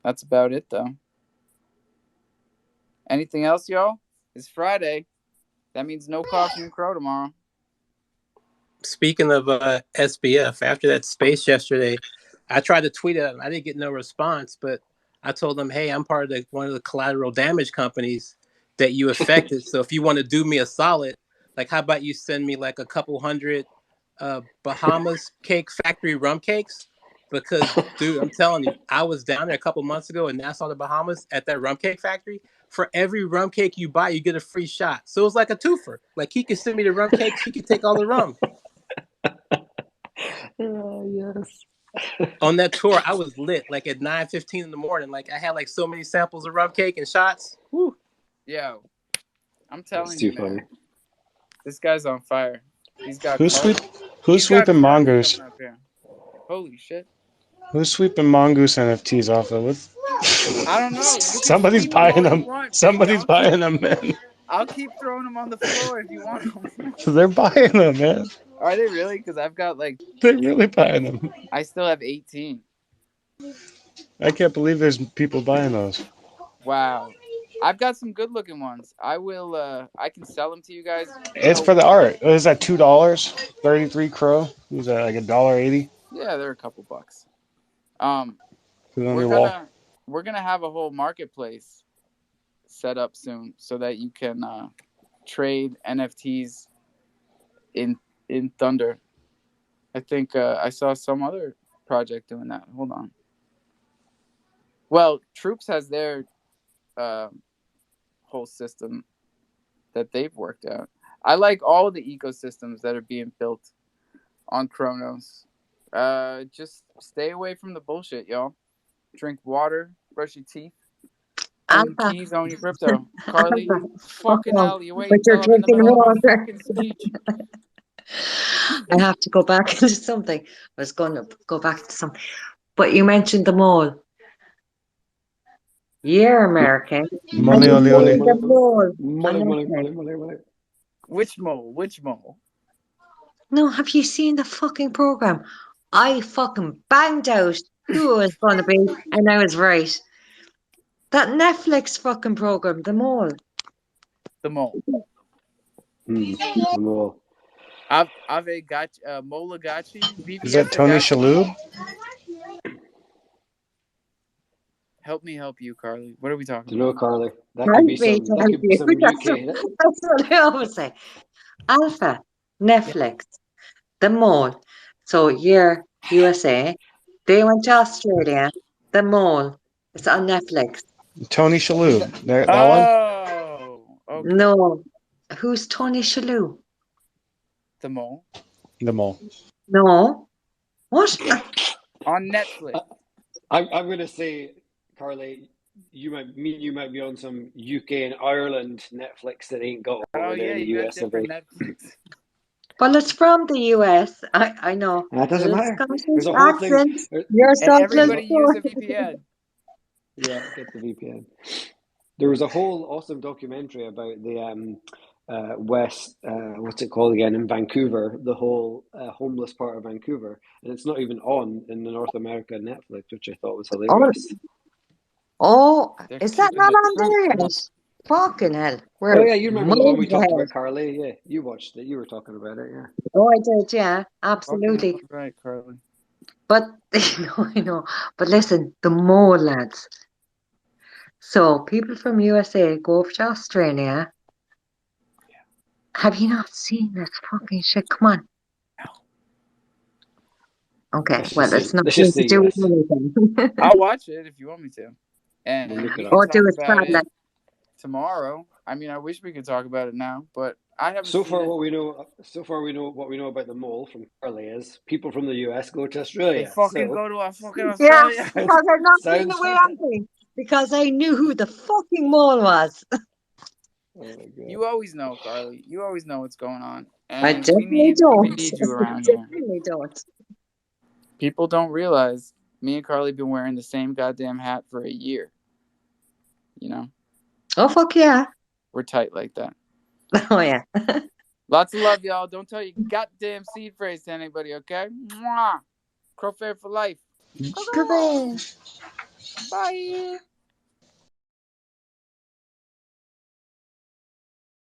That's about it though. Anything else, y'all? It's Friday. That means no coffee and crow tomorrow. Speaking of SBF, after that space yesterday, I tried to tweet it. I didn't get no response, but I told them, hey, I'm part of one of the collateral damage companies that you affected. So if you want to do me a solid, like, how about you send me like a couple hundred Bahamas Cake Factory rum cakes? Because, dude, I'm telling you, I was down there a couple months ago in Nassau, the Bahamas, at that rum cake factory. For every rum cake you buy, you get a free shot. So it was like a twofer. Like, he could send me the rum cakes, he could take all the rum. Yes. On that tour, I was lit like at 9:15 in the morning. Like, I had like so many samples of rum cake and shots. Woo. Yo, I'm That's telling too you, funny. man. This guy's on fire. He's got Who's Carly. Who's sweeping Carly mongoose? coming up here. Holy shit. Who's sweeping mongoose NFTs off of? I don't know. You can Somebody's sweep them all buying you them. want, baby. Somebody's buying them, man. I'll keep throwing them on the floor if you want them. So they're buying them, man. Are they really? Because I've got like... They're really buying them. I still have 18. I can't believe there's people buying those. Wow. I've got some good looking ones. I will I can sell them to you guys. It's for the art. What is that, $2? 33 crow? Is that like $1.80? Yeah, they're a couple bucks. Put it on We're your wall. gonna have a whole marketplace set up soon so that you can trade NFTs in Thunder. I think I saw some other project doing that. Hold on. Well, Troops has their whole system that they've worked out. I like all the ecosystems that are being built on Chronos. Just stay away from the bullshit, y'all. Drink water, brush your teeth, own your keys, own your crypto. Carly, fucking hell, you But wait you're till I'm in the drinking middle of a water. fucking speech. I have to go back into something. I was going to go back to something. But you mentioned the mole. You're American. Money, And ole, you ole. seen the mole. Money. Which mole? Which mole? No, have you seen the fucking program? I fucking banged out who it was going to be, and I was right. That Netflix fucking program, The Mole. The mole. The mole. Ave Gachi, Mola Gachi, Is VVS that Tony Gachi. Shalhoub? Help me help you, Carly. What are we talking Do you know, about? Carly? That Help could be me some. to That help could be you. some UK. That's what I always say. Alpha, Netflix, The Mole. So you're USA. They went to Australia. The Mole. It's on Netflix. Tony Shalhoub. That one? Oh, okay. No. Who's Tony Shalhoub? The mole. The mole. No. What? On Netflix. I'm going to say, Carly, you might be on some UK and Ireland Netflix that ain't got over there Yeah, in the you got US. I different think. Netflix. Well, it's from the US. I know. That doesn't The matter. Scottish There's a whole thing. accent. You're And talking everybody use a so. VPN. Yeah, get the VPN. There was a whole awesome documentary about the West, what's it called again, in Vancouver, the whole homeless part of Vancouver, and it's not even on in the North America Netflix, which I thought was hilarious. Oh, They're is that keeping not the on truth. there yet? Fucking hell. Oh We're yeah, you remember the one we miles talked ahead. about, Carly? Yeah, you watched it. You were talking about it, yeah. Oh, I did, yeah. Fucking Absolutely. hell, right, Carly. But, I know. But listen, the more lads. So, people from USA go over to Australia. Have you not seen this fucking shit? Come on. Okay, well, it's not Let's going just to say do with yes. anything. I'll watch it if you want me to. And We'll look we it can up. Or do talk it about traveling. it tomorrow. I mean, I wish we could talk about it now, but I haven't So seen far, it. what we know about the mole from Carly is people from the US go to They Australia. fucking So go to fucking Yeah, Australia. because I'm not being the sounds way I'm fantastic. being. Because I knew who the fucking mole was. Oh my god. You always know, Carly. You always know what's going on. I And we definitely don't. need you around here. Definitely don't. People don't realize me and Carly been wearing the same goddamn hat for a year. You know? Oh, fuck yeah. We're tight like that. Oh, yeah. Lots of love, y'all. Don't tell your goddamn seed phrase to anybody, okay? Mwah! Crofam for life. Goodbye. Bye.